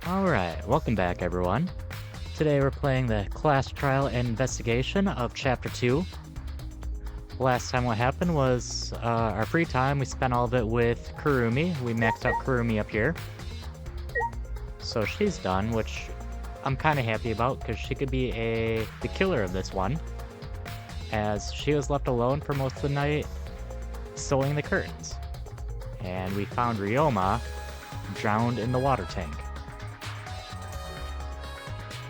Alright, welcome back everyone. Today we're playing the class trial and investigation of Chapter 2. Last time what happened was our free time, we spent all of it with Kurumi. We maxed out Kurumi up here. So she's done, which I'm kind of happy about because she could be the killer of this one. As she was left alone for most of the night sewing the curtains. And we found Ryoma drowned in the water tank.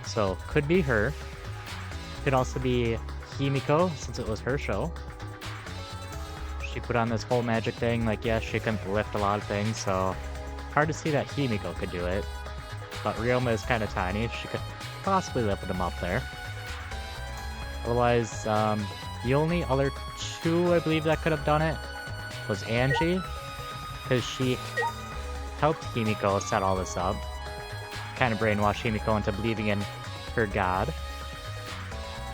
So, could be her. Could also be Himiko, since it was her show. She put on this whole magic thing, like, yes, she can lift a lot of things, so hard to see that Himiko could do it. But Ryoma is kind of tiny, she could possibly lift him up there. Otherwise, the only other two, I believe, that could have done it was Angie, because she helped Himiko set all this up. Kind of brainwashed Himiko into believing in her god.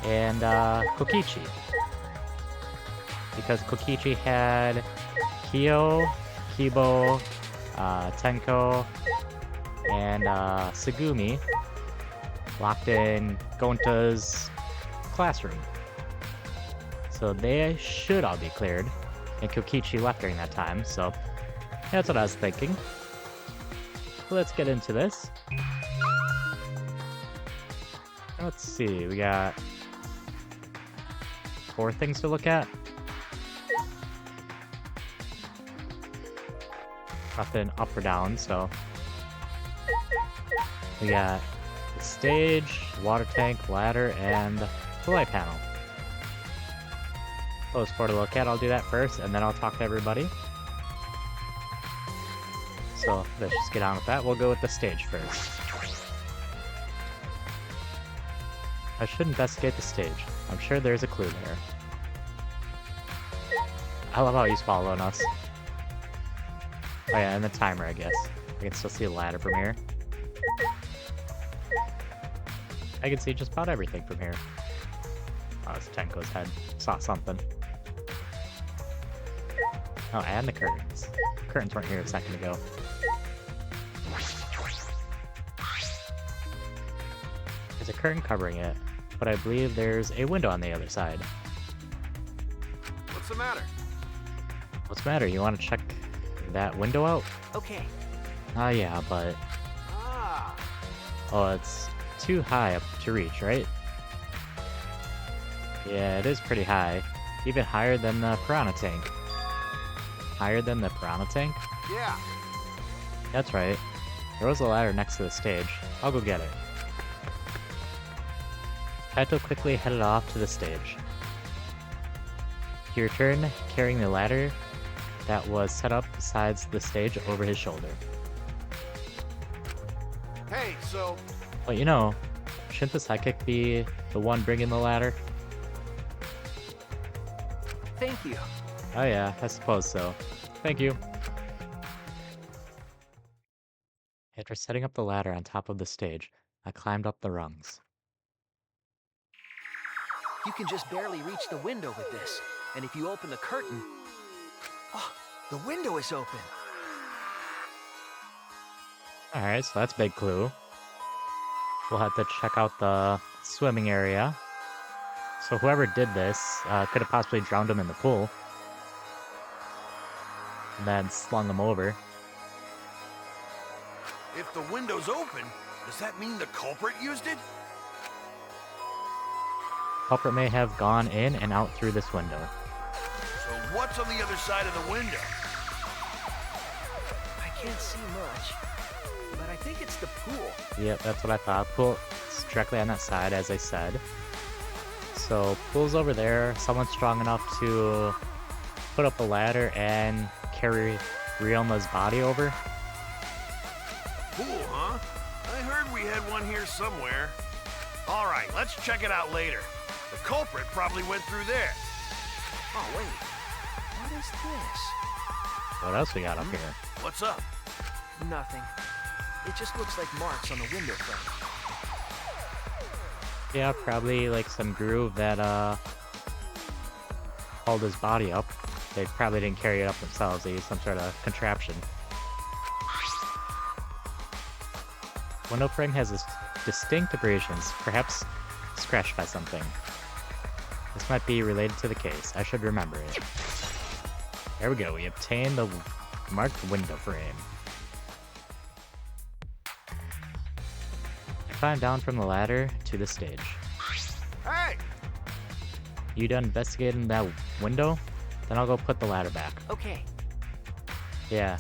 And Kokichi. Because Kokichi had Kyo, Kibo, Tenko, and Tsugumi locked in Gonta's classroom. So they should all be cleared. And Kokichi left during that time, so that's what I was thinking. Let's get into this. Let's see, we got 4 things to look at. Nothing up or down, so we got the stage, water tank, ladder, and the light panel. Those 4 to look at. I'll do that first, and then I'll talk to everybody. So let's just get on with that. We'll go with the stage first. I should investigate the stage. I'm sure there's a clue there. I love how he's following us. Oh yeah, and the timer, I guess. I can still see a ladder from here. I can see just about everything from here. Oh, it's Tenko's head. Saw something. Oh, and the curtains. Curtains weren't here a second ago. There's a curtain covering it, but I believe there's a window on the other side. What's the matter? What's the matter? You want to check that window out? Okay. Yeah, but... Ah. Oh, it's too high up to reach, right? Yeah, it is pretty high. Even higher than the piranha tank. Higher than the piranha tank? Yeah. That's right. There was a ladder next to the stage. I'll go get it. Kaito quickly headed off to the stage. He returned carrying the ladder that was set up beside the stage over his shoulder. Hey, so... But you know, shouldn't the psychic be the one bringing the ladder? Thank you. Oh yeah, I suppose so. Thank you. After setting up the ladder on top of the stage, I climbed up the rungs. You can just barely reach the window with this. And if you open the curtain... Oh, the window is open. Alright, so that's a big clue. We'll have to check out the swimming area. So whoever did this could have possibly drowned him in the pool. And then slung him over. If the window's open, does that mean the culprit used it? Culprit may have gone in and out through this window. So what's on the other side of the window? I can't see much, but I think it's the pool. Yep, that's what I thought. Pool is directly on that side, as I said. So, pool's over there. Someone strong enough to put up a ladder and carry Ryoma's body over. Pool, huh? I heard we had one here somewhere. All right, let's check it out later. The culprit probably went through there. Oh, wait. What is this? What else we got up here? What's up? Nothing. It just looks like marks on the window frame. Yeah, probably like some groove that hauled his body up. They probably didn't carry it up themselves. They used some sort of contraption. Window frame has distinct abrasions, perhaps scratched by something. This might be related to the case. I should remember it. There we go. We obtained the marked window frame. I climb down from the ladder to the stage. Hey! You done investigating that window? Then I'll go put the ladder back. Okay. Yeah,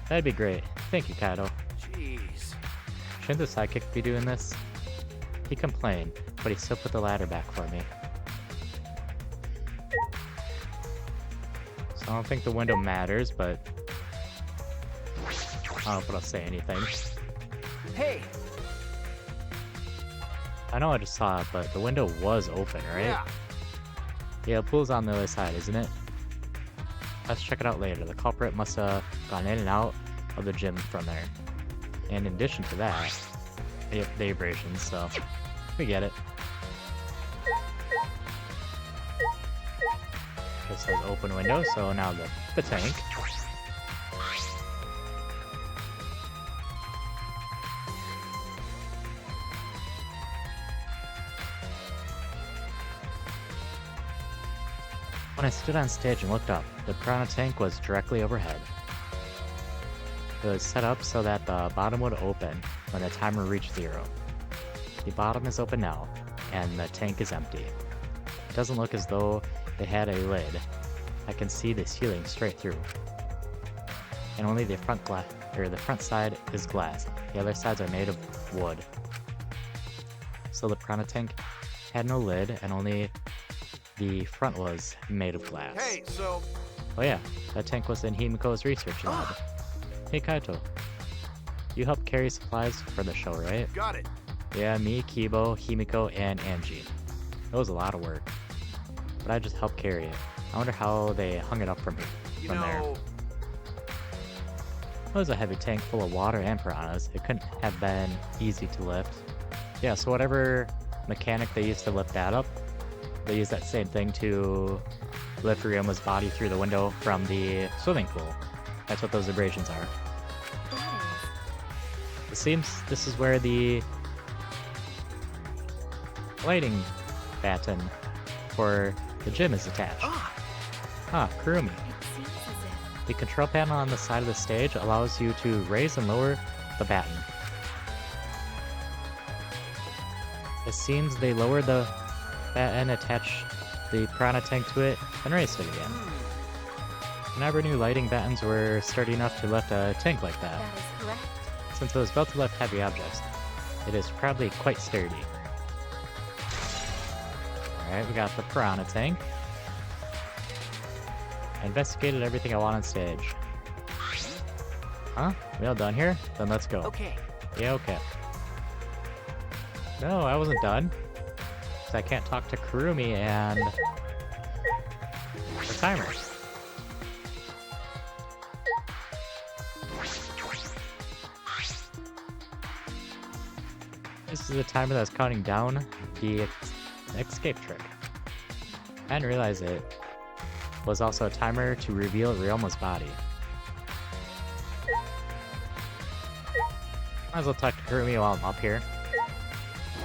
that'd be great. Thank you, Kaido. Jeez. Shouldn't the sidekick be doing this? He complained, but he still put the ladder back for me. So I don't think the window matters, but I don't know if it'll say anything. Hey! I know I just saw it, but the window was open, right? Yeah. Yeah, the pool's on the other side, isn't it? Let's check it out later. The culprit must have gone in and out of the gym from there. And in addition to that, the abrasions, so we get it. Just says open window, so now the tank. When I stood on stage and looked up, the piranha tank was directly overhead. It was set up so that the bottom would open when the timer reached 0. The bottom is open now, and the tank is empty. It doesn't look as though they had a lid. I can see the ceiling straight through. And only the front side is glass. The other sides are made of wood. So the piranha tank had no lid, and only the front was made of glass. Hey, so... Oh yeah, that tank was in Himiko's research lab. Hey Kaito, you helped carry supplies for the show, right? Got it. Yeah, me, Kibo, Himiko, and Angie. It was a lot of work, but I just helped carry it. I wonder how they hung it up from here, You from there. know... It was a heavy tank full of water and piranhas. It couldn't have been easy to lift. Yeah, so whatever mechanic they used to lift that up, they used that same thing to lift Ryuma's body through the window from the swimming pool. That's what those abrasions are. It seems this is where the lighting batten for the gym is attached. Ah, Kurumi. The control panel on the side of the stage allows you to raise and lower the batten. It seems they lowered the batten, attached the piranha tank to it, and raised it again. I never knew lighting battens were sturdy enough to lift a tank like that. That is correct. Since it was built to lift heavy objects, it is probably quite sturdy. Alright, we got the piranha tank. I investigated everything I want on stage. Huh? We all done here? Then let's go. Okay. Yeah, okay. No, I wasn't done. 'Cause I can't talk to Kurumi and... the timer. This is a timer that's counting down the escape trick. I didn't realize it was also a timer to reveal Ryoma's body. Might as well talk to Kurumi while I'm up here.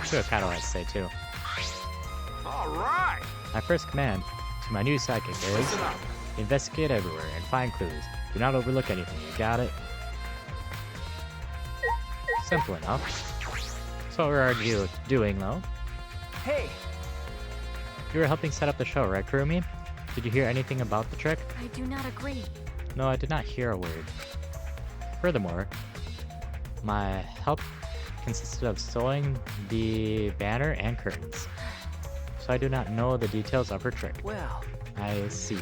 See what Kaido has to say too. Alright! My first command to my new psychic is Listen up. investigate everywhere and find clues. Do not overlook anything, you got it? Simple enough. So what are you doing though? Hey! You were helping set up the show, right, Kurumi? Did you hear anything about the trick? I do not agree. No, I did not hear a word. Furthermore, my help consisted of sewing the banner and curtains. So I do not know the details of her trick. Well, I see.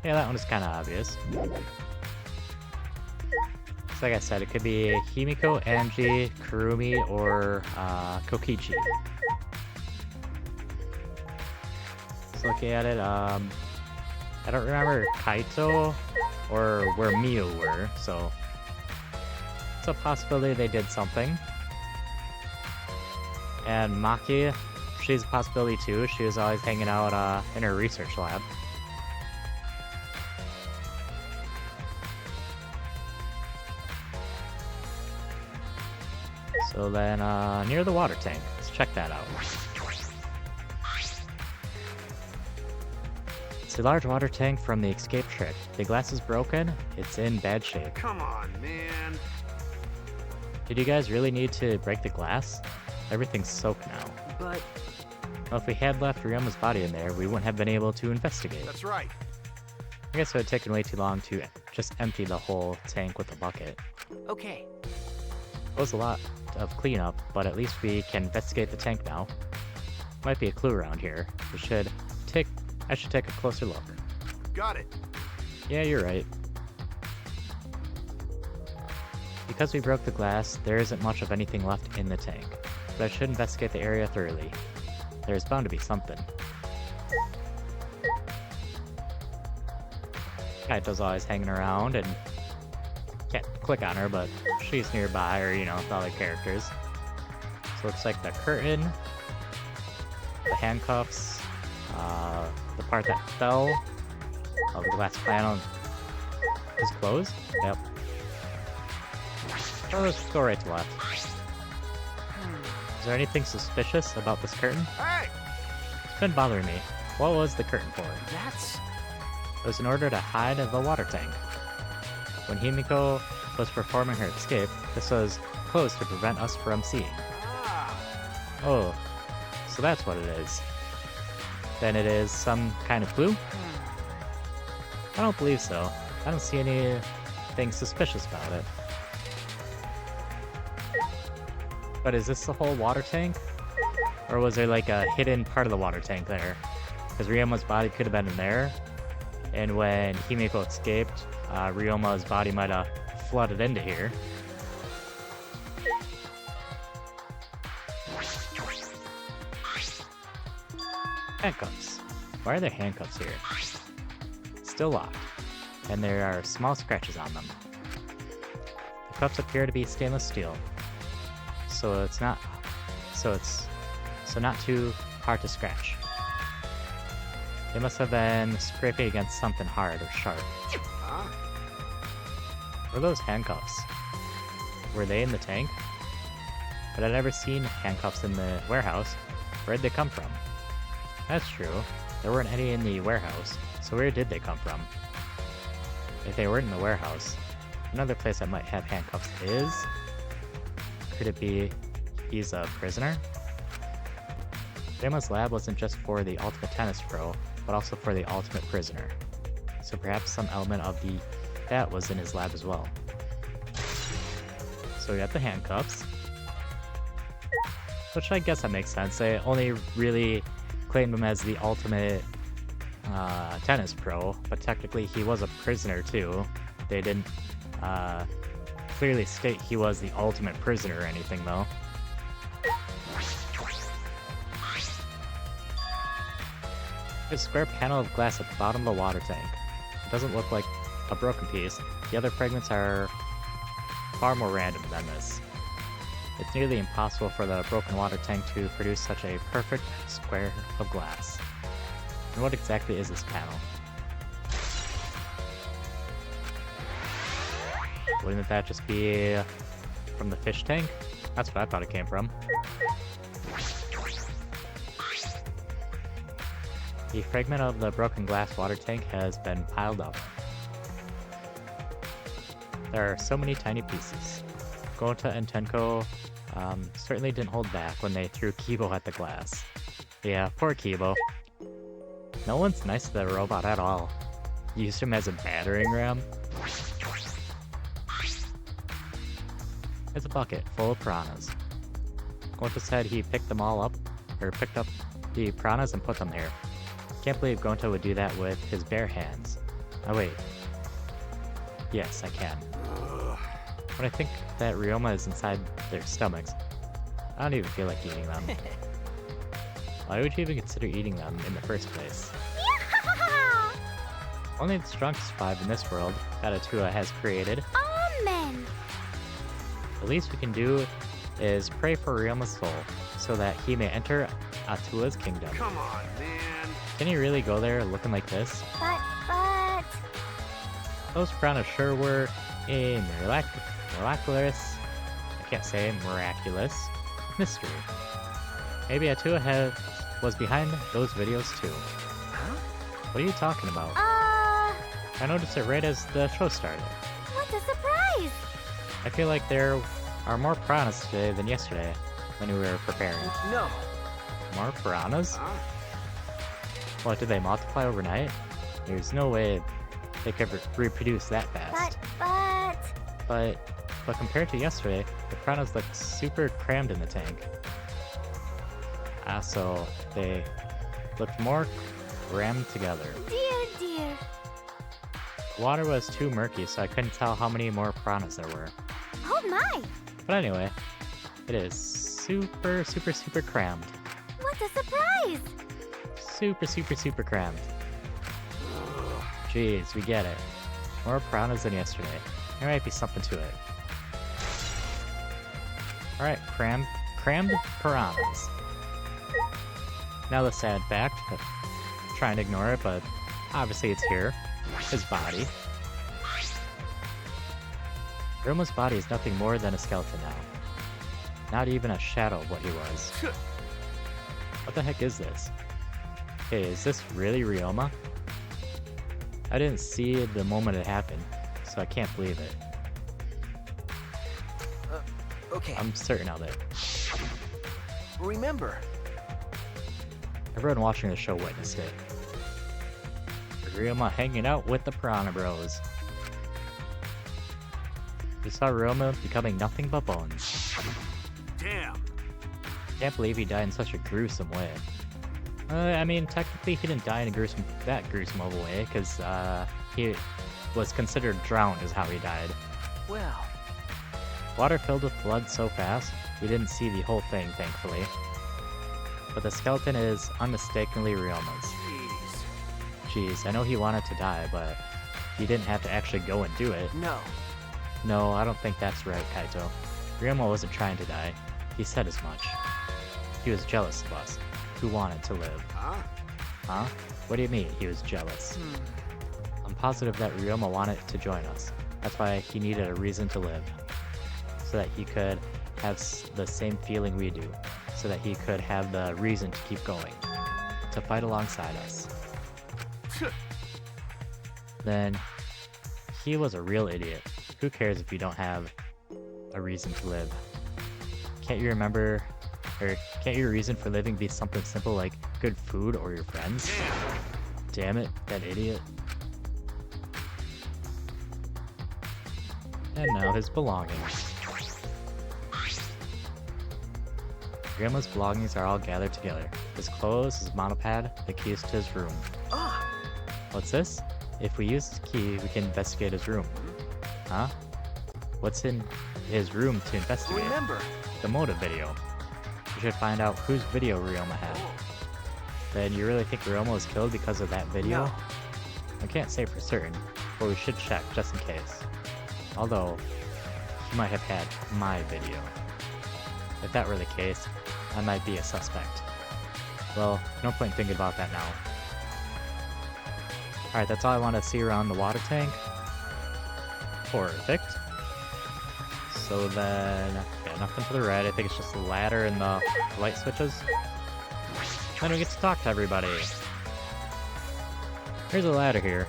Yeah, that one is kind of obvious. So like I said, it could be Himiko, Angie, Kurumi, or Kokichi. Just looking at it, I don't remember Kaito or where Miu were, so it's a possibility they did something. And Maki, she's a possibility too. She was always hanging out in her research lab. So then, near the water tank. Let's check that out. It's a large water tank from the escape trick. The glass is broken. It's in bad shape. Come on, man. Did you guys really need to break the glass? Everything's soaked now. But Well, if we had left Ryoma's body in there, we wouldn't have been able to investigate. That's right. I guess it would have taken way too long to just empty the whole tank with a bucket. okay. It was a lot of cleanup, but at least we can investigate the tank now. Might be a clue around here. I should take a closer look. Got it. Yeah, you're right. Because we broke the glass, there isn't much of anything left in the tank, but I should investigate the area thoroughly. There's bound to be something. Kaito's always hanging around, and can't click on her, but she's nearby, or, you know, the other characters. So looks like the curtain, the handcuffs, the part that fell, the glass panel is closed. Yep. Oh, let's go right to left. Is there anything suspicious about this curtain? Hey! It's been bothering me. What was the curtain for? That's... It was in order to hide the water tank. When Himiko was performing her escape, this was closed to prevent us from seeing. Ah, Oh, so that's what it is. Then it is some kind of clue? I don't believe so. I don't see anything suspicious about it. But is this the whole water tank? Or was there like a hidden part of the water tank there? Because Ryoma's body could have been in there. And when Himiko escaped, Ryoma's body might have flooded into here. Handcuffs. Why are there handcuffs here? Still locked. And there are small scratches on them. The cuffs appear to be stainless steel. So it's not too hard to scratch. They must have been scraping against something hard or sharp. huh? What are those handcuffs? Were they in the tank? But I'd never seen handcuffs in the warehouse. Where'd they come from? That's true. There weren't any in the warehouse, so where did they come from? If they weren't in the warehouse, another place that might have handcuffs is... Could it be he's a prisoner? Ryoma's lab wasn't just for the ultimate tennis pro, but also for the ultimate prisoner. So perhaps some element of that was in his lab as well. So we got the handcuffs. Which I guess that makes sense. They only really claimed him as the ultimate tennis pro, but technically he was a prisoner too. They didn't clearly state he was the ultimate prisoner or anything though. There's a square panel of glass at the bottom of the water tank. It doesn't look like a broken piece. The other fragments are far more random than this. It's nearly impossible for the broken water tank to produce such a perfect square of glass. And what exactly is this panel? Wouldn't that just be from the fish tank? That's what I thought it came from. The fragment of the broken glass water tank has been piled up. There are so many tiny pieces. Gonta and Tenko certainly didn't hold back when they threw Kibo at the glass. Yeah, poor Kibo. No one's nice to the robot at all. Used him as a battering ram. It's a bucket full of piranhas. Gonta said he picked them all up, or picked up the piranhas and put them there. Can't believe Gonta would do that with his bare hands. Oh wait. Yes, I can. But I think that Ryoma is inside their stomachs. I don't even feel like eating them. Why would you even consider eating them in the first place? Only the strongest survive in this world that Atua has created. Amen. The least we can do is pray for Ryoma's soul, so that he may enter Atua's kingdom. Come on, man. Can he really go there looking like this? But... Those piranhas sure were miraculous. I can't say miraculous, mystery. Maybe Atua was behind those videos too. Huh? What are you talking about? I noticed it right as the show started. What a surprise! I feel like there are more piranhas today than yesterday when we were preparing. No. More piranhas? What, did they multiply overnight? There's no way they could reproduce that fast. But compared to yesterday, the piranhas look super crammed in the tank. So they looked more crammed together. Dear. Water was too murky, so I couldn't tell how many more piranhas there were. Oh my! But anyway, it is super crammed. What a surprise! Super crammed. Jeez, we get it. More piranhas than yesterday. There might be something to it. Alright, crammed piranhas. Now the sad fact, trying to ignore it, but obviously it's here. His body. Ryuma's body is nothing more than a skeleton now. Not even a shadow of what he was. What the heck is this? Hey, is this really Ryoma? I didn't see it the moment it happened, so I can't believe it. Okay. I'm certain of it. Remember. Everyone watching the show witnessed it. Ryoma hanging out with the Piranha Bros. We saw Ryoma becoming nothing but bones. Damn. Can't believe he died in such a gruesome way. I mean, technically he didn't die in that gruesome of a way, because he was considered drowned is how he died. Well. Water filled with blood so fast, we didn't see the whole thing, thankfully. But the skeleton is unmistakably Ryoma's. Jeez, I know he wanted to die, but he didn't have to actually go and do it. No. No, I don't think that's right, Kaito. Ryoma wasn't trying to die. He said as much. He was jealous of us, who wanted to live. Huh? What do you mean, he was jealous? I'm positive that Ryoma wanted to join us. That's why he needed a reason to live. So that he could have the same feeling we do. So that he could have the reason to keep going. To fight alongside us. Then, he was a real idiot. Who cares if you don't have a reason to live? Can't your reason for living be something simple like good food or your friends? Damn it, that idiot. And now his belongings. Grandma's belongings are all gathered together. His clothes, his monopod, the keys to his room. What's this? If we use his key, we can investigate his room. Huh? What's in his room to investigate? Remember. The motive video. We should find out whose video Ryoma had. Then you really think Ryoma was killed because of that video? No. I can't say for certain, but we should check just in case. Although, he might have had my video. If that were the case, I might be a suspect. Well, no point thinking about that now. Alright, that's all I want to see around the water tank. Perfect. So then, yeah, nothing to the right. I think it's just the ladder and the light switches. Then we get to talk to everybody. Here's a ladder here.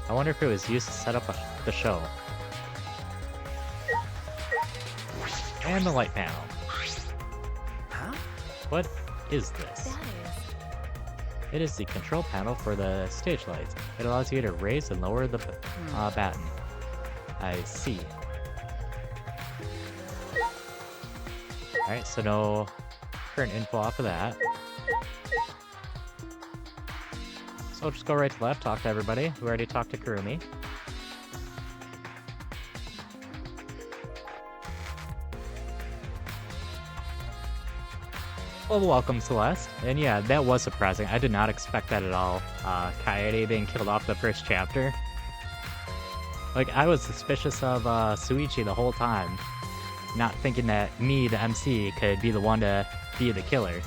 I wonder if it was used to set up the show. And the light panel. Huh? What is this? It is the control panel for the stage lights. It allows you to raise and lower the batten. I see. Alright, so no current info off of that. So I'll just go right to left, talk to everybody. We already talked to Kurumi. Well, welcome, Celeste. And yeah, that was surprising. I did not expect that at all. Kaede being killed off the first chapter. Like, I was suspicious of Suichi the whole time. Not thinking that me, the MC, could be the one to be the killer.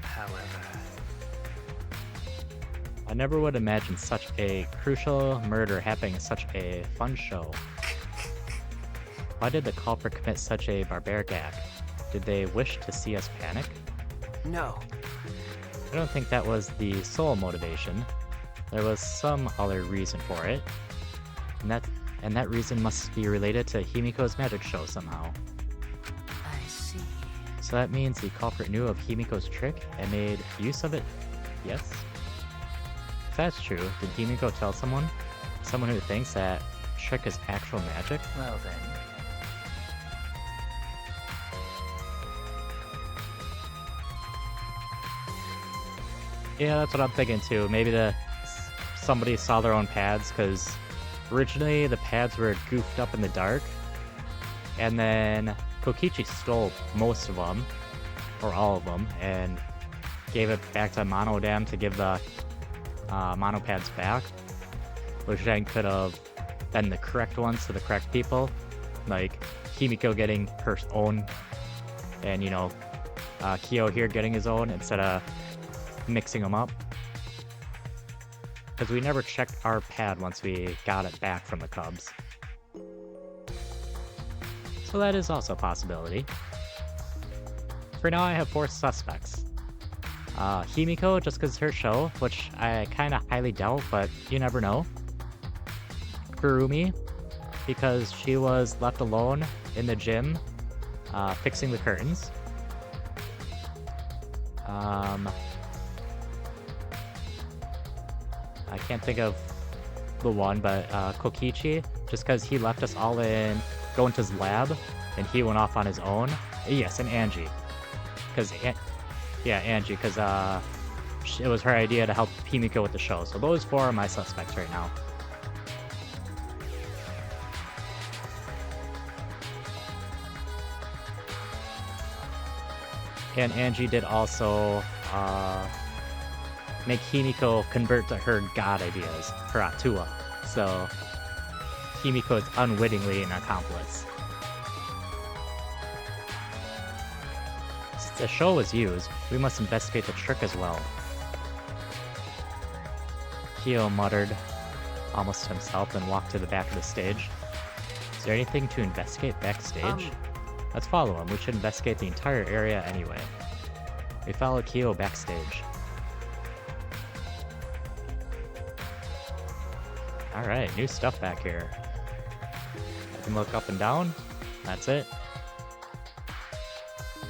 However, I never would imagine such a crucial murder happening in such a fun show. Why did the culprit commit such a barbaric act? Did they wish to see us panic? No. I don't think that was the sole motivation. There was some other reason for it. And that reason must be related to Himiko's magic show somehow. I see. So that means the culprit knew of Himiko's trick and made use of it? Yes? If that's true, did Himiko tell someone? Someone who thinks that trick is actual magic? Well then. Yeah, that's what I'm thinking too. Maybe somebody saw their own pads, because originally the pads were goofed up in the dark, and then Kokichi stole most of them, or all of them, and gave it back to Monodam to give the mono pads back, which then could have been the correct ones to the correct people, like Himiko getting her own, and Kyo here getting his own instead of mixing them up. Because we never checked our pad once we got it back from the Cubs. So that is also a possibility. For now, I have 4 suspects. Himiko, just because it's her show, which I kind of highly doubt, but you never know. Kurumi, because she was left alone in the gym, fixing the curtains. I can't think of the one, but Kokichi, just because he left us all in, go into his lab, and he went off on his own. Yes, and Angie. Angie, because it was her idea to help Himiko with the show. So those 4 are my suspects right now. And Angie did also make Himiko convert to her god ideas, her Atua. So Himiko is unwittingly an accomplice. Since the show was used, we must investigate the trick as well. Kyo muttered, almost to himself, and walked to the back of the stage. Is there anything to investigate backstage? Let's follow him. We should investigate the entire area anyway. We follow Kyo backstage. Alright, new stuff back here. I can look up and down. That's it.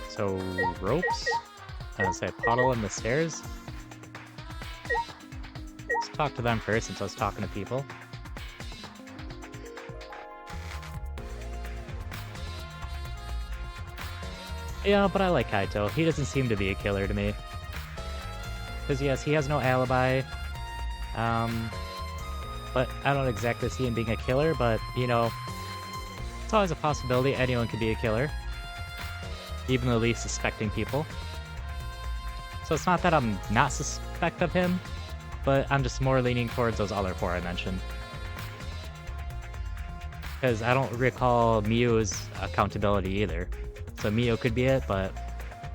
So, ropes. I was gonna say puddle in the stairs. Let's talk to them first since I was talking to people. Yeah, but I like Kaito. He doesn't seem to be a killer to me. Because yes, he has no alibi. But I don't exactly see him being a killer, but, it's always a possibility anyone could be a killer. Even the least suspecting people. So it's not that I'm not suspect of him, but I'm just more leaning towards those other 4 I mentioned. Because I don't recall Miyu's accountability either. So Miyu could be it, but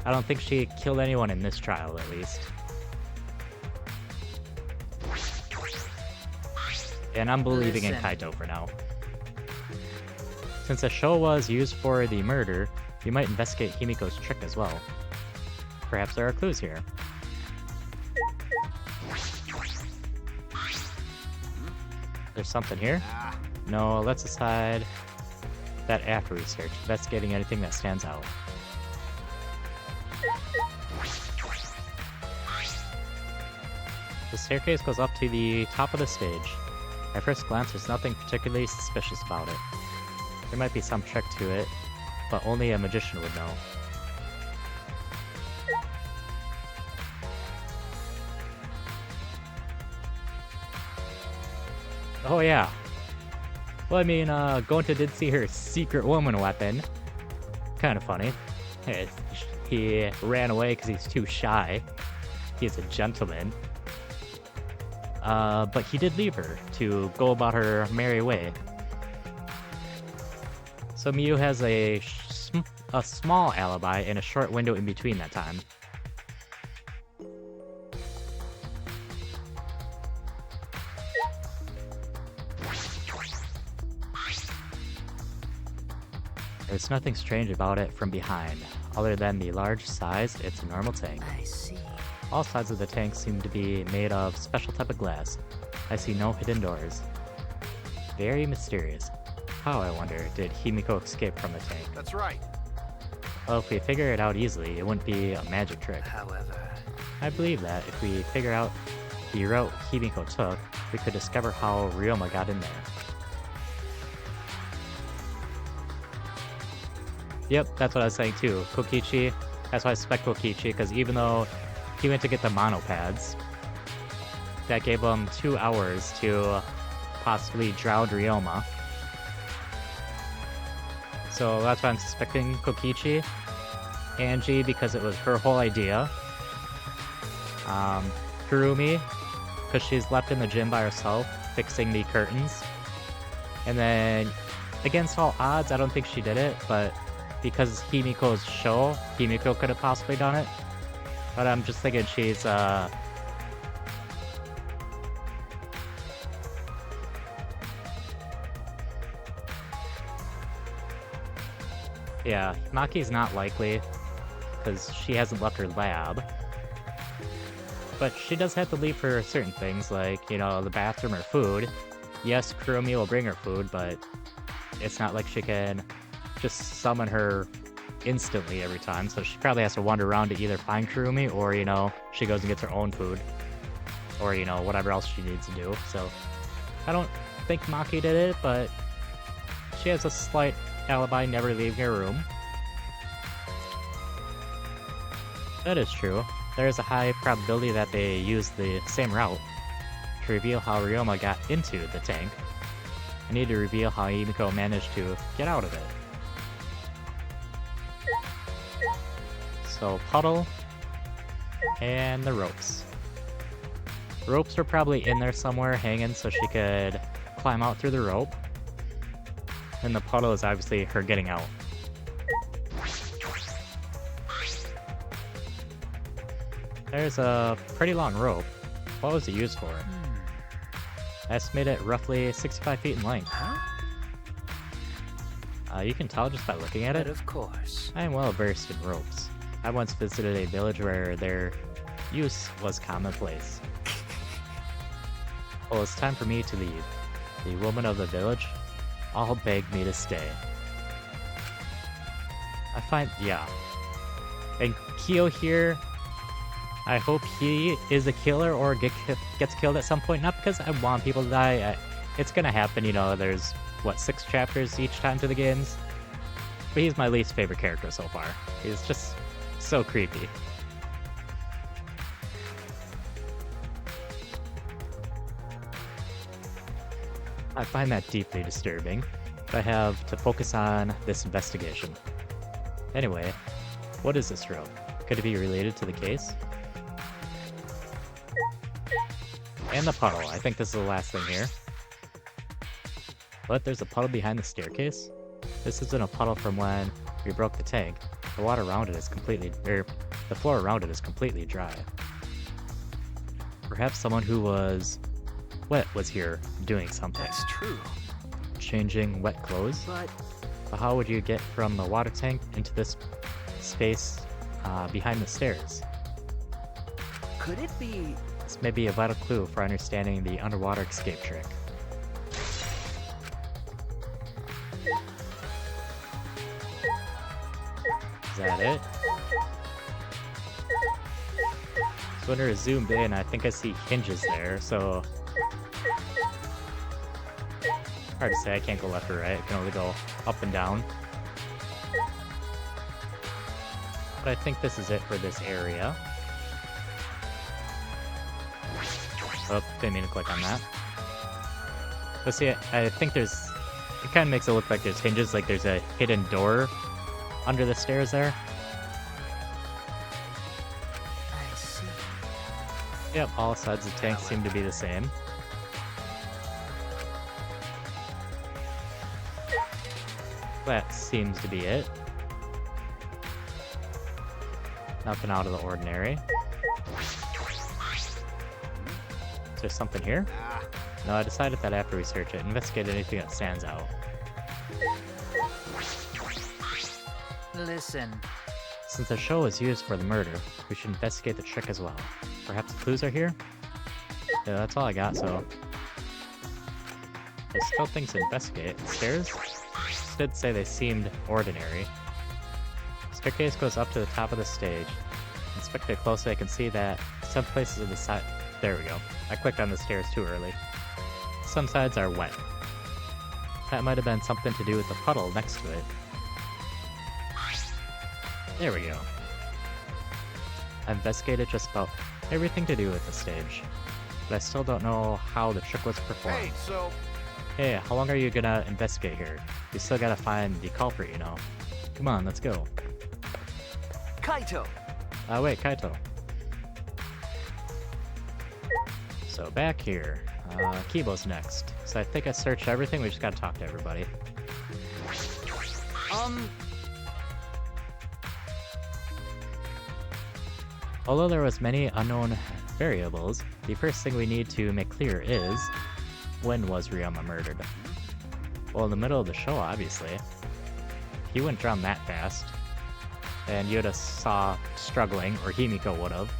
I don't think she killed anyone in this trial, at least. And I'm believing in Kaito for now. Since the show was used for the murder, we might investigate Himiko's trick as well. Perhaps there are clues here. There's something here? No, let's decide that after research, investigating anything that stands out. The staircase goes up to the top of the stage. At first glance, there's nothing particularly suspicious about it. There might be some trick to it, but only a magician would know. Oh yeah. Well, I mean, Gonta did see her secret woman weapon. Kind of funny. He ran away because he's too shy. He's a gentleman. But he did leave her to go about her merry way. So Miyu has a small alibi and a short window in between that time. There's nothing strange about it from behind, other than the large size. It's a normal tank. I see. All sides of the tank seem to be made of special type of glass. I see no hidden doors. Very mysterious. How, I wonder, did Himiko escape from the tank? That's right. Well, if we figure it out easily, it wouldn't be a magic trick. However, I believe that if we figure out the route Himiko took, we could discover how Ryoma got in there. Yep, that's what I was saying too. Kokichi, that's why I suspect Kokichi, because even though he went to get the mono pads, that gave him 2 hours to possibly drown Ryoma. So that's why I'm suspecting Kokichi. Angie, because it was her whole idea. Kurumi, because she's left in the gym by herself, fixing the curtains. And then, against all odds, I don't think she did it, but because Himiko's show, Himiko could have possibly done it. But I'm just thinking she's, yeah, Maki's not likely, because she hasn't left her lab. But she does have to leave for certain things, like, you know, the bathroom or food. Yes, Kurumi will bring her food, but it's not like she can just summon her instantly every time, so she probably has to wander around to either find Kurumi, or, you know, she goes and gets her own food. Or, you know, whatever else she needs to do, so... I don't think Maki did it, but she has a slight alibi never leaving her room. That is true. There is a high probability that they used the same route to reveal how Ryoma got into the tank. I need to reveal how Himiko managed to get out of it. So, puddle, and the ropes. Ropes were probably in there somewhere hanging so she could climb out through the rope. And the puddle is obviously her getting out. There's a pretty long rope. What was it used for? I estimate it roughly 65 feet in length. You can tell just by looking at but it. of course. I am well versed in ropes. I once visited a village where their use was commonplace. Well, it's time for me to leave. The woman of the village all begged me to stay. I find, yeah. And Kyo here, I hope he is a killer or gets killed at some point. Not because I want people to die. It's gonna happen, you know, there's, what, 6 chapters each time to the games? But he's my least favorite character so far. He's just so creepy. I find that deeply disturbing, but I have to focus on this investigation. Anyway, what is this rope? Could it be related to the case? And the puddle. I think this is the last thing here. But there's a puddle behind the staircase. This isn't a puddle from when we broke the tank. The water around it is completely, the floor around it is completely dry. Perhaps someone who was wet was here doing something. That's true. Changing wet clothes? But how would you get from the water tank into this space behind the stairs? Could it be... This may be a vital clue for understanding the underwater escape trick. Is that it? So when they're zoomed in, I think I see hinges there, so... Hard to say, I can't go left or right, I can only go up and down. But I think this is it for this area. Oh, didn't mean to click on that. But see, I think there's... It kind of makes it look like there's hinges, like there's a hidden door under the stairs there. I see. Yep, all sides of the tank seem to be the same. That seems to be it. Nothing out of the ordinary. Is there something here? No, I decided that after we search it, investigate anything that stands out. Listen. Since the show is used for the murder, we should investigate the trick as well. Perhaps clues are here? Yeah, that's all I got, so... There's still things to investigate. Stairs? Did say they seemed ordinary. Staircase goes up to the top of the stage. Inspect it closely, I can see that some places of the side... There we go. I clicked on the stairs too early. Some sides are wet. That might have been something to do with the puddle next to it. There we go. I investigated just about everything to do with the stage, but I still don't know how the trick was performed. Hey, so... Hey, how long are you gonna investigate here? You still gotta find the culprit, you know. Come on, let's go. Kaito. Wait, Kaito. So back here, Kibo's next. So I think I searched everything, we just gotta talk to everybody. Although there was many unknown variables, the first thing we need to make clear is, when was Ryoma murdered? Well, in the middle of the show, obviously. He wouldn't drown that fast. And Yoda saw struggling, or Himiko would've.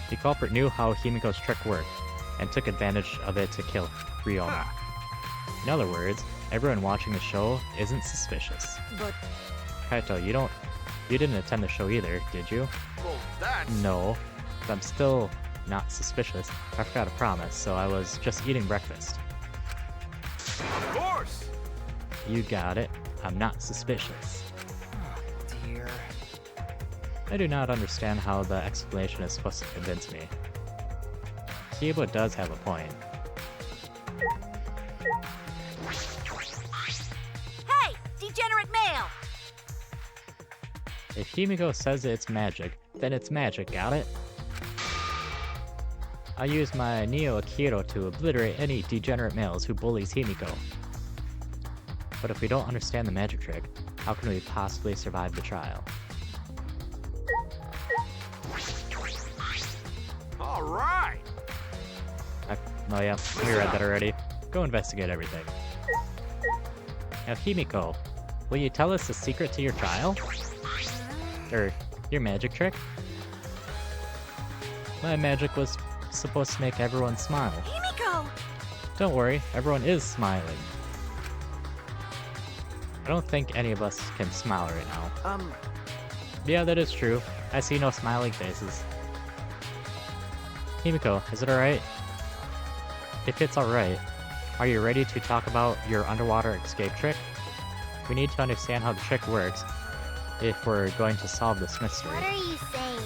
The culprit knew how Himiko's trick worked, and took advantage of it to kill Ryoma. In other words, everyone watching the show isn't suspicious. But... Kaito, you didn't attend the show either, did you? Well, that's... No, but I'm still not suspicious. I forgot a promise, so I was just eating breakfast. Of course! You got it. I'm not suspicious. Oh, dear. I do not understand how the explanation is supposed to convince me. Kiba does have a point. Hey, degenerate male! If Himiko says it's magic, then it's magic, got it? I use my Neo Akiro to obliterate any degenerate males who bullies Himiko. But if we don't understand the magic trick, how can we possibly survive the trial? Alright! Oh yeah, we read that already. Go investigate everything. Now Himiko, will you tell us the secret to your trial? Or your magic trick? My magic was supposed to make everyone smile. Himiko! Don't worry, everyone is smiling. I don't think any of us can smile right now. Yeah, that is true. I see no smiling faces. Himiko, is it alright? If it's alright, are you ready to talk about your underwater escape trick? We need to understand how the trick works if we're going to solve this mystery. What are you saying?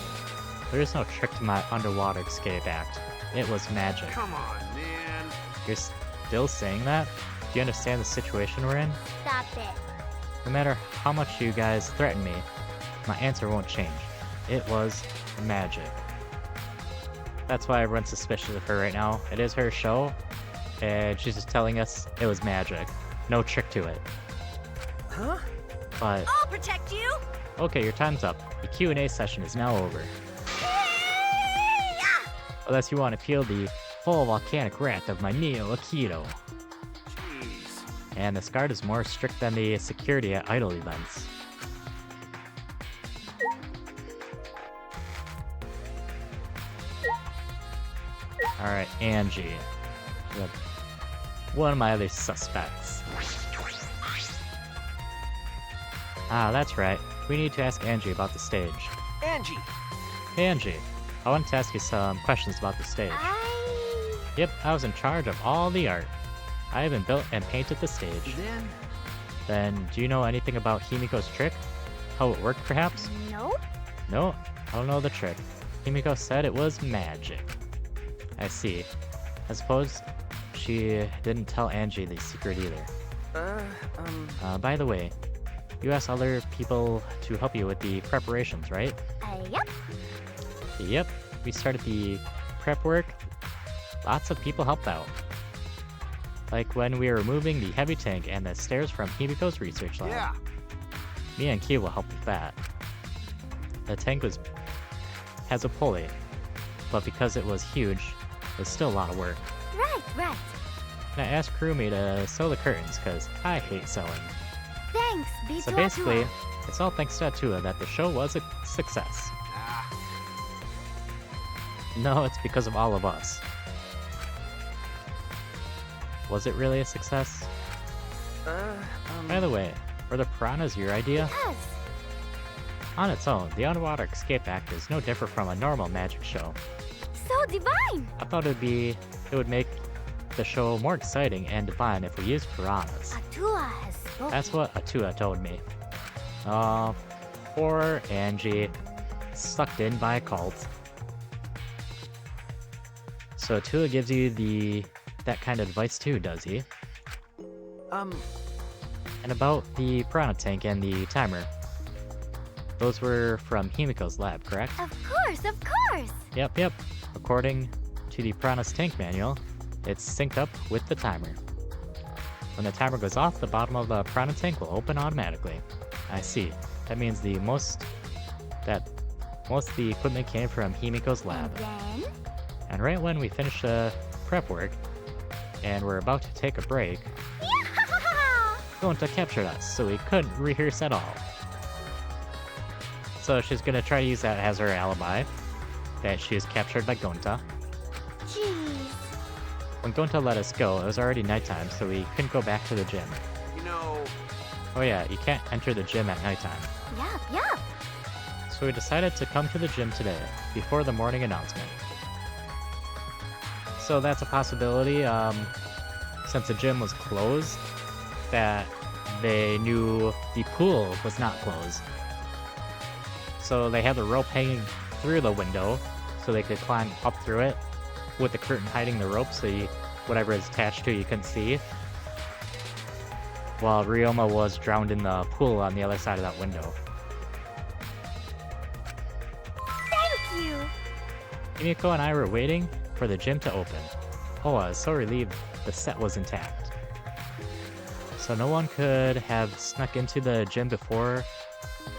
There is no trick to my underwater escape act. It was magic. Come on, man. You're still saying that? Do you understand the situation we're in? Stop it. No matter how much you guys threaten me, my answer won't change. It was magic. That's why everyone's suspicious of her right now. It is her show, and she's just telling us it was magic. No trick to it. Huh? But, I'll protect you! okay, your time's up. The Q&A session is now over. Unless you want to feel the full volcanic wrath of my Neo Akito. Jeez. And this guard is more strict than the security at idol events. Alright, Angie. Yep. One of my other suspects. Ah, that's right. We need to ask Angie about the stage. Angie! Hey Angie, I wanted to ask you some questions about the stage. Yep, I was in charge of all the art. I even built and painted the stage. Then, do you know anything about Himiko's trick? How it worked, perhaps? Nope. No, I don't know the trick. Himiko said it was magic. I see. I suppose she didn't tell Angie the secret either. By the way, you asked other people to help you with the preparations, right? Yep. Yep, we started the prep work. Lots of people helped out. Like when we were removing the heavy tank and the stairs from Himiko's research lab. Yeah. Me and Kiwa helped with that. The tank has a pulley, but because it was huge, it's still a lot of work. Right. And I asked Kurumi to sew the curtains, because I hate sewing. Thanks, So basically, it's all thanks to Atua that the show was a success. Ah, No, it's because of all of us. Was it really a success? By the way, were the piranhas your idea? Yes. On its own, the Underwater Escape Act is no different from a normal magic show. So divine. I thought it would make the show more exciting and divine if we used piranhas. Atua has spoken. That's what Atua told me. Poor Angie, sucked in by a cult. So Atua gives you that kind of advice too, does he? And about the piranha tank and the timer. Those were from Himiko's lab, correct? Of course, of course. Yep. According to the piranha's tank manual, it's synced up with the timer. When the timer goes off, the bottom of the piranha tank will open automatically. I see. That means most of the equipment came from Himiko's lab. And then? And right when we finished the prep work, and we're about to take a break, Gonta captured us, so we couldn't rehearse at all. So she's gonna try to use that as her alibi, that she was captured by Gonta. Jeez. When Gonta let us go, it was already nighttime, so we couldn't go back to the gym. you know, Oh yeah, you can't enter the gym at nighttime. Yup. So we decided to come to the gym today, before the morning announcement. So that's a possibility, since the gym was closed, that they knew the pool was not closed. So they had the rope hanging through the window, so they could climb up through it, with the curtain hiding the rope, so whatever is attached to it, you couldn't see. While Ryoma was drowned in the pool on the other side of that window. Thank you. Himiko and I were waiting for the gym to open. Oh, I was so relieved the set was intact. So no one could have snuck into the gym before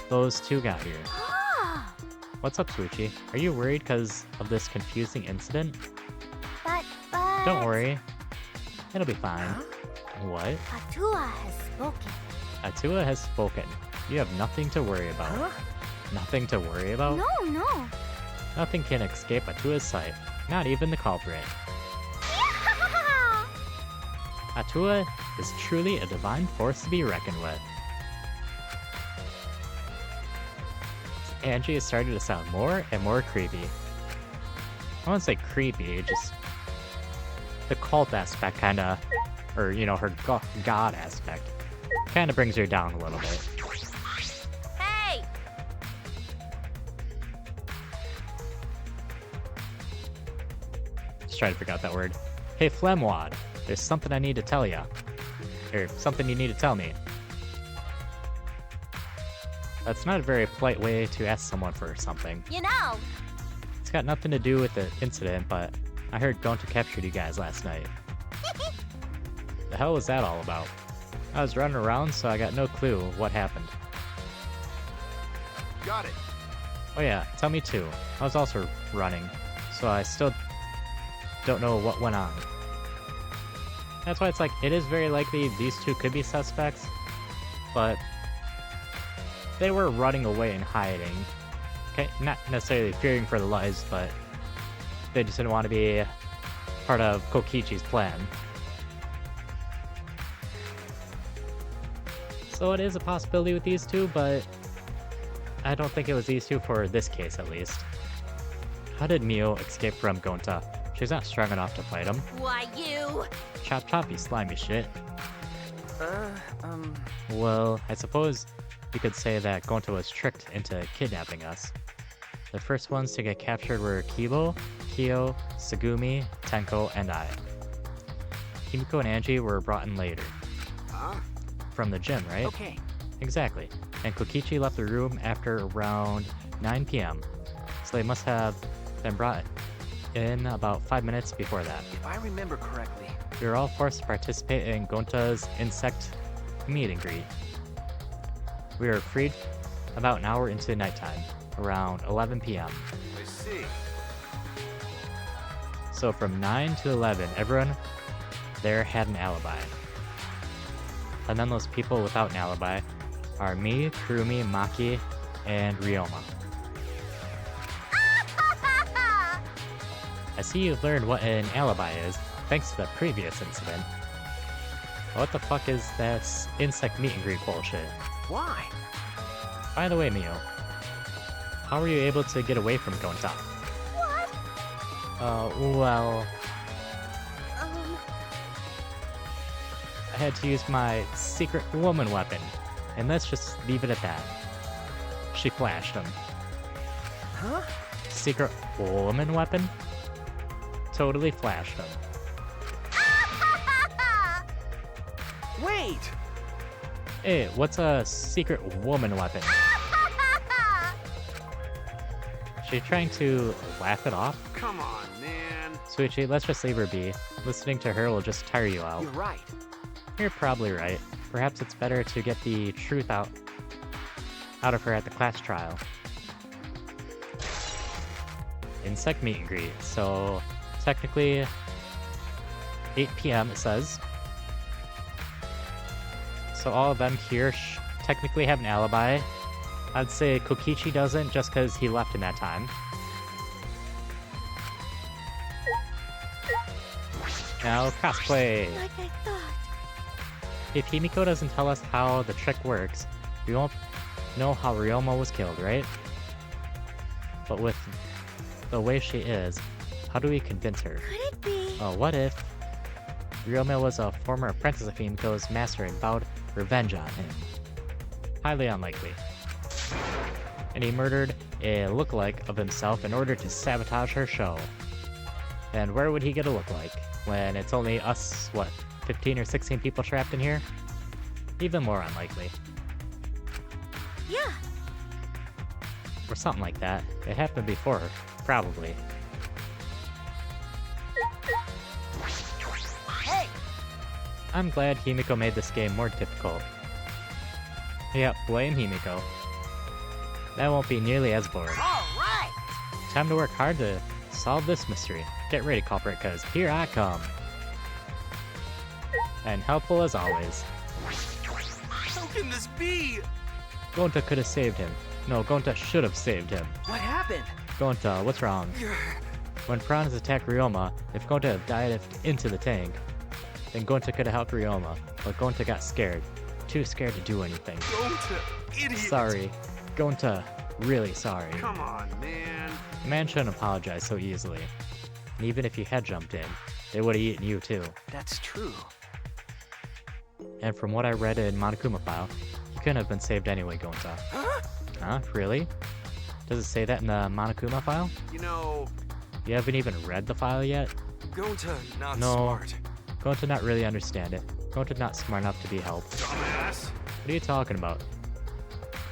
those two got here. Ah, What's up, Suichi? Are you worried because of this confusing incident? but... Don't worry. It'll be fine. What? Atua has spoken. Atua has spoken. You have nothing to worry about. Huh? Nothing to worry about? No. Nothing can escape Atua's sight. Not even the culprit. Atua is truly a divine force to be reckoned with. Angie is starting to sound more and more creepy. I wouldn't say creepy, just the cult aspect kinda, or her god aspect, kinda brings her down a little bit. Hey! Just trying to figure out that word. Hey, Flemwad, there's something I need to tell ya. Or something you need to tell me. That's not a very polite way to ask someone for something. You know. It's got nothing to do with the incident, but I heard Gonta captured you guys last night. The hell was that all about? I was running around, so I got no clue what happened. got it. Oh yeah, tell me too. I was also running, so I still don't know what went on. That's why it's like, it is very likely these two could be suspects, but they were running away and hiding. Okay, not necessarily fearing for their lives, but they just didn't want to be part of Kokichi's plan. So it is a possibility with these two, but I don't think it was these two for this case at least. How did Mio escape from Gonta? She's not strong enough to fight him. Why, you? Chop chop, you slimy shit. Well, I suppose you could say that Gonta was tricked into kidnapping us. The first ones to get captured were Kibo, Kyo, Sagumi, Tenko, and I. Himiko and Angie were brought in later. Huh? From the gym, right? Okay. Exactly. And Kokichi left the room after around 9 p.m. So they must have been brought in about 5 minutes before that. If I remember correctly. We were all forced to participate in Gonta's insect meet and greet. We were freed about an hour into nighttime, around 11 p.m. I see. So from 9 to 11, everyone there had an alibi. And then those people without an alibi are me, Kurumi, Maki, and Ryoma. I see you've learned what an alibi is, thanks to the previous incident. What the fuck is that insect meet and greet bullshit? Why? By the way, Mio, how were you able to get away from Gonta? What? Well, I had to use my secret woman weapon, and let's just leave it at that. She flashed him. Huh? Secret woman weapon? Totally flashed him. Wait! Hey, what's a secret woman weapon? She trying to laugh it off? Come on, man. Suichi, let's just leave her be. Listening to her will just tire you out. You're right. You're probably right. Perhaps it's better to get the truth out of her at the class trial. Insect meet and greet. So technically 8 p.m. it says. So all of them here technically have an alibi. I'd say Kokichi doesn't just because he left in that time. Now cosplay. Like I thought. If Himiko doesn't tell us how the trick works, we won't know how Ryoma was killed, right? But with the way she is, how do we convince her? Could it be? What if Ryoma was a former apprentice of Himiko's master and vowed revenge on him? Highly unlikely. And he murdered a lookalike of himself in order to sabotage her show. And where would he get a lookalike when it's only us, what, 15 or 16 people trapped in here? Even more unlikely. Yeah. Or something like that. It happened before, probably. Hey! I'm glad Himiko made this game more difficult. Yep, blame Himiko. That won't be nearly as boring. All right! Time to work hard to solve this mystery. Get ready, culprit, cause here I come. And helpful as always. How can this be? Gonta could have saved him. No, Gonta should have saved him. What happened? Gonta, what's wrong? When piranhas attacked Ryoma, if Gonta had dived into the tank, then Gonta could have helped Ryoma, but Gonta got scared. Too scared to do anything. Gonta, idiot. Sorry. Gonta, really sorry. Come on, man. A man shouldn't apologize so easily. And even if you had jumped in, they would have eaten you too. That's true. And from what I read in Monokuma file, you couldn't have been saved anyway, Gonta. Huh? Huh? Really? Does it say that in the Monokuma file? You know, You haven't even read the file yet? Gonta not No. smart. Gonta not really understand it. Gonta not smart enough to be helped. Dumbass. What are you talking about?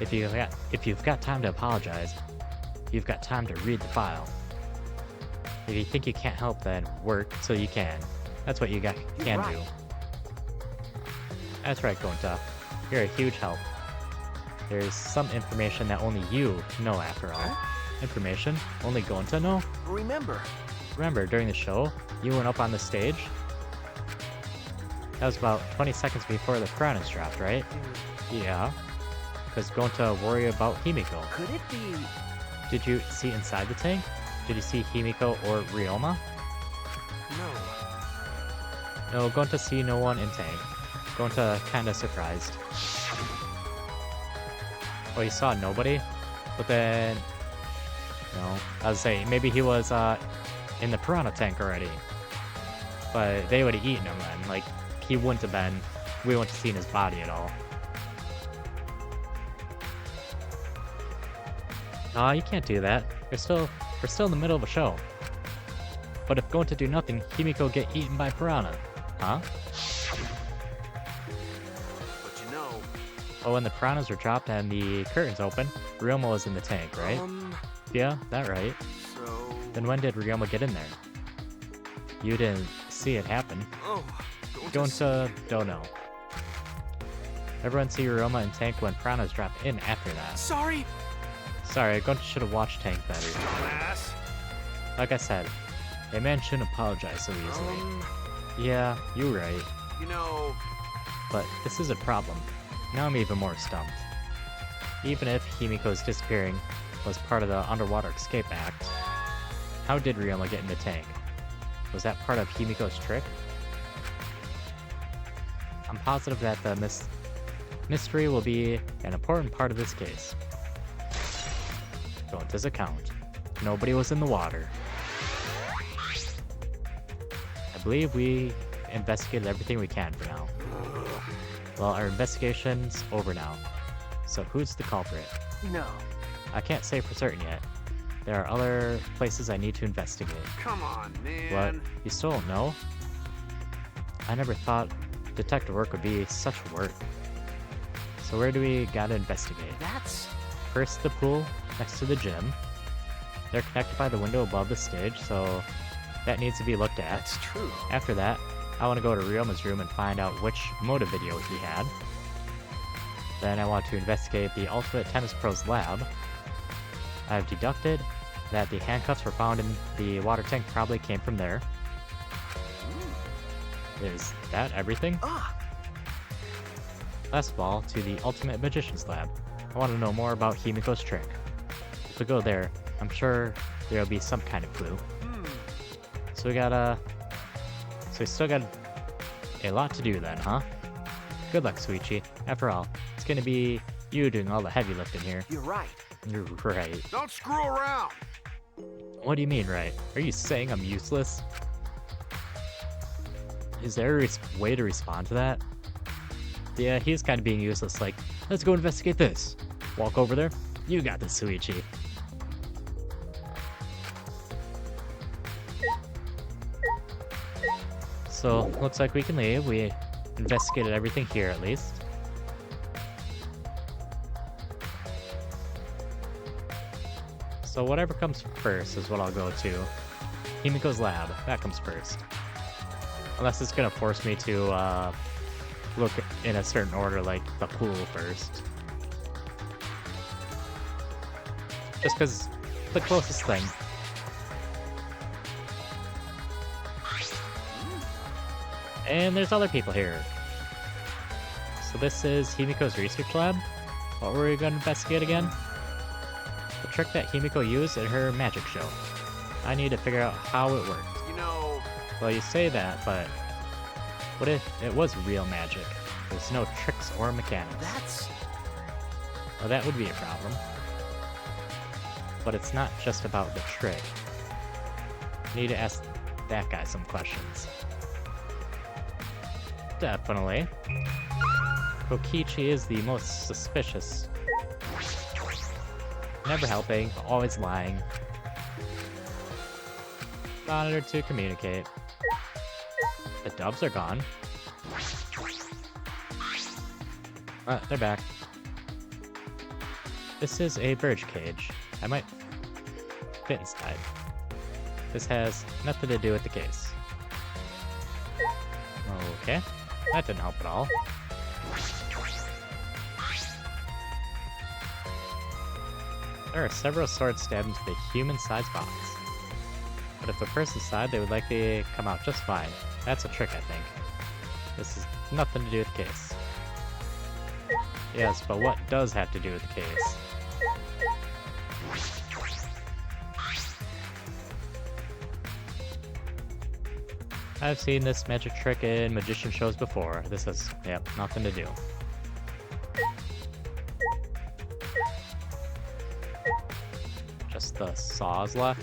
If you've got time to apologize, you've got time to read the file. If you think you can't help, then work so you can. That's what you can right. do. That's right, Gonta. You're a huge help. There's some information that only you know after all. Information only Gonta know? Remember, Remember, during the show, you went up on the stage? That was about 20 seconds before the piranhas dropped, right? Yeah. Because Gonta worry about Himiko. could it be... Did you see inside the tank? Did you see Himiko or Ryoma? No. No, Gonta see no one in tank. Gonta kinda surprised. Oh, he saw nobody? But then... No. I was saying, maybe he was in the piranha tank already. But they would have eaten him then. Like, he wouldn't have been... We wouldn't have seen his body at all. Nah, you can't do that. We're still in the middle of a show. But if going to do nothing, Himiko get eaten by piranha. Huh? But you know, Oh, when the piranhas were dropped and the curtains open, Ryoma was in the tank, right? Yeah, that right. so... Then when did Ryoma get in there? You didn't see it happen. Oh, Gonta don't know. Everyone see Ryoma in tank when piranhas dropped in after that. Sorry! Sorry, Gonta should have watched tank better. Dumbass. Like I said, a man shouldn't apologize so easily. Yeah, you're right. You know, but this is a problem. Now I'm even more stumped. Even if Himiko's disappearing was part of the Underwater Escape Act, how did Ryoma get in the tank? Was that part of Himiko's trick? I'm positive that the mystery will be an important part of this case. Go into his account. Nobody was in the water. I believe we investigated everything we can for now. Well, our investigation's over now. So who's the culprit? No. I can't say for certain yet. There are other places I need to investigate. Come on, man. What? You still don't know? I never thought detective work would be such work. So where do we gotta investigate? That's... First, the pool next to the gym. They're connected by the window above the stage, so that needs to be looked at. That's true. After that, I want to go to Ryoma's room and find out which motive video he had. Then I want to investigate the Ultimate Tennis Pro's lab. I've deducted that the handcuffs were found in the water tank probably came from there. Is that everything? Ah! Last of all, to the Ultimate Magician's lab. I want to know more about Himiko's trick. If we go there, I'm sure there'll be some kind of clue. So we still got a lot to do then, huh? Good luck, Suichi. After all, it's gonna be you doing all the heavy lifting here. You're right. You're right. Don't screw around. What do you mean, right? Are you saying I'm useless? Is there a way to respond to that? Yeah, he's kind of being useless, like, let's go investigate this. Walk over there. You got this, Suichi. So, looks like we can leave. We investigated everything here, at least. So whatever comes first is what I'll go to. Himiko's lab. That comes first. Unless it's gonna force me to, look in a certain order, like the pool first. Just because the closest thing. And there's other people here. So this is Himiko's research lab. What were we going to investigate again? The trick that Himiko used in her magic show. I need to figure out how it worked. You know, Well, you say that, but what if it was real magic? There's no tricks or mechanics. That's... Well, that would be a problem. But it's not just about the trick. Need to ask that guy some questions. Definitely. Kokichi is the most suspicious. Never helping, always lying. Monitor to communicate. The doves are gone. They're back. This is a bird cage. I might fit inside. This has nothing to do with the case. Okay, that didn't help at all. There are several swords stabbed into the human-sized box. But if a person's died, they would likely come out just fine. That's a trick, I think. This has nothing to do with the case. Yes, but what does have to do with the case? I've seen this magic trick in magician shows before. This has, yep, nothing to do. Just the saws left?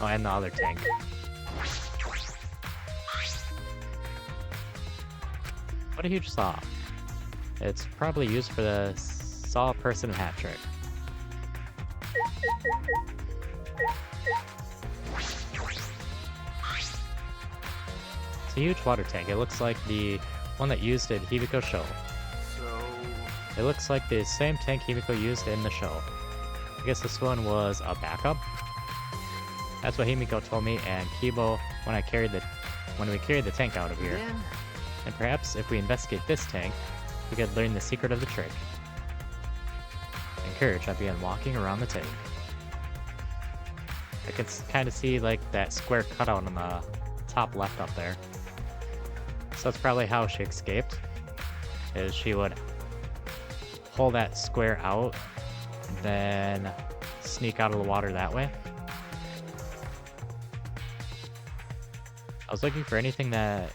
Oh, and the other tank. What a huge saw. It's probably used for the saw person hat trick. It's a huge water tank. It looks like the one that used in Himiko's show. so... It looks like the same tank Himiko used in the show. I guess this one was a backup? That's what Himiko told me and Kibo when we carried the tank out of here. Then... And perhaps if we investigate this tank, we could learn the secret of the trick. Encouraged, I began walking around the tank. I can kind of see like that square cutout on the top left up there. So that's probably how she escaped. is she would pull that square out, then sneak out of the water that way. I was looking for anything that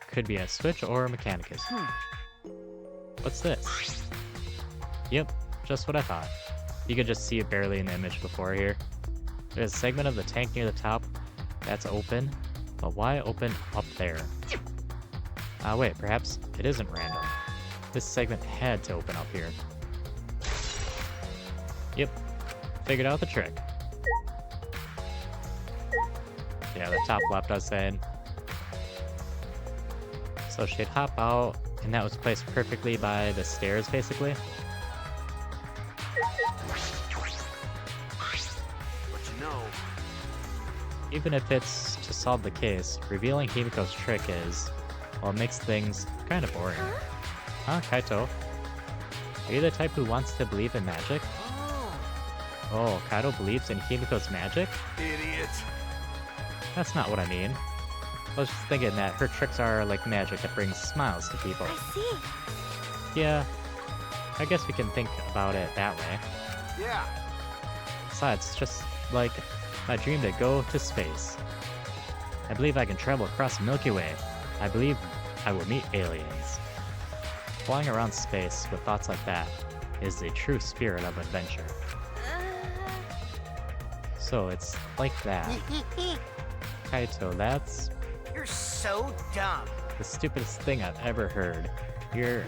could be a switch or a mechanicus. What's this? Yep, just what I thought. You could just see it barely in the image before here. There's a segment of the tank near the top that's open, but why open up there? Wait, perhaps it isn't random. This segment had to open up here. Yep, figured out the trick. Yeah, the top left I was saying. So she'd hop out, and that was placed perfectly by the stairs, basically. But you know, Even if it's to solve the case, revealing Himiko's trick is, well, it makes things kind of boring. Huh, Kaito? Are you the type who wants to believe in magic? Oh, Kaito believes in Himiko's magic? idiot. That's not what I mean. I was just thinking that her tricks are like magic that brings smiles to people. I see. Yeah, I guess we can think about it that way. Yeah. Besides, it's just like my dream to go to space. I believe I can travel across the Milky Way. I believe I will meet aliens. Flying around space with thoughts like that is the true spirit of adventure. So it's like that. Kaito, that's You're so dumb. the stupidest thing I've ever heard. Your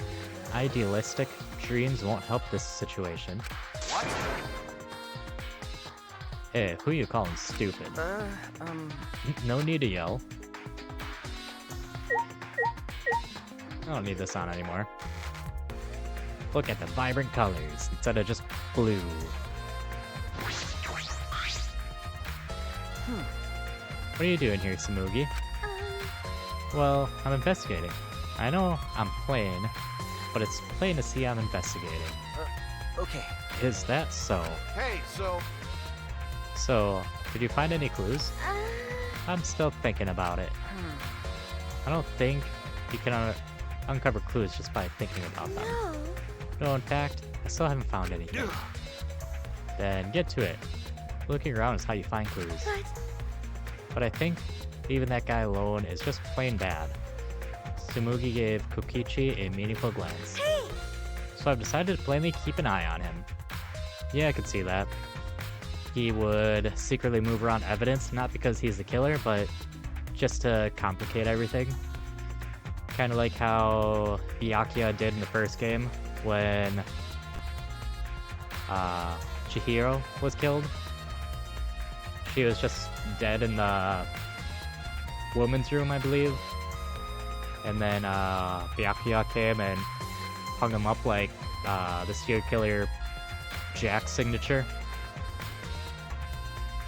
idealistic dreams won't help this situation. What? Hey, who you calling stupid? No need to yell. I don't need this on anymore. Look at the vibrant colors instead of just blue. What are you doing here, Samugi? Well, I'm investigating. I know I'm playing, but it's plain to see I'm investigating. Okay. Is that so? Hey, So, did you find any clues? I'm still thinking about it. I don't think you can uncover clues just by thinking about them. No. No, in fact, I still haven't found anything. Then get to it. Looking around is how you find clues. But I think leaving that guy alone is just plain bad. Tsumugi gave Kokichi a meaningful glance. Hey! So I've decided to plainly keep an eye on him. Yeah, I could see that. He would secretly move around evidence, not because he's the killer, but just to complicate everything. Kind of like how Byakuya did in the first game when Chihiro was killed. She was just dead in the woman's room, I believe. And then Byakuya came and hung him up like the serial killer Jack's signature.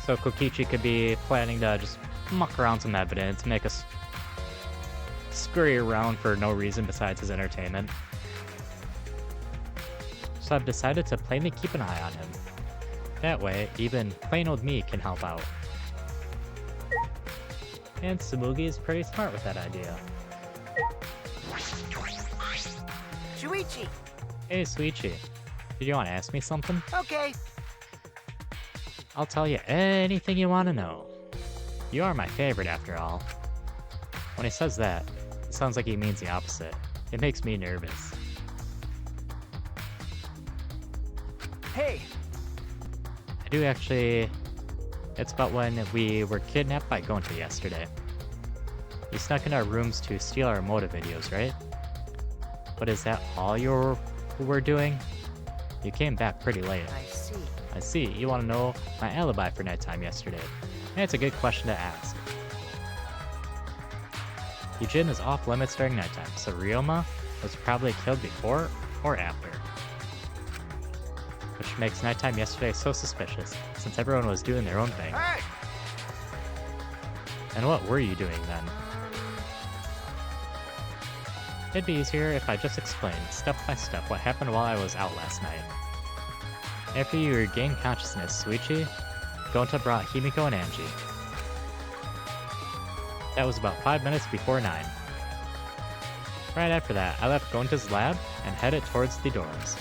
So Kokichi could be planning to just muck around some evidence, make us scurry around for no reason besides his entertainment. So I've decided to plainly keep an eye on him. That way, even plain old me can help out. And Tsumugi is pretty smart with that idea. Shuichi. Hey, Suichi. Did you want to ask me something? Okay. I'll tell you anything you want to know. You are my favorite, after all. When he says that, it sounds like he means the opposite. It makes me nervous. Hey. I do actually... It's about when we were kidnapped by Gonta yesterday. You snuck in our rooms to steal our motive videos, right? But is that all you were doing? You came back pretty late. I see. I see, you want to know my alibi for nighttime yesterday. And it's a good question to ask. Eugene is off limits during nighttime, so Ryoma was probably killed before or after. Which makes nighttime yesterday so suspicious, since everyone was doing their own thing. Hey! And what were you doing then? It'd be easier if I just explained, step by step, what happened while I was out last night. After you regained consciousness, Suichi, Gonta brought Himiko and Angie. That was about 5 minutes before 9. Right after that, I left Gonta's lab and headed towards the dorms.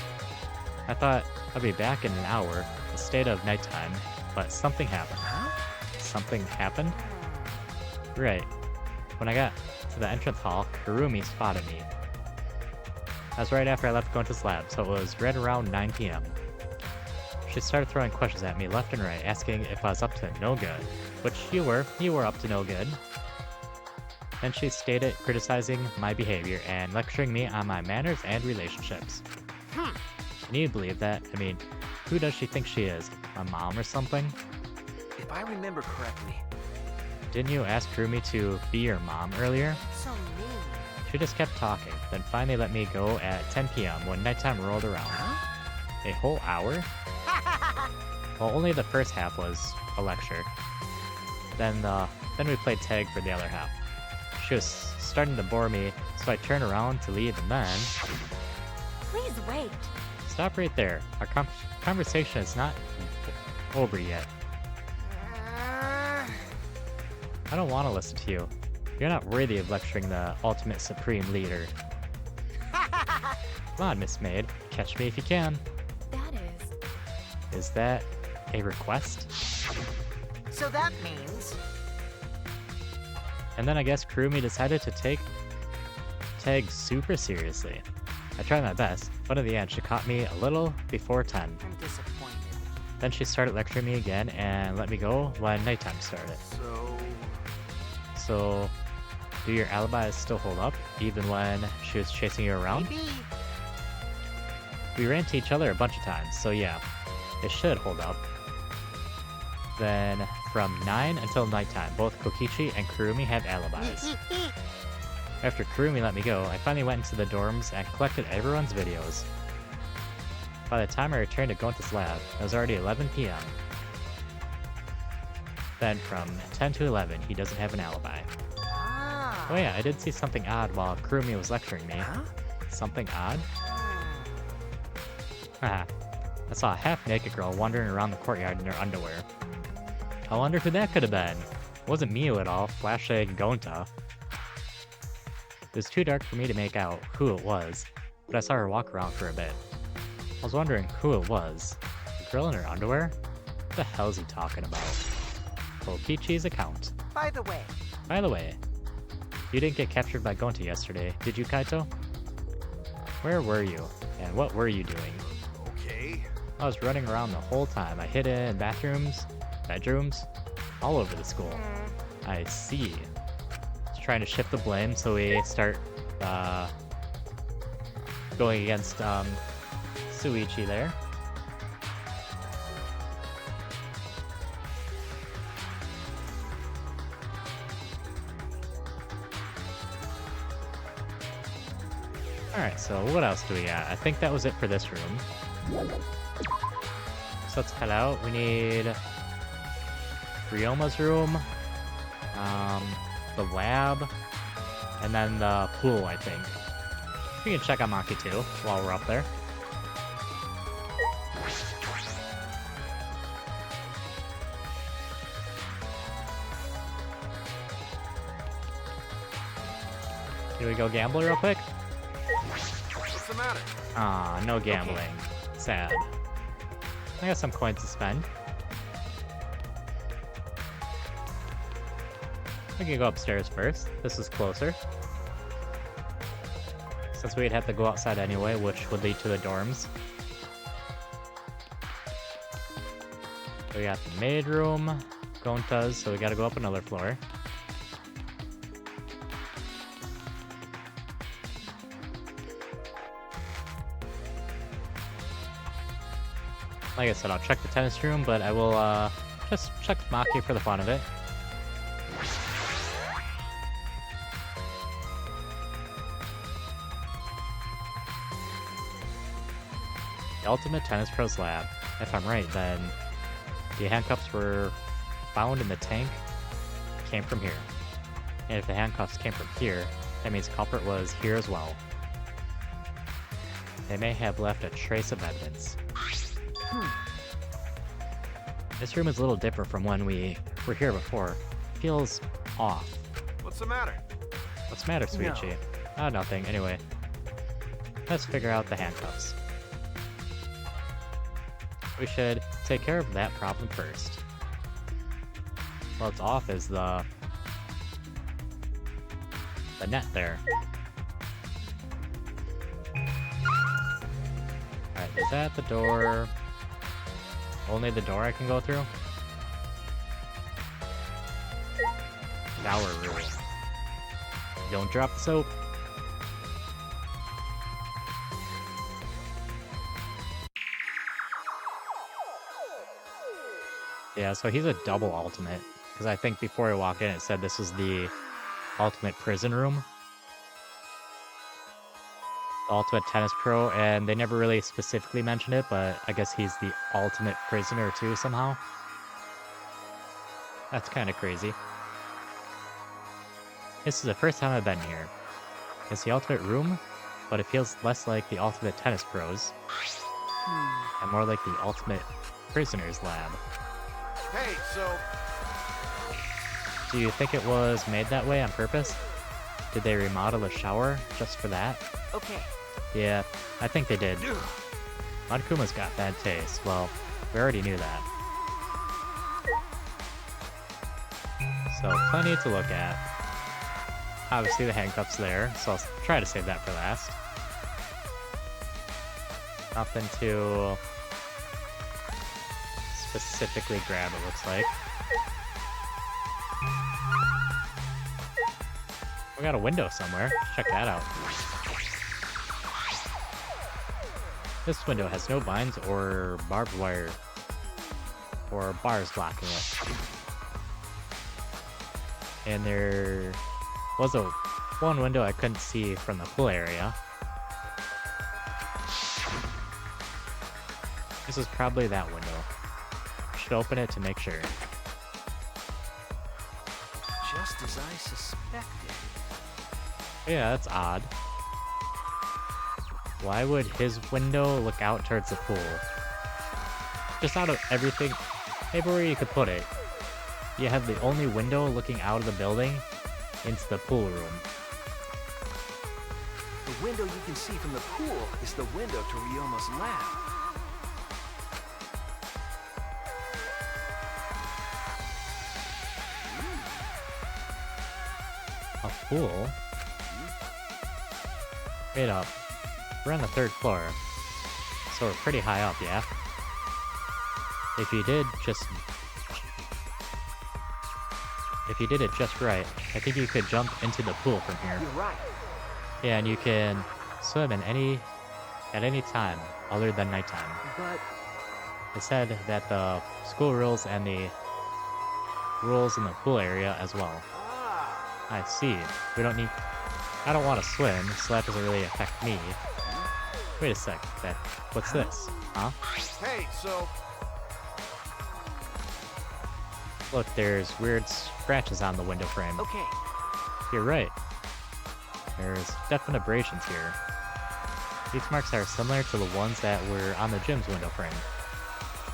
I thought I'd be back in an hour, the state of nighttime, but something happened. Huh? Something happened? Right. When I got to the entrance hall, Kurumi spotted me. That was right after I left Gonta's lab, so it was right around 9 p.m. She started throwing questions at me left and right, asking if I was up to no good, which you were up to no good. Then she stated criticizing my behavior and lecturing me on my manners and relationships. Can you believe that? I mean, who does she think she is? My mom or something? If I remember correctly. Didn't you ask Kurumi to be your mom earlier? So mean. She just kept talking, then finally let me go at 10 p.m. when nighttime rolled around. Huh? A whole hour? Well, only the first half was a lecture. Then we played tag for the other half. She was starting to bore me, so I turned around to leave, and then... Please wait. Stop right there. Our conversation is not over yet. I don't want to listen to you. You're not worthy of lecturing the ultimate supreme leader. Come on, Miss Maid. Catch me if you can. That is. Is that a request? So that means... And then I guess Kurumi decided to take tag super seriously. I tried my best, but in the end she caught me a little before 10. I'm disappointed. Then she started lecturing me again and let me go when nighttime started. So, do your alibis still hold up, even when she was chasing you around? Maybe. We ran to each other a bunch of times, so yeah, it should hold up. Then, from 9 until nighttime, both Kokichi and Kurumi had alibis. After Kurumi let me go, I finally went into the dorms and collected everyone's videos. By the time I returned to Gonta's lab, it was already 11 p.m. Then from 10 to 11, he doesn't have an alibi. Ah. Oh yeah, I did see something odd while Kurumi was lecturing me. Huh? Something odd? Haha. I saw a half-naked girl wandering around the courtyard in her underwear. I wonder who that could have been. It wasn't Miu at all, flashing Gonta. It was too dark for me to make out who it was, but I saw her walk around for a bit. I was wondering who it was. The girl in her underwear? What the hell is he talking about? Kokichi's account. By the way, By the way, you didn't get captured by Gonta yesterday, did you, Kaito? Where were you? And what were you doing? Okay. I was running around the whole time. I hid in bedrooms, all over the school. I see. Just trying to shift the blame so we start going against Suichi there. Alright, so what else do we got? I think that was it for this room. So let's head out. We need Ryoma's room, the lab, and then the pool, I think. We can check on Maki too while we're up there. Can we go gamble real quick? What's the matter? Ah, no gambling. Sad. I got some coins to spend. We can go upstairs first. This is closer. Since we'd have to go outside anyway, which would lead to the dorms. We got the maid room, Gonta's, so we gotta go up another floor. Like I said, I'll check the tennis room, but I will just check Maki for the fun of it. The Ultimate Tennis Pros Lab. If I'm right, then the handcuffs were found in the tank, came from here. And if the handcuffs came from here, that means the culprit was here as well. They may have left a trace of evidence. This room is a little different from when we were here before. Feels off. What's the matter? What's the matter, Suichi? Ah, nothing. Anyway, let's figure out the handcuffs. We should take care of that problem first. What's off is the net there. Alright, is that the door? Only the door I can go through? Shower room. Don't drop the soap. Yeah, so he's a double ultimate. Because I think before I walked in, it said this was the ultimate prison room. The ultimate tennis pro, and they never really specifically mentioned it, but I guess he's the ultimate prisoner too somehow. That's kind of crazy. This is the first time I've been here. It's the ultimate room, but it feels less like the ultimate tennis pros, and more like the ultimate prisoner's lab. Hey, so Do you think it was made that way on purpose? Did they remodel the shower just for that? Okay. Yeah, I think they did. Monkuma's got bad taste. Well, we already knew that. So, plenty to look at. Obviously the handcuffs there, so I'll try to save that for last. Nothing to specifically grab, it looks like. We got a window somewhere. Let's check that out. This window has no blinds or barbed wire or bars blocking it. And there was one window I couldn't see from the pool area. This is probably that window. Should open it to make sure. Just as I suspected. Yeah, that's odd. Why would his window look out towards the pool? Just out of everything, everywhere you could put it, you have the only window looking out of the building into the pool room. The window you can see from the pool is the window to Ryoma's lab. A pool? Wait up. We're on the 3rd floor, so we're pretty high up, yeah? If you did it just right, I think you could jump into the pool from here. You're right. Yeah, and you can swim at any time other than nighttime. But It said that the school rules and the rules in the pool area as well. I see. I don't want to swim, so that doesn't really affect me. Wait a sec, what's this? Huh? Hey, so Look, there's weird scratches on the window frame. Okay. You're right. There's definite abrasions here. These marks are similar to the ones that were on the gym's window frame.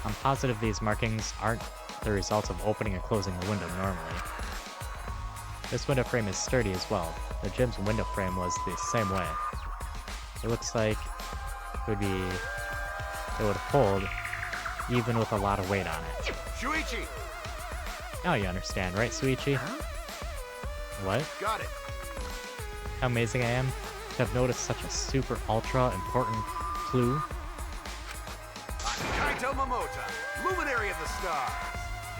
I'm positive these markings aren't the result of opening and closing the window normally. This window frame is sturdy as well. The gym's window frame was the same way. It looks like it would hold even with a lot of weight on it. Shuichi, Now you understand, right, Suichi? Huh? What? got it. How amazing I am to have noticed such a super ultra important clue. Kaito Momota, luminary of the stars.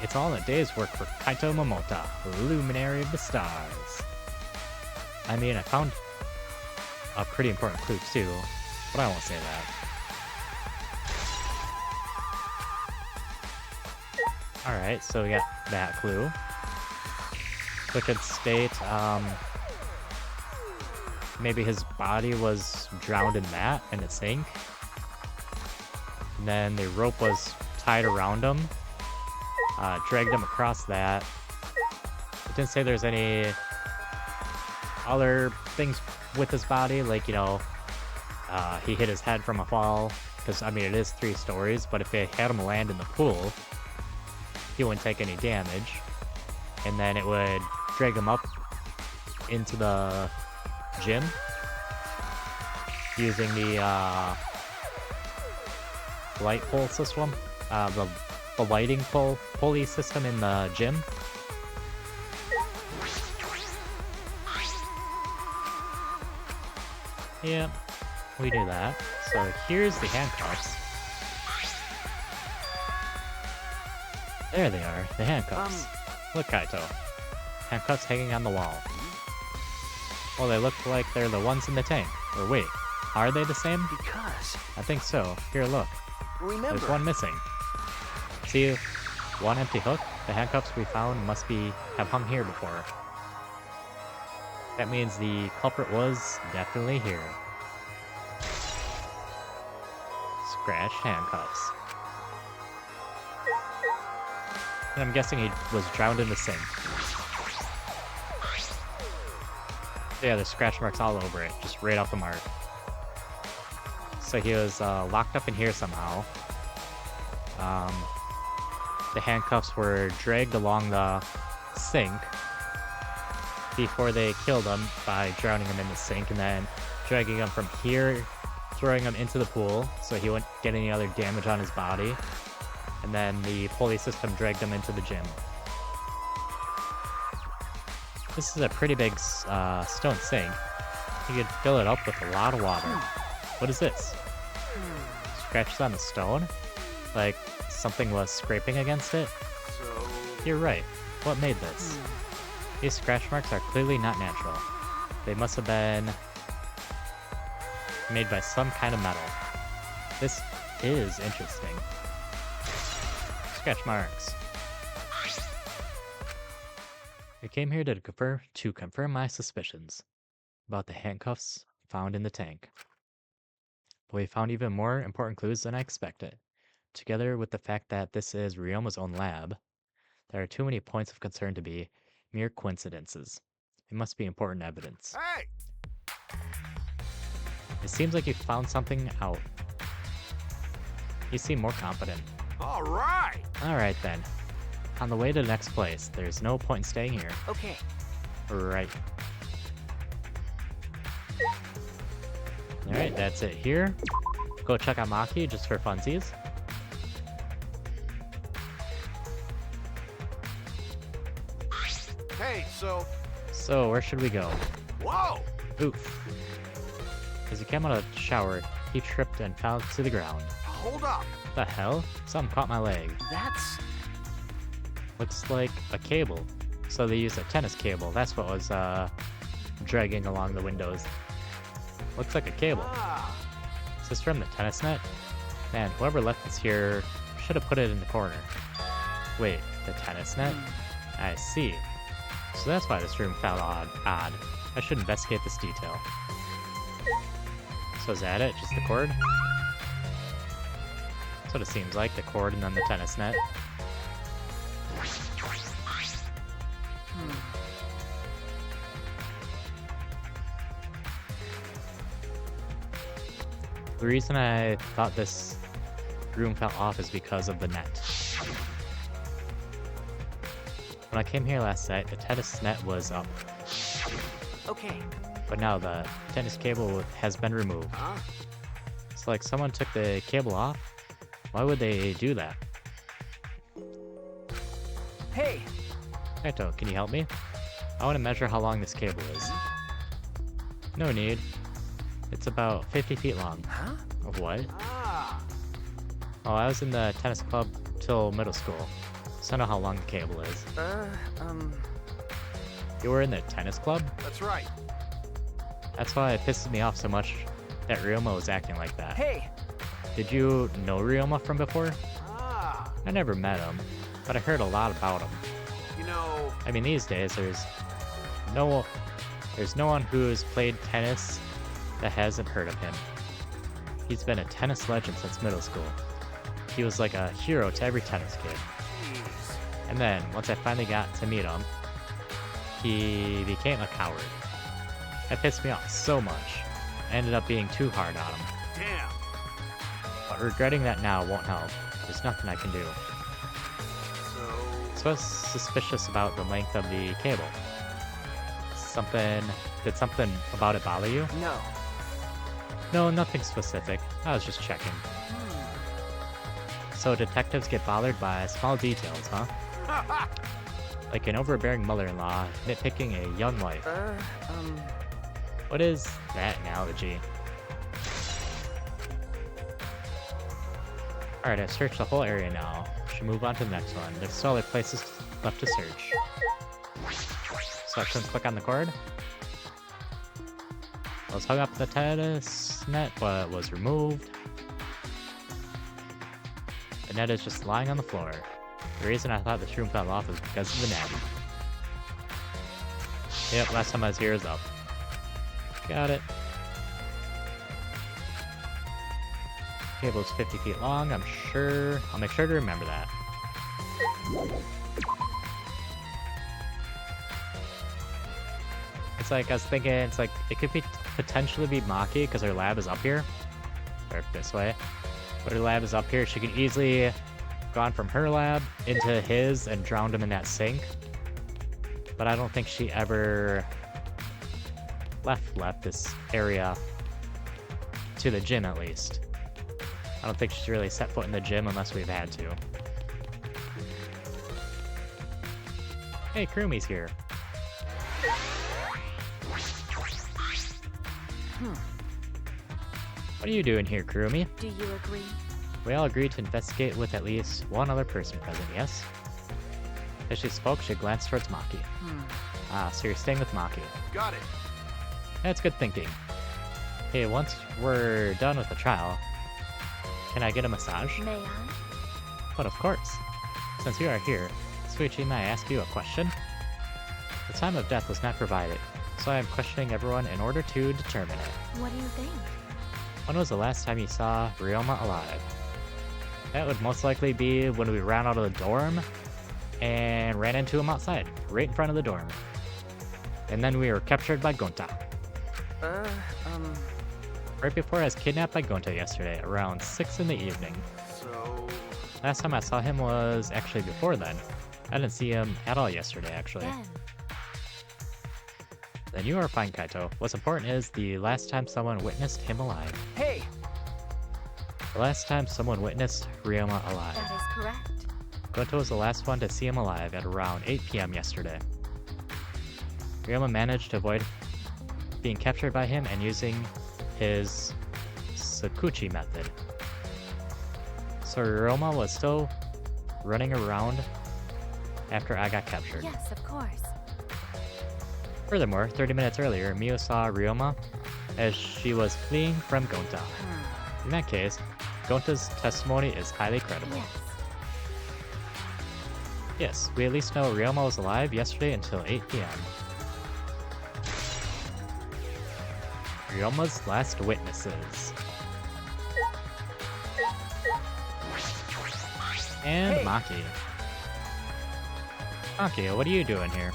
It's all in a day's work for Kaito Momota, luminary of the stars. I mean, I found a pretty important clue too, but I won't say that. Alright, so we got that clue. Which would state, maybe his body was drowned in that and it sank. And then the rope was tied around him, dragged him across that. It didn't say there's any other things with his body, like, you know, he hit his head from a fall. Because, I mean, it is 3 stories, but if they had him land in the pool, he wouldn't take any damage. And then it would drag him up into the gym, using the light pole system, the lighting pulley system in the gym. Yeah, we do that. So here's the handcuffs. There they are, the handcuffs. Look, Kaito. Handcuffs hanging on the wall. Well, they look like they're the ones in the tank. Or wait, are they the same? Because, I think so. Here, look. remember, There's one missing. See, one empty hook? The handcuffs we found must have hung here before. That means the culprit was definitely here. Scratched handcuffs. And I'm guessing he was drowned in the sink. So yeah, there's scratch marks all over it, just right off the mark. So he was locked up in here somehow. The handcuffs were dragged along the sink before they killed him by drowning him in the sink and then dragging him from here, throwing him into the pool so he wouldn't get any other damage on his body. And then the pulley system dragged him into the gym. This is a pretty big stone sink. You could fill it up with a lot of water. What is this? Scratches on the stone? Like something was scraping against it? So... You're right. What made this? These scratch marks are clearly not natural. They must have been made by some kind of metal. This is interesting. Scratch marks. I came here to confirm my suspicions about the handcuffs found in the tank. But we found even more important clues than I expected. Together with the fact that this is Ryoma's own lab, there are too many points of concern to be mere coincidences. It must be important evidence. Hey! It seems like you found something out. You seem more confident. All right! Alright then. On the way to the next place, there's no point in staying here. okay, Right. Alright, that's it here. Go check out Maki just for funsies. Hey, so... So, where should we go? Whoa! Oof. As he came out of the shower, he tripped and fell to the ground. Hold up! The hell? Something caught my leg. that's... Looks like a cable. So they used a tennis cable. That's what was dragging along the windows. Looks like a cable. Ah, Is this from the tennis net? Man, whoever left this here should have put it in the corner. Wait, the tennis net? I see. So that's why this room felt odd. I should investigate this detail. So is that it? Just the cord? That's what it seems like, the cord and then the tennis net. The reason I thought this room fell off is because of the net. When I came here last night, the tennis net was up, okay, but now the tennis cable has been removed. huh? It's like someone took the cable off. Why would they do that? hey, Kaito, can you help me? I want to measure how long this cable is. No need. It's about 50 feet long. huh? Of what? Ah, Oh, I was in the tennis club till middle school, so I know how long the cable is. You were in the tennis club? that's right. That's why it pisses me off so much that Ryoma was acting like that. Hey, Did you know Ryoma from before? Ah, I never met him, but I heard a lot about him. you know... I mean, these days there's no one who's played tennis that hasn't heard of him. He's been a tennis legend since middle school. He was like a hero to every tennis kid. Jeez. And then, once I finally got to meet him, he became a coward. That pissed me off so much. I ended up being too hard on him. Damn. But regretting that now won't help. There's nothing I can do. So... So I was suspicious about the length of the cable. Did something about it bother you? no, No, nothing specific. I was just checking. So detectives get bothered by small details, huh? Like an overbearing mother-in-law nitpicking a young wife. What is that analogy? Alright, I've searched the whole area now. Should move on to the next one. There's still other places left to search. So I shouldn't click on the cord. I was hung up the tennis net, but was removed. The net is just lying on the floor. The reason I thought this room fell off was because of the natty. Yep, last time I was here is up. Got it. Cable's 50 feet long, I'm sure. I'll make sure to remember that. It's like, I was thinking, it's like, it could be potentially be Maki, because her lab is up here. Or this way. But her lab is up here, she could easily gone from her lab into his and drowned him in that sink. But I don't think she ever left this area to the gym, at least. I don't think she's really set foot in the gym unless we've had to. Hey, Kurumi's here. What are you doing here, Kurumi? Do you agree? We all agreed to investigate with at least one other person present, yes? As she spoke, she glanced towards Maki. Ah, so you're staying with Maki. Got it. That's good thinking. Hey, once we're done with the trial, can I get a massage? May I? But of course. Since you are here, Suichi, may I ask you a question? The time of death was not provided, so I am questioning everyone in order to determine it. What do you think? When was the last time you saw Ryoma alive? That would most likely be when we ran out of the dorm and ran into him outside, right in front of the dorm. And then we were captured by Gonta. Right before I was kidnapped by Gonta yesterday, around 6 in the evening. So... Last time I saw him was actually before then. I didn't see him at all yesterday, actually. Then you are fine, Kaito. What's important is the last time someone witnessed him alive. Hey! The last time someone witnessed Ryoma alive. That is correct. Gonta was the last one to see him alive at around 8 p.m. yesterday. Ryoma managed to avoid being captured by him and using his Sakuchi method. So Ryoma was still running around after I got captured. Yes, of course. Furthermore, 30 minutes earlier, Mio saw Ryoma as she was fleeing from Gonta. In that case, Gonta's testimony is highly credible. Yes. Yes, we at least know Ryoma was alive yesterday until 8 p.m. Ryoma's last witnesses. And Hey. Maki. Maki, what are you doing here?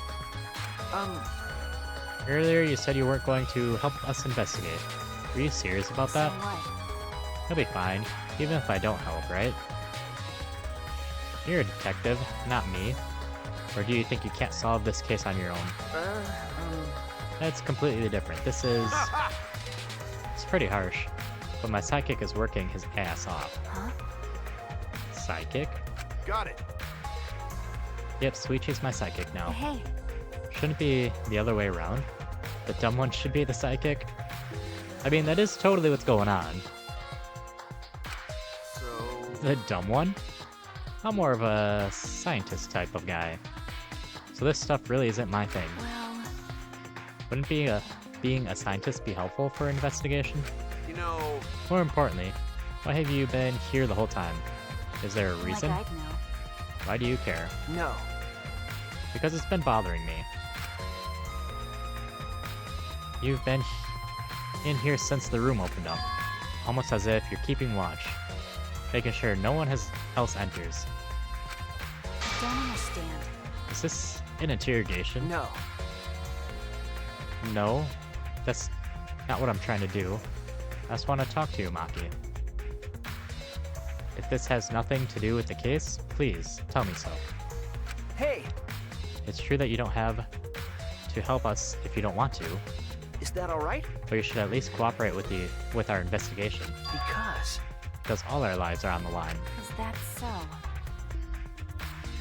Earlier you said you weren't going to help us investigate. Were you serious about that? So what? You'll be fine, even if I don't help, right? You're a detective, not me. Or do you think you can't solve this case on your own? That's completely different. This is... It's pretty harsh. But my sidekick is working his ass off. Huh? Sidekick? Got it. Yep, Suichi's my sidekick now. Hey, Shouldn't it be the other way around? The dumb one should be the sidekick? I mean, that is totally what's going on. So... The dumb one? I'm more of a scientist type of guy. So this stuff really isn't my thing. well, Wouldn't being a scientist be helpful for investigation? You know... More importantly, why have you been here the whole time? Is there a reason? like I'd know. Why do you care? No. Because it's been bothering me. You've been in here since the room opened up, almost as if you're keeping watch, making sure no one else enters. I don't understand. Is this an interrogation? No. No, that's not what I'm trying to do. I just want to talk to you, Maki. If this has nothing to do with the case, please tell me so. Hey! It's true that you don't have to help us if you don't want to, Is that all right? But you should at least cooperate with our investigation, because all our lives are on the line. Is that so?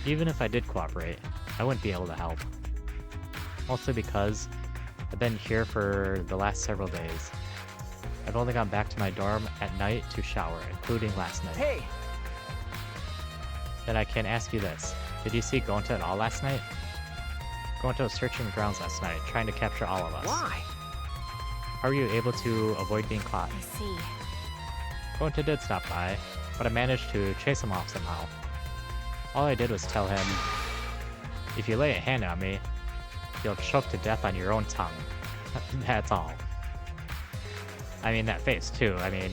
Even if I did cooperate, I wouldn't be able to help. Mostly because I've been here for the last several days. I've only gone back to my dorm at night to shower, including last night. Hey, Then I can ask you this. Did you see Gonta at all last night? Gonta was searching the grounds last night, trying to capture all of us. why? How were you able to avoid being caught? I see. Gonta did stop by, but I managed to chase him off somehow. All I did was tell him, if you lay a hand on me, you'll choke to death on your own tongue. That's all. I mean, that face too. I mean,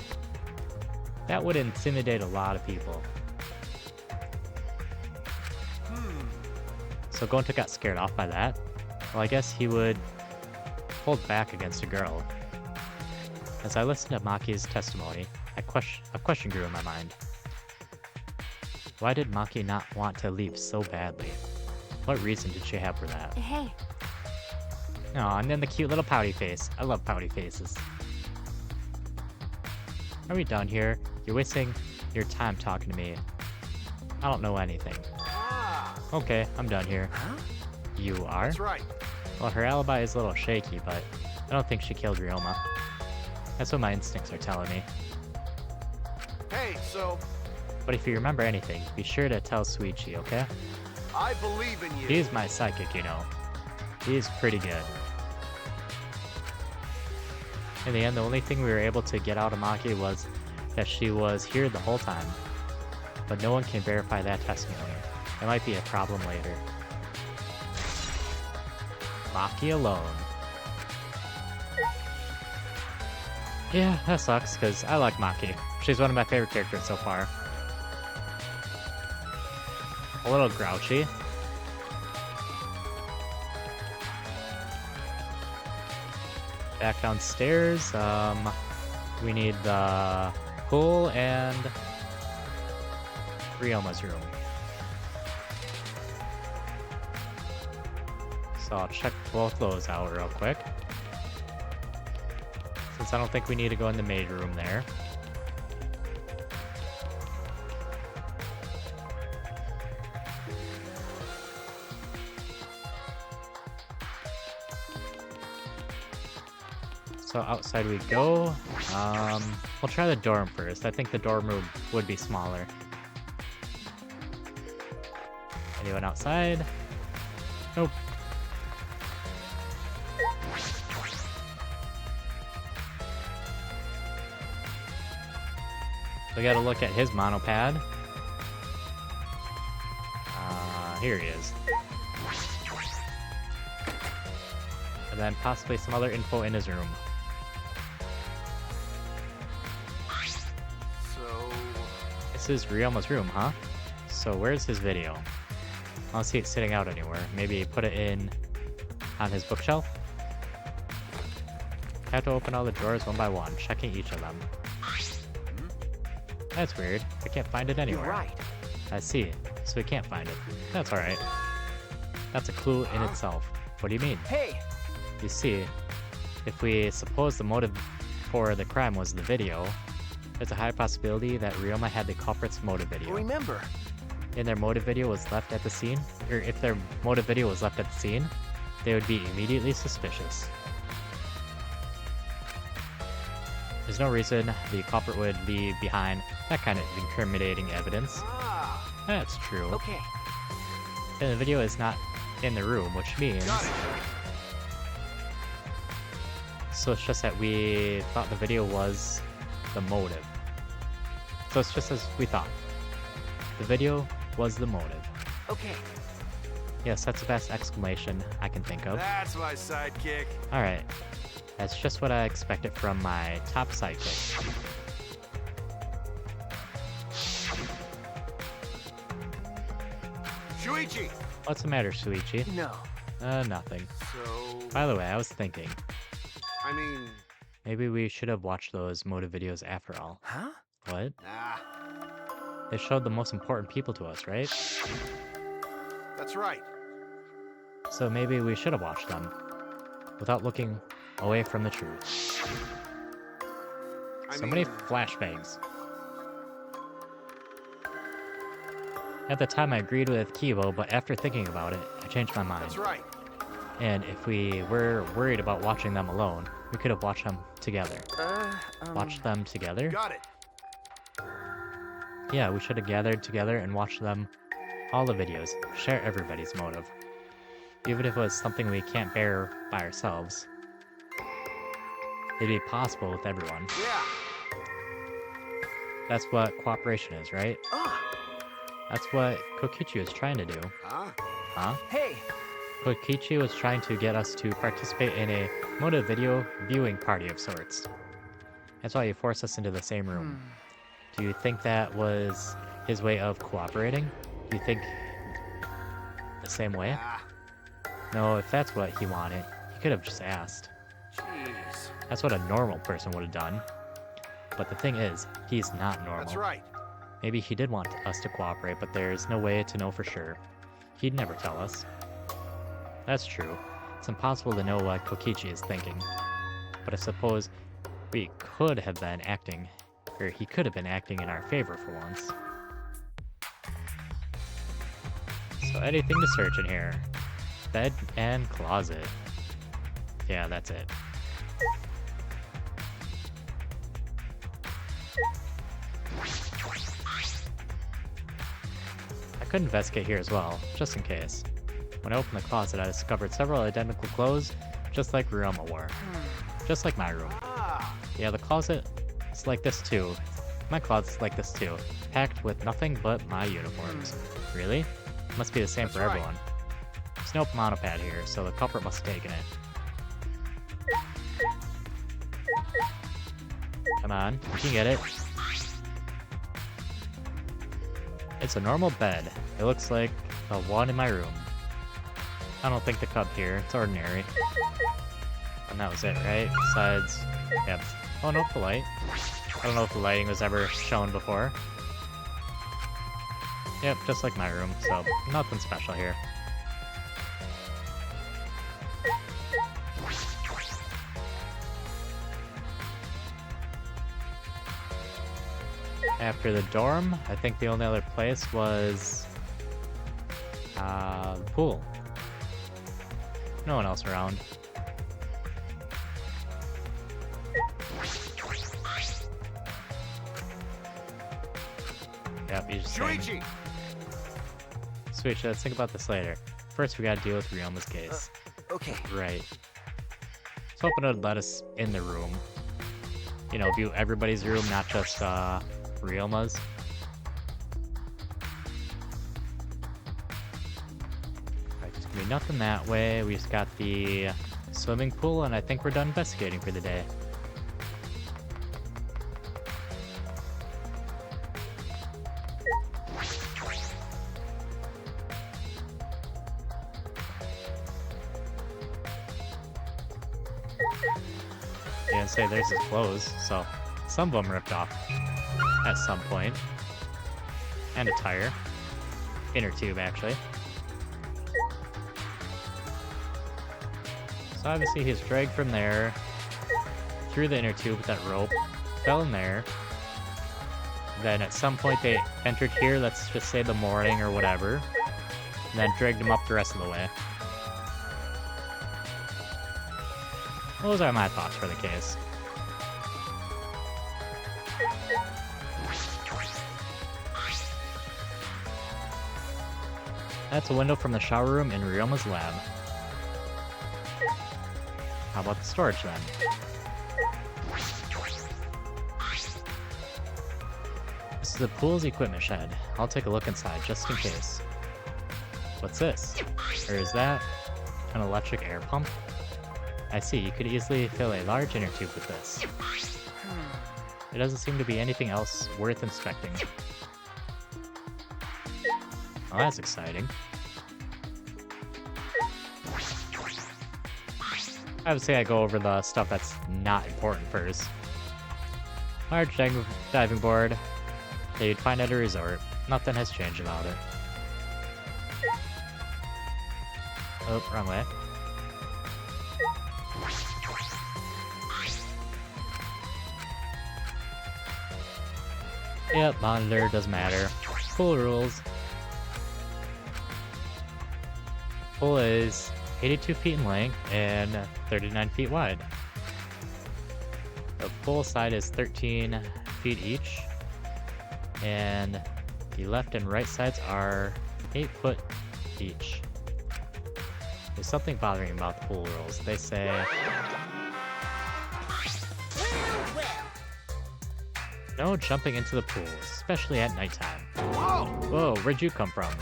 that would intimidate a lot of people. So Gonta got scared off by that. Well, I guess he would hold back against a girl. As I listened to Maki's testimony, a question grew in my mind. Why did Maki not want to leave so badly? What reason did she have for that? Hey, Oh, and then the cute little pouty face. I love pouty faces. Are we done here? You're wasting your time talking to me. I don't know anything. Okay, I'm done here. Huh? You are? That's right. Well, her alibi is a little shaky, but I don't think she killed Ryoma. That's what my instincts are telling me. Hey, so But if you remember anything, be sure to tell Suichi, okay? I believe in you. He's my psychic, you know. He's pretty good. In the end, the only thing we were able to get out of Maki was that she was here the whole time. But no one can verify that testimony. It might be a problem later. Maki alone. Yeah, that sucks, because I like Maki. She's one of my favorite characters so far. A little grouchy. Back downstairs, we need the pool and Ryoma's room. So I'll check both those out real quick. Since I don't think we need to go in the maid room there. So outside we go. We'll try the dorm first. I think the dorm room would be smaller. Anyone outside? Nope. We gotta look at his monopad. Here he is. And then possibly some other info in his room. So This is Ryoma's room, huh? So where's his video? I don't see it sitting out anywhere. Maybe put it in on his bookshelf? I have to open all the drawers one by one, checking each of them. That's weird. I can't find it anywhere. You're right. I see. So we can't find it. That's alright. That's a clue in itself. What do you mean? Hey, You see, if we suppose the motive for the crime was the video, there's a high possibility that Ryoma had the culprit's motive video. remember, And their motive video was left at the scene, or if their motive video was left at the scene, they would be immediately suspicious. There's no reason the culprit would leave behind that kind of incriminating evidence. That's true. okay. And the video is not in the room, which means... got it. So it's just that we thought the video was the motive. So it's just as we thought. The video was the motive. Okay. Yes, that's the best exclamation I can think of. That's my sidekick. Alright. That's just what I expected from my top sidekick. Shuichi. What's the matter, Suichi? No. Nothing. So By the way, I was thinking, I mean, maybe we should have watched those motive videos after all. Huh? What? ah, They showed the most important people to us, right? that's right. So maybe we should have watched them. Without looking away from the truth. So many flashbangs. At the time I agreed with Kibo, but after thinking about it, I changed my mind. That's right. And if we were worried about watching them alone, we could have watched them together. Watch them together? Got it. Yeah, we should have gathered together and watched them, all the videos, share everybody's motive. Even if it was something we can't bear by ourselves. It'd be possible with everyone. Yeah. That's what cooperation is, right? Ah, That's what Kokichi was trying to do. Huh? Huh? hey, Kokichi was trying to get us to participate in a motive video viewing party of sorts. That's why he forced us into the same room. Do you think that was his way of cooperating? Do you think the same way? Ah, No, if that's what he wanted, he could have just asked. jeez. That's what a normal person would have done. But the thing is, he's not normal. That's right. Maybe he did want us to cooperate, but there's no way to know for sure. He'd never tell us. That's true. It's impossible to know what Kokichi is thinking. But I suppose we could have been acting, or he could have been acting in our favor for once. So anything to search in here. Bed and closet. Yeah, that's it. I could investigate here as well, just in case. When I opened the closet, I discovered several identical clothes, just like Ryoma wore. Just like my room. Ah, Yeah, the closet is like this too. My closet's like this too, packed with nothing but my uniforms. Really? Must be the same That's for right. everyone. There's no monopad here, so the culprit must have taken it. Come on, you can get it. It's a normal bed. It looks like the one in my room. I don't think the cup here, it's ordinary. And that was it, right? Besides, yep. Oh, no, the light. I don't know if the lighting was ever shown before. Yep, just like my room, so nothing special here. After the dorm, I think the only other place was the pool. No one else around. Yep, he's just saying. Shuichi! Switch, let's think about this later. First, we gotta deal with Ryoma's case. okay. Right. I was hoping it would let us in the room. You know, view everybody's room, not just Ryoma's. Right, there's gonna be nothing that way. We just got the swimming pool, and I think we're done investigating for the day. Yeah, and say there's his clothes, so some of them ripped off at some point. And a tire. Inner tube, actually. So obviously he's dragged from there, through the inner tube with that rope, fell in there. Then at some point they entered here, let's just say the morning or whatever, and then dragged him up the rest of the way. Those are my thoughts for the case. That's a window from the shower room in Ryoma's lab. How about the storage then? This is the pool's equipment shed. I'll take a look inside just in case. What's this? Or is that an electric air pump? I see, you could easily fill a large inner tube with this. There doesn't seem to be anything else worth inspecting. Oh, that's exciting. I would say I go over the stuff that's not important first. Large diving board that you'd find at a resort. Nothing has changed about it. Oh, wrong way. Yep, monitor, doesn't matter. Pool rules. Pool is 82 feet in length and 39 feet wide. The pool side is 13 feet each, and the left and right sides are 8 foot each. There's something bothering about the pool rules. They say no jumping into the pool, especially at nighttime. Whoa! Whoa, where'd you come from?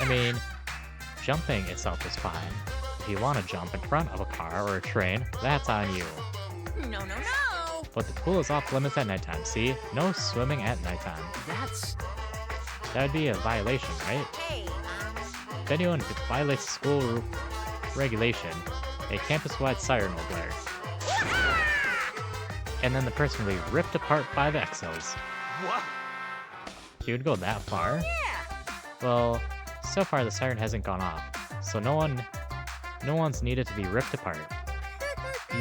I mean, jumping itself is fine. If you want to jump in front of a car or a train, that's on you. No, no, no. But the pool is off limits at nighttime, see? No swimming at nighttime. That's... That'd be a violation, right? Hey, If anyone violates the school regulation, a campus-wide siren will blare. And then the person will be ripped apart by the exos. What? You would go that far? yeah. Well, so far the siren hasn't gone off, so no one's needed to be ripped apart.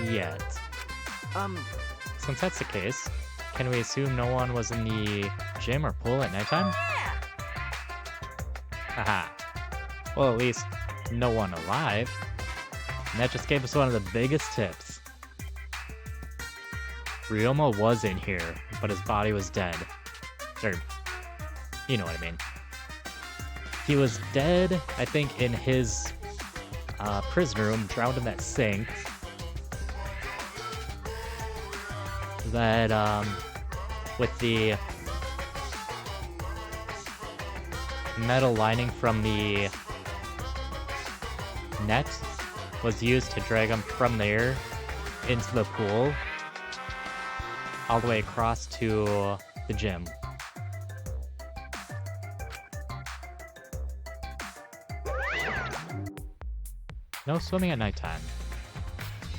Yet. Since that's the case, can we assume no one was in the gym or pool at nighttime? Yeah. Haha. Well, at least no one alive. And that just gave us one of the biggest tips. Ryoma was in here, but his body was dead. Or, you know what I mean. He was dead, I think, in his prison room, drowned in that sink. That, with the metal lining from the net was used to drag him from there into the pool all the way across to the gym. No swimming at nighttime.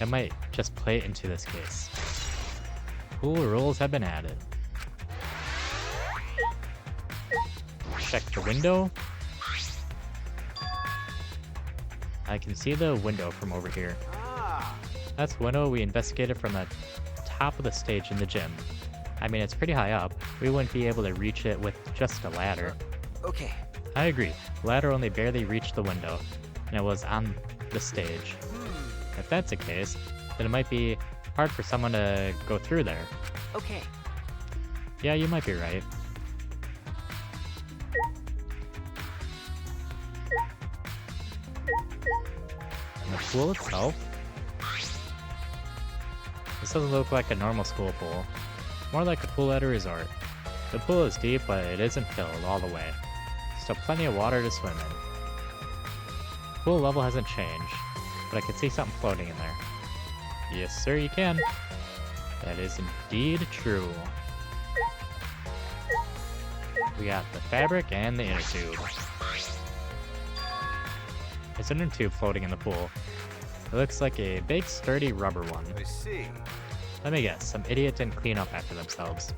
I might just play it into this case. Pool rules have been added. Check the window. I can see the window from over here. That's the window we investigated from the top of the stage in the gym. I mean, it's pretty high up. We wouldn't be able to reach it with just a ladder. Okay. I agree. The ladder only barely reached the window, and it was on the stage. If that's the case, then it might be hard for someone to go through there. Okay. Yeah, you might be right. And the pool itself? This doesn't look like a normal school pool. More like a pool at a resort. The pool is deep, but it isn't filled all the way. Still plenty of water to swim in. Pool level hasn't changed, but I can see something floating in there. Yes, sir, you can. That is indeed true. We got the fabric and the inner tube. There's an inner tube floating in the pool. It looks like a big, sturdy rubber one. I see. Let me guess, some idiot didn't clean up after themselves.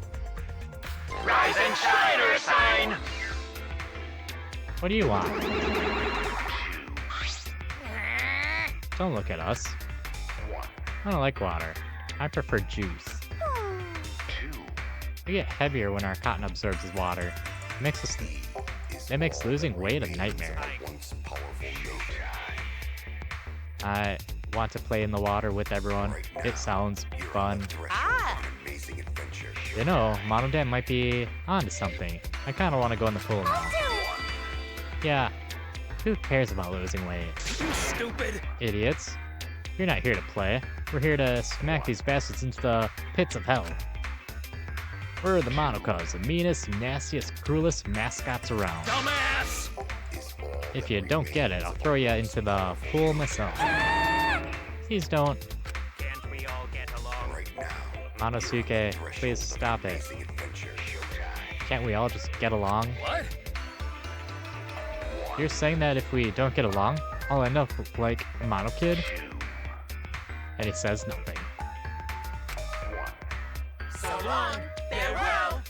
Rise and shine or sign! What do you want? Don't look at us. I don't like water. I prefer juice. We get heavier when our cotton absorbs the water. It makes losing weight a nightmare. I want to play in the water with everyone. It sounds fun. You know, Monodam might be onto something. I kind of want to go in the pool now. Yeah, who cares about losing weight? You stupid! Idiots. You're not here to play. We're here to smack these bastards into the pits of hell. We're the Monocubs, the meanest, nastiest, cruelest mascots around. Dumbass! If you don't get it, I'll throw you into the pool myself. Please don't. Can't we all get along? Monosuke, please stop it. Can't we all just get along? What? You're saying that if we don't get along, I'll end up like Mono Kid? And he says nothing. So long. Farewell.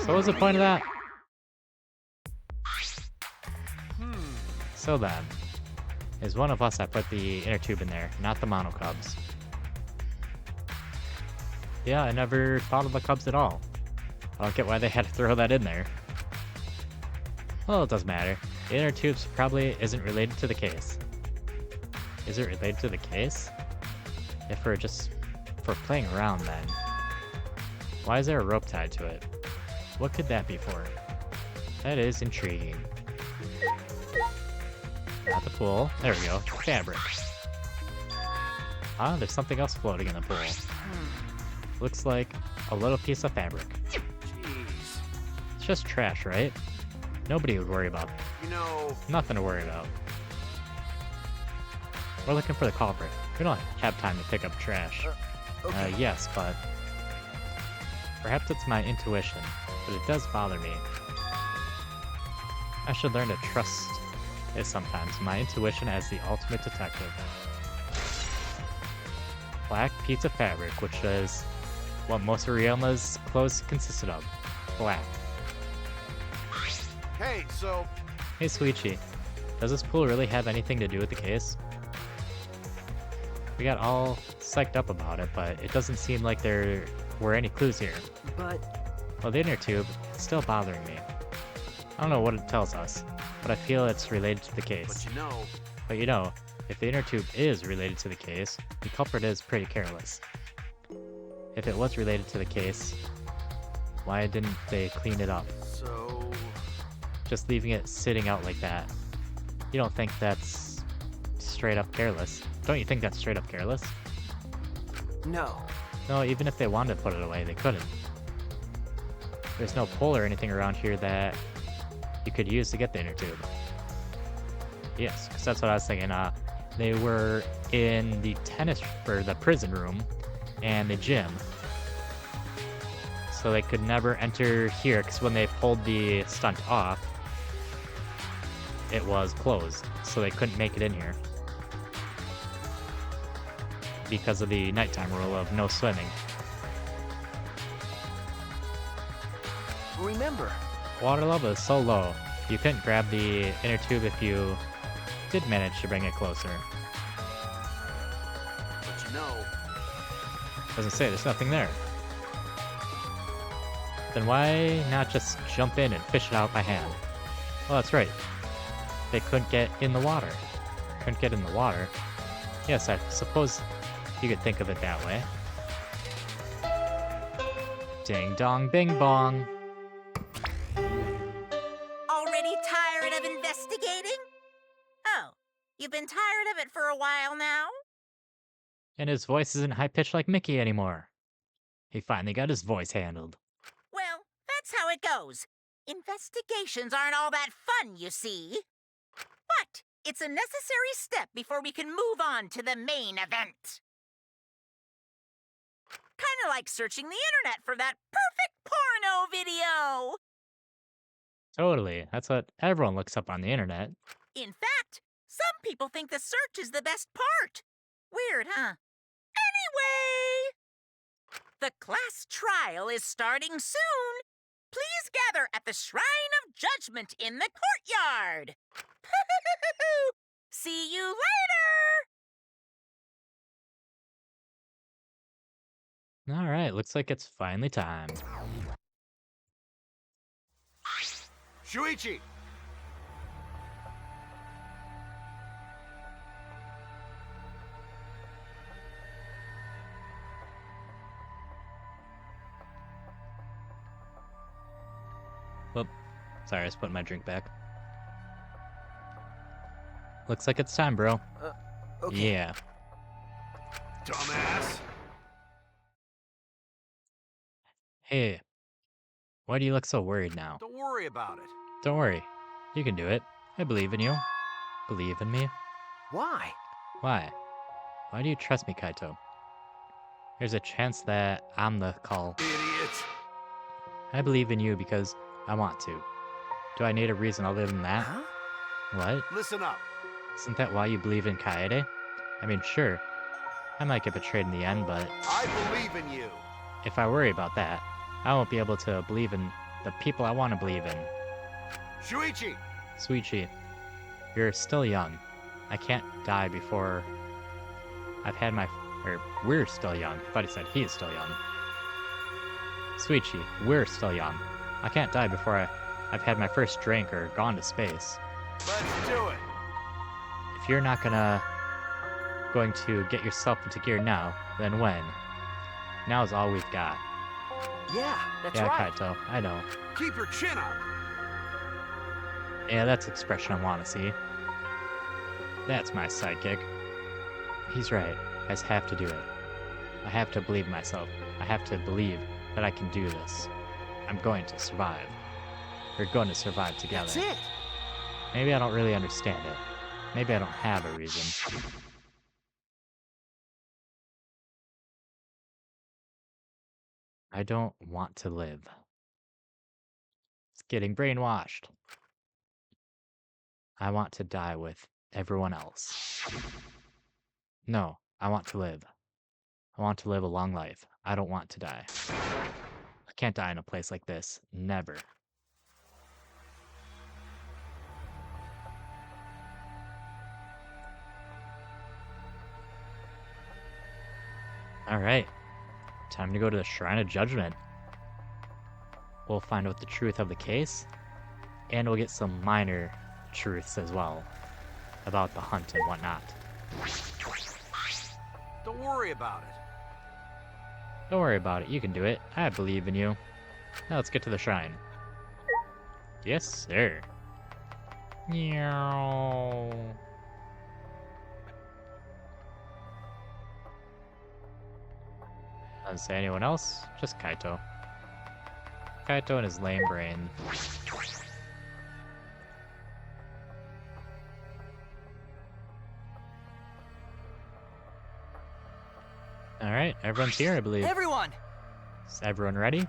So what's the point of that? So then, is one of us that put the inner tube in there, not the Mono Cubs. Yeah, I never thought of the Cubs at all. I don't get why they had to throw that in there. Well, it doesn't matter. The inner tubes probably isn't related to the case. Is it related to the case? If we're playing around then. Why is there a rope tied to it? What could that be for? That is intriguing. Not the pool. There we go. Fabric. Ah, there's something else floating in the pool. Looks like a little piece of fabric. Jeez. It's just trash, right? Nobody would worry about. You know... Nothing to worry about. We're looking for the culprit. We don't have time to pick up trash. Okay. Yes, but... Perhaps it's my intuition, but it does bother me. I should learn to trust it sometimes. My intuition as the ultimate detective. Black pizza fabric, which is what most of Ryuma's clothes consisted of. Black. Hey, so... Hey, Suichi. Does this pool really have anything to do with the case? We got all psyched up about it, but it doesn't seem like there were any clues here. But Well, the inner tube is still bothering me. I don't know what it tells us, but I feel it's related to the case. But you know, if the inner tube is related to the case, the culprit is pretty careless. If it was related to the case, why didn't they clean it up? So... Just leaving it sitting out like that. You don't think that's straight up careless? Don't you think that's straight up careless? no. No, even if they wanted to put it away, they couldn't. There's no pole or anything around here that you could use to get the inner tube. Yes, because that's what I was thinking. They were in the the prison room and the gym. So they could never enter here, because when they pulled the stunt off, it was closed. So they couldn't make it in here. Because of the nighttime rule of no swimming. Remember, Water level is so low, you couldn't grab the inner tube if you did manage to bring it closer. But you know... Doesn't say, there's nothing there. Then why not just jump in and fish it out by hand? Well, that's right. They couldn't get in the water. Couldn't get in the water. Yes, I suppose you could think of it that way. Ding dong bing bong. Already tired of investigating? Oh, you've been tired of it for a while now? And his voice isn't high-pitched like Mickey anymore. He finally got his voice handled. Well, that's how it goes. Investigations aren't all that fun, you see. But it's a necessary step before we can move on to the main event. Kinda like searching the internet for that perfect porno video. Totally. That's what everyone looks up on the internet. In fact, some people think the search is the best part. Weird, huh? Anyway, the class trial is starting soon. Please gather at the Shrine of Judgment in the courtyard. See you later. Alright, looks like it's finally time. Shuichi! Whoop. Sorry, I just put my drink back. Looks like it's time, bro. Okay. Yeah. Dumbass! Hey. Why do you look so worried now? Don't worry about it. Don't worry. You can do it. I believe in you. Believe in me? Why? Why? Why do you trust me, Kaito? There's a chance that I'm the call. Idiot! I believe in you because I want to. Do I need a reason other than that? Huh? What? Listen up. Isn't that why you believe in Kaede? I mean, sure. I might get betrayed in the end, but I believe in you. if I worry about that, I won't be able to believe in the people I want to believe in. Shuichi! Suichi, you're still young. I can't die before I've had my... Or, we're still young. I thought he said he is still young. Sweetie, we're still young. I can't die before I've had my first drink or gone to space. Let's do it. If you're not going to get yourself into gear now, then when? Now is all we've got. Yeah, that's Yeah, right. Kaito, I know. Keep your chin up. Yeah, that's the expression I want to see. That's my sidekick. He's right. I just have to do it. I have to believe in myself. I have to believe that I can do this. I'm going to survive. We're going to survive together. That's it. Maybe I don't really understand it. Maybe I don't have a reason. I don't want to live. It's getting brainwashed. I want to die with everyone else. No, I want to live. I want to live a long life. I don't want to die. I can't die in a place like this. Never. Alright. Time to go to the Shrine of Judgment. We'll find out the truth of the case, and we'll get some minor truths as well about the hunt and whatnot. Don't worry about it. Don't worry about it, you can do it. I believe in you. Now let's get to the shrine. Yes, sir. Meow. Doesn't say anyone else, just Kaito. Kaito and his lame brain. Alright, everyone's here, I believe. Everyone! Is everyone ready?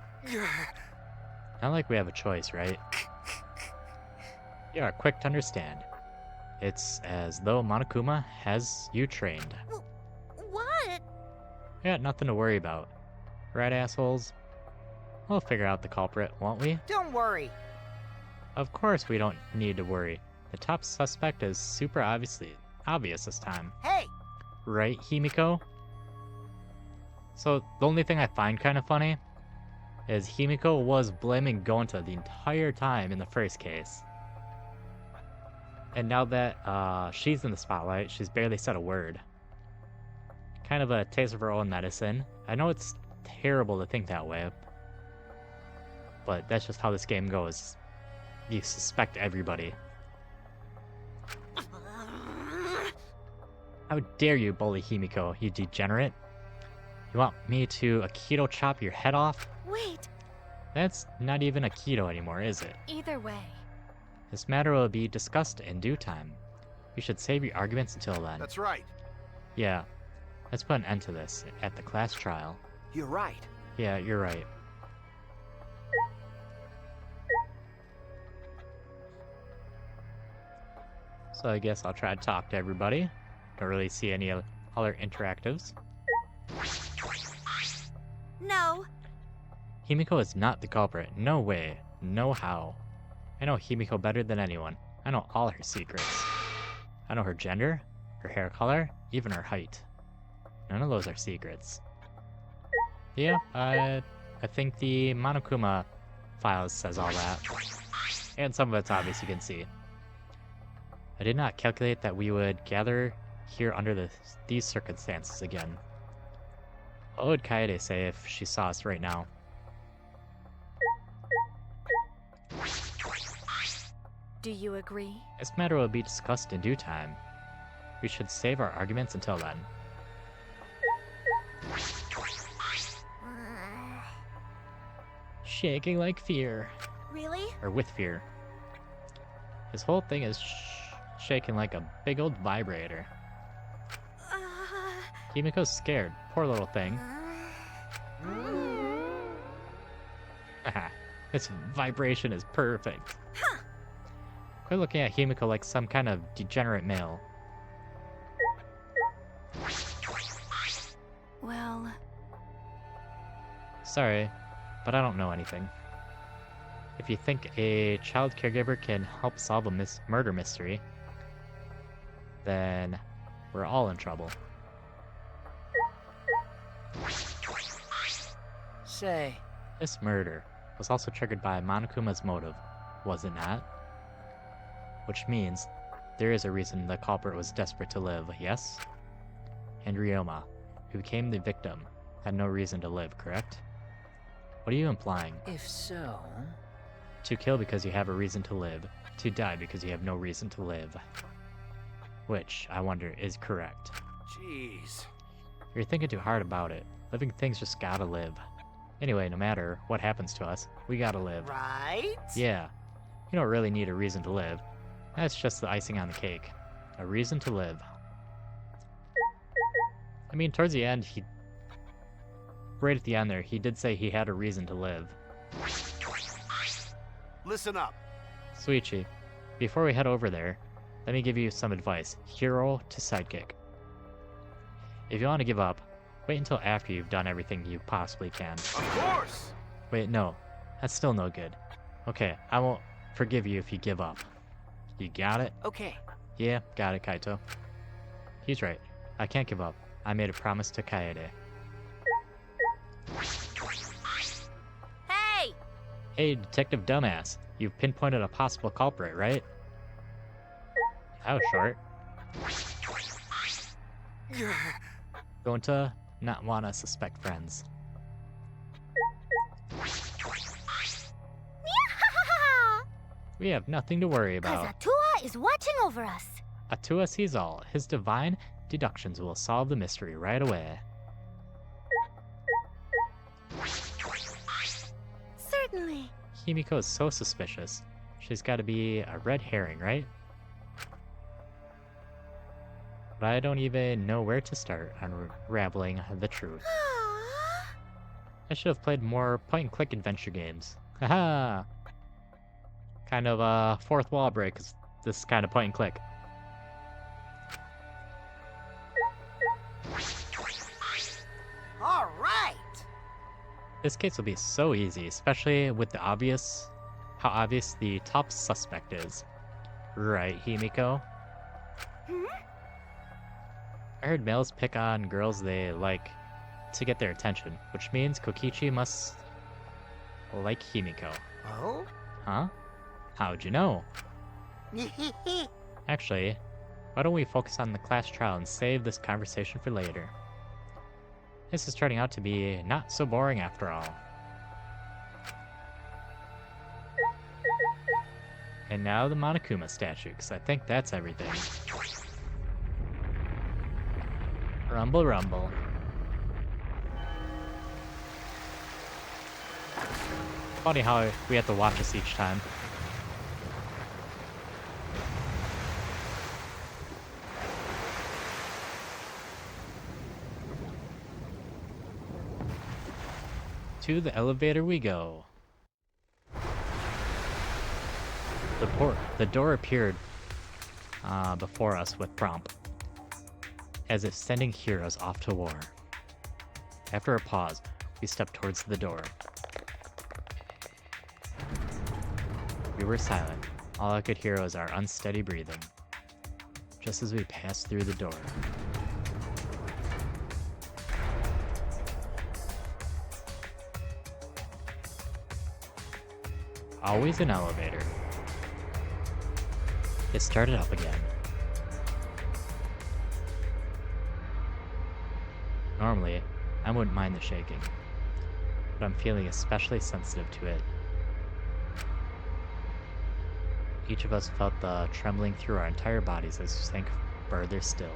Not like we have a choice, right? You are quick to understand. It's as though Monokuma has you trained. What? We got nothing to worry about. Right, assholes? We'll figure out the culprit, won't we? Don't worry. Of course we don't need to worry. The top suspect is super obvious this time. Hey! Right, Himiko? So, the only thing I find kind of funny is Himiko was blaming Gonta the entire time in the first case. And now that she's in the spotlight, she's barely said a word. Kind of a taste of her own medicine. I know it's terrible to think that way, but that's just how this game goes. You suspect everybody. How dare you bully Himiko, you degenerate? You want me to Aikido chop your head off? Wait, That's not even Aikido anymore, is it? either way. This matter will be discussed in due time. You should save your arguments until then. That's right. Yeah, let's put an end to this at the class trial. You're right. Yeah, you're right. So I guess I'll try to talk to everybody. Don't really see any other interactives. No. Himiko is not the culprit. No way. No how. I know Himiko better than anyone. I know all her secrets. I know her gender, her hair color, even her height. None of those are secrets. Yeah, I think the Monokuma files says all that. And some of it's obvious, you can see. I did not calculate that we would gather here under these circumstances again. What would Kaede say if she saw us right now? Do you agree? This matter will be discussed in due time. We should save our arguments until then. Shaking like fear. Really? Or with fear. His whole thing is shaking like a big old vibrator. Himiko's scared. Poor little thing. Haha, this vibration is perfect. Quit looking at Himiko like some kind of degenerate male. Well, Sorry, but I don't know anything. If you think a child caregiver can help solve a murder mystery, then we're all in trouble. Say, This murder was also triggered by Monokuma's motive, was it not? Which means there is a reason the culprit was desperate to live, yes? And Ryoma, who became the victim, had no reason to live, correct? What are you implying? If so... To kill because you have a reason to live, to die because you have no reason to live. Which, I wonder, is correct. Jeez. You're thinking too hard about it. Living things just gotta live. Anyway, no matter what happens to us, we gotta live. Right? Yeah, you don't really need a reason to live. That's just the icing on the cake. A reason to live. I mean, towards the end, right at the end there, he did say he had a reason to live. Listen up. Suichi, before we head over there, let me give you some advice. Hero to sidekick. If you want to give up, wait until after you've done everything you possibly can. Of course. Wait, no. That's still no good. Okay, I won't forgive you if you give up. You got it? Okay. Yeah, got it, Kaito. He's right. I can't give up. I made a promise to Kaede. Hey! Hey, Detective Dumbass. You've pinpointed a possible culprit, right? That was short. Going to not want to suspect friends. We have nothing to worry Cause about. Atua is watching over us. Atua sees all. His divine deductions will solve the mystery right away. Certainly. Himiko is so suspicious. She's got to be a red herring, right? But I don't even know where to start unraveling the truth. I should have played more point-and-click adventure games. Haha! Kind of a fourth wall break, 'cause this is kind of point-and-click. All right. This case will be so easy, especially with how obvious the top suspect is. Right, Himiko? Hmm? I heard males pick on girls they like to get their attention, which means Kokichi must like Himiko. Oh? Huh? How'd you know? Actually, why don't we focus on the class trial and save this conversation for later? This is turning out to be not so boring after all. And now the Monokuma statue, because I think that's everything. Rumble, rumble. Funny how we have to watch this each time. To the elevator we go. The door appeared before us with prompt, as if sending heroes off to war. After a pause, we stepped towards the door. We were silent. All I could hear was our unsteady breathing, just as we passed through the door. Always an elevator. It started up again. Normally, I wouldn't mind the shaking, but I'm feeling especially sensitive to it. Each of us felt the trembling through our entire bodies as we sank further still.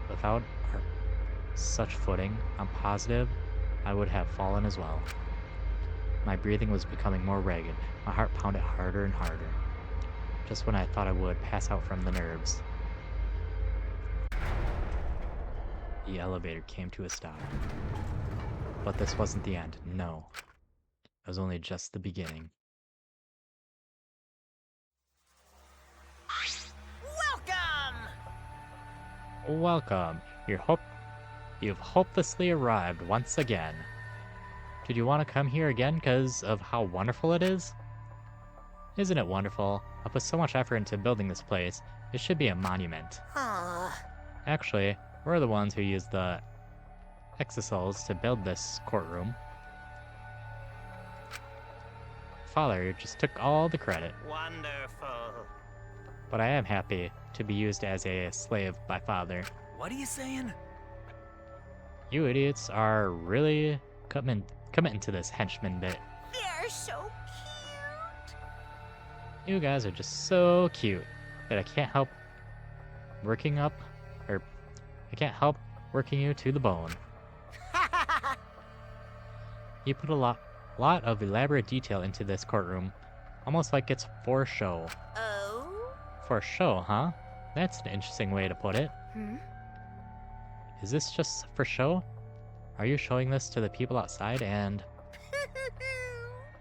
Without such footing, I'm positive I would have fallen as well. My breathing was becoming more ragged. My heart pounded harder and harder. Just when I thought I would pass out from the nerves. The elevator came to a stop. But this wasn't the end, no. It was only just the beginning. Welcome! Welcome. You've hopelessly arrived once again. Did you want to come here again because of how wonderful it is? Isn't it wonderful? I put so much effort into building this place. It should be a monument. Actually, we're the ones who used the exosols to build this courtroom. father just took all the credit. Wonderful. But I am happy to be used as a slave by father. What are you saying? You idiots are really committing to this henchman bit. They're so cute. You guys are just so cute that I can't help working you to the bone. You put a lot of elaborate detail into this courtroom, almost like it's for show. Oh? For show, huh? That's an interesting way to put it. Hmm? Is this just for show? Are you showing this to the people outside? And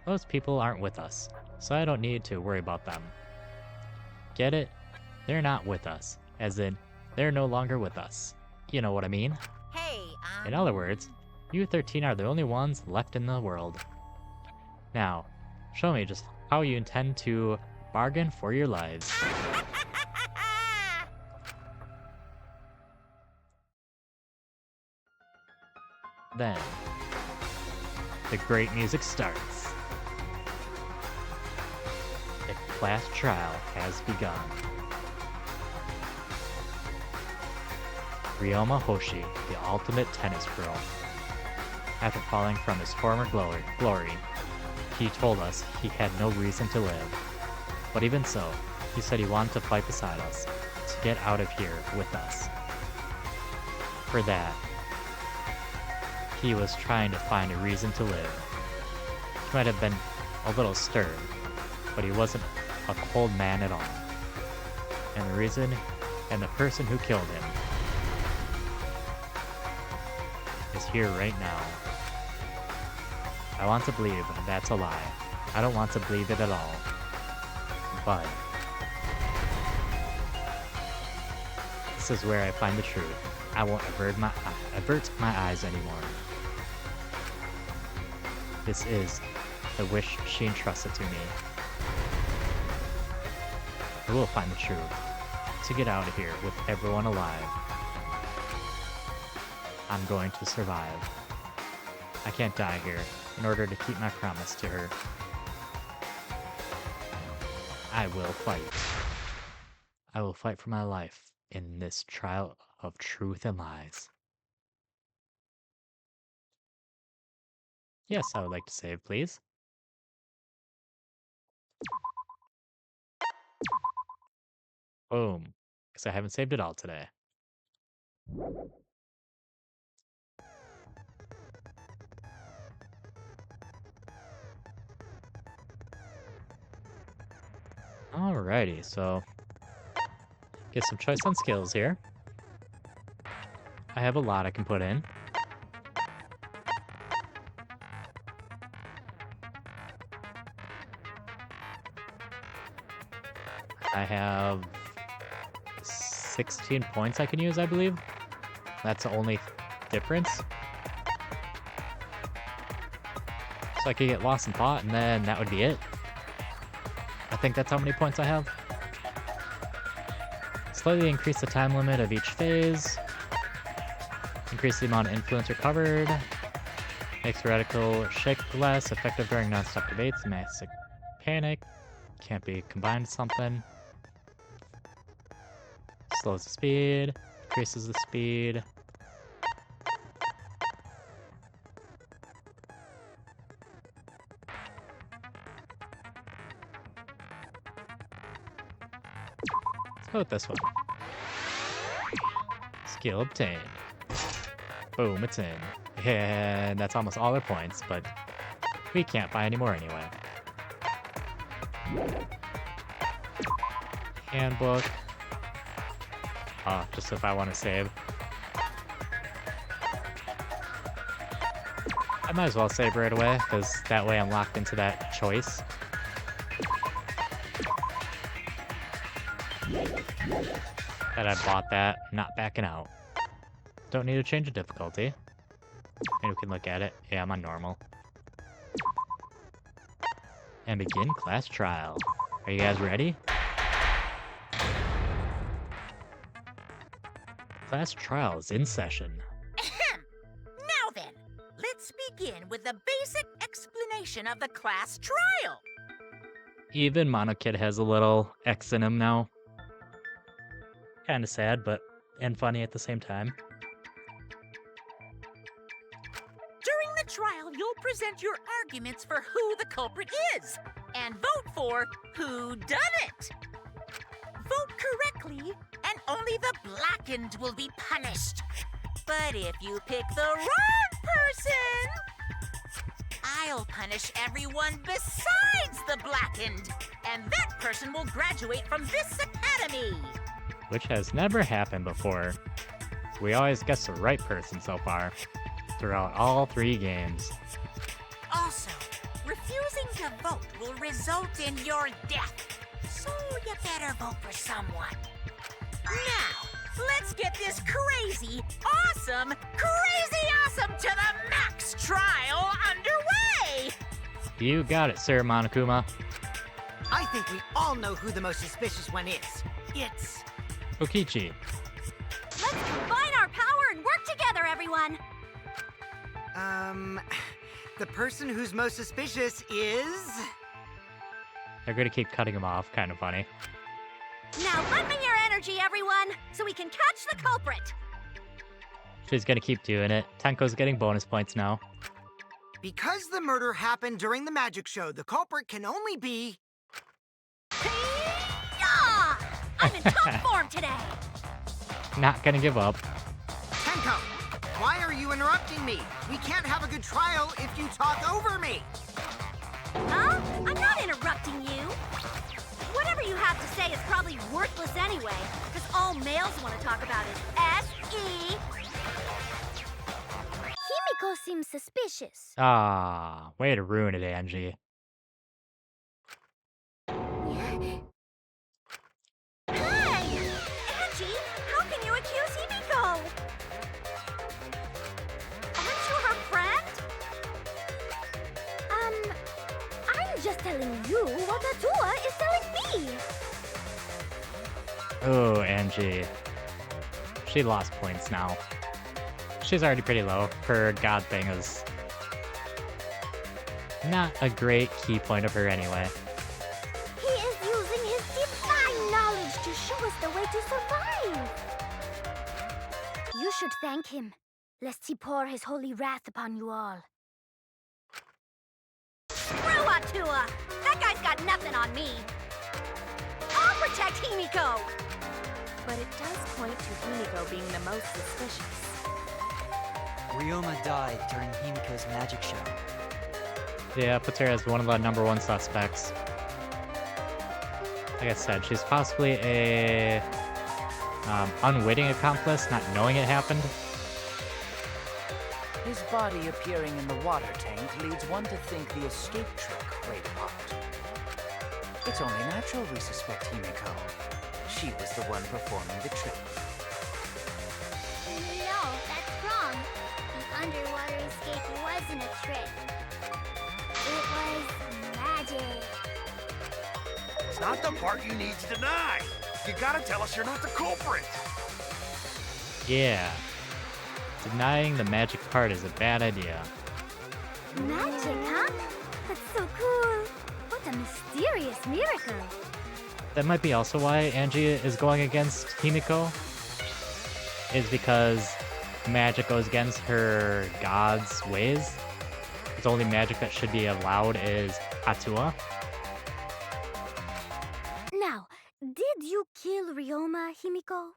those people aren't with us, so I don't need to worry about them. Get it? They're not with us, as in, they're no longer with us. You know what I mean? Hey, In other words, you 13 are the only ones left in the world. Now, show me just how you intend to bargain for your lives. Then, the great music starts. The class trial has begun. Ryoma Hoshi, the ultimate tennis pro. After falling from his former glory, he told us he had no reason to live. But even so, he said he wanted to fight beside us, to get out of here with us. For that, he was trying to find a reason to live. He might have been a little stern, but he wasn't a cold man at all. And the person who killed him is here right now. I want to believe that's a lie. I don't want to believe it at all. But this is where I find the truth. I won't avert my eyes anymore. This is the wish she entrusted to me. I will find the truth, to get out of here with everyone alive. I'm going to survive. I can't die here in order to keep my promise to her. I will fight. I will fight for my life in this trial of truth and lies. Yes, I would like to save, please. Boom. Because I haven't saved it all today. Alrighty, so get some choice on skills here. I have a lot I can put in. I have 16 points I can use, I believe. That's the only difference. So I could get lost in thought, and then that would be it. I think that's how many points I have. Slightly increase the time limit of each phase. Increase the amount of influence recovered. Makes radical shake less effective during non-stop debates. Massive panic. Can't be combined with something. Slows the speed. Increases the speed. Let's go with this one. Skill obtained. Boom, it's in. And that's almost all their points, but we can't buy any more anyway. Handbook. Just if I want to save. I might as well save right away, because that way I'm locked into that choice. That I bought that, not backing out. Don't need to change the difficulty. And we can look at it. Yeah, I'm on normal. And begin class trial. Are you guys ready? Class trial is in session. Ahem. Now then, let's begin with the basic explanation of the class trial. Even Mono Kid has a little X in him now. Kinda sad, but and funny at the same time. During the trial, you'll present your arguments for who the culprit is and vote for who done it. Vote correctly, and only the blackened will be punished. But if you pick the wrong person, I'll punish everyone besides the blackened, and that person will graduate from this academy. Which has never happened before. We always guess the right person so far, throughout all 3 games. Also, refusing to vote will result in your death, so you better vote for someone. Now, let's get this crazy awesome to the max trial underway! You got it, Sir Monokuma. I think we all know who the most suspicious one is. It's... Okichi. Let's combine our power and work together, everyone! The person who's most suspicious is... They're gonna keep cutting him off, kind of funny. Now lend me your energy, everyone, so we can catch the culprit! She's gonna keep doing it. Tenko's getting bonus points now. Because the murder happened during the magic show, the culprit can only be... Yeah! I'm in top form today! Not gonna give up. Tenko, why are you interrupting me? We can't have a good trial if you talk over me. Huh? I'm not interrupting you. Whatever you have to say is probably worthless anyway, because all males want to talk about is S.E. Himiko seems suspicious. Ah, way to ruin it, Angie. Hey! Angie, how can you accuse Himiko? Aren't you her friend? I'm just telling you what Atua is telling me. Oh, Angie. She lost points now. She's already pretty low. Her god thing is not a great key point of her anyway. He is using his divine knowledge to show us the way to survive. You should thank him, lest he pour his holy wrath upon you all. Screw Atua! That guy's got nothing on me. I'll protect Himiko! But it does point to Himiko being the most suspicious. Ryoma died during Himiko's magic show. Yeah, puts her as one of the #1 suspects. Like I said, she's possibly a unwitting accomplice, not knowing it happened. His body appearing in the water tank leads one to think the escape trick played a part. It's only natural we suspect Himiko. She was the one performing the trick. No, that's wrong. The underwater escape wasn't a trick. It was magic. It's not the part you need to deny. You gotta tell us you're not the culprit. Yeah. Denying the magic part is a bad idea. Magic, huh? That's so cool. What a mysterious miracle. That might be also why Angie is going against Himiko. Is because magic goes against her god's ways. The only magic that should be allowed is Atua. Now, did you kill Ryoma, Himiko?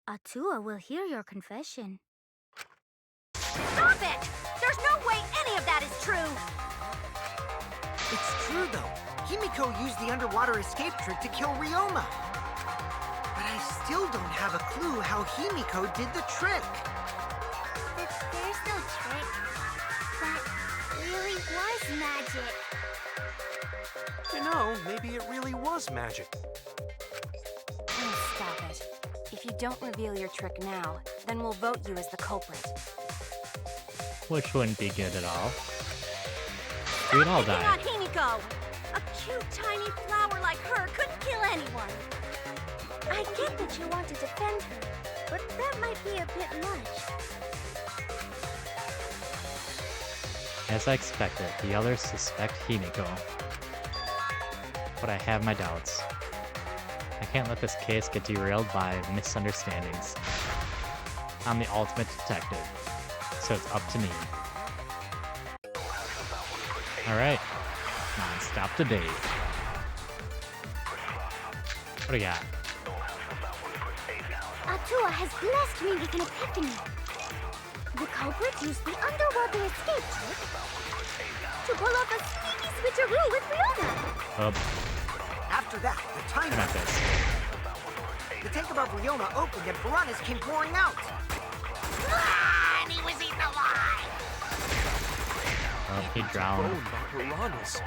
Atua will hear your confession. Stop it! There's no way any of that is true! It's true, though. Himiko used the underwater escape trick to kill Ryoma. But I still don't have a clue how Himiko did the trick. There's no trick. That really was magic. You know, maybe it really was magic. Oh, stop it. If you don't reveal your trick now, then we'll vote you as the culprit. Which wouldn't be good at all. We'd all Stop die. picking on Himiko! A cute, tiny flower like her couldn't kill anyone. I get that you want to defend her, but that might be a bit much. As I expected, the others suspect Himiko. but I have my doubts. I can't let this case get derailed by misunderstandings. I'm the ultimate detective, so it's up to me. Alright, non-stop debate. What do you got? Atua has blessed me with an epiphany. The culprit used the underwater escape trick to pull off a sneaky switcheroo with Riona. After that, the time Come at ran. this. The tank above Riona opened and piranhas came pouring out. Ah, and he was eaten alive! Oh, he drowned. Grown by piranhas.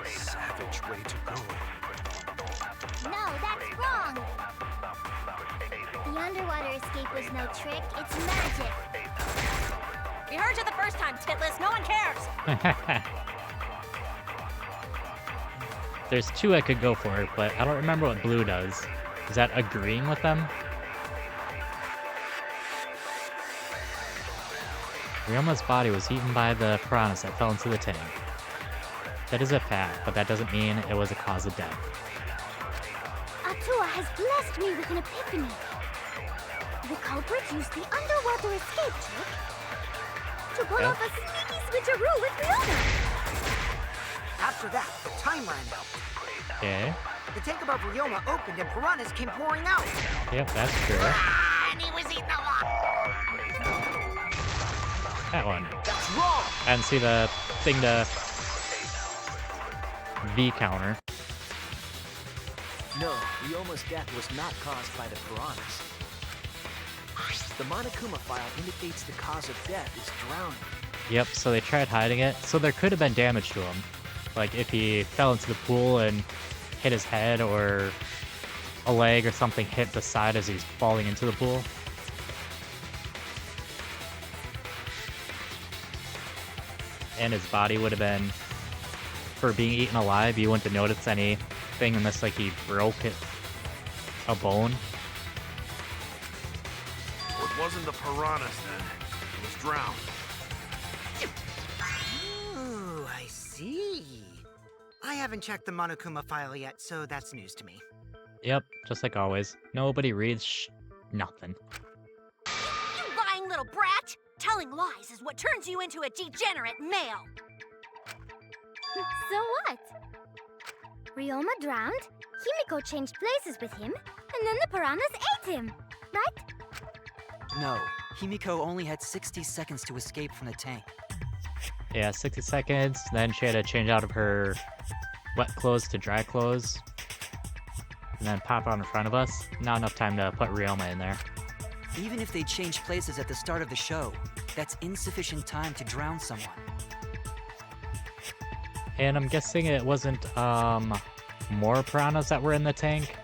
Savage way to go. No, that's wrong. The underwater escape was no trick, it's magic. We heard you the first time, Titless. No one cares. There's two I could go for, but I don't remember what blue does. Is that agreeing with them? Ryoma's body was eaten by the piranhas that fell into the tank. That is a fact, but that doesn't mean it was a cause of death. Atua has blessed me with an epiphany. The culprit used the underwater escape trick to pull off a sneaky switcheroo with Riona. After that, the time ran out. Okay. The tank above Riona opened and piranhas came pouring out. Yep, that's true. Ah, and he was eaten alive! That one. That's wrong! I didn't see the thing to V counter. No, Ryoma's death was not caused by the piranhas. The Monokuma file indicates the cause of death is drowning. Yep, so they tried hiding it. So there could have been damage to him. Like if he fell into the pool and hit his head, or a leg or something hit the side as he's falling into the pool. And his body would have been, for being eaten alive, you wouldn't have noticed anything unless like he broke it, a bone. So it wasn't the piranhas then. It was drowned. Ooh, I see. I haven't checked the Monokuma file yet, so that's news to me. Yep, just like always. Nobody reads nothing. You lying little brat! Telling lies is what turns you into a degenerate male. So what? Ryoma drowned, Himiko changed places with him, and then the piranhas ate him, right? No, Himiko only had 60 seconds to escape from the tank. Yeah, 60 seconds, then she had to change out of her wet clothes to dry clothes, and then pop out in front of us. Not enough time to put Ryoma in there. Even if they changed places at the start of the show, that's insufficient time to drown someone. And I'm guessing it wasn't more piranhas that were in the tank.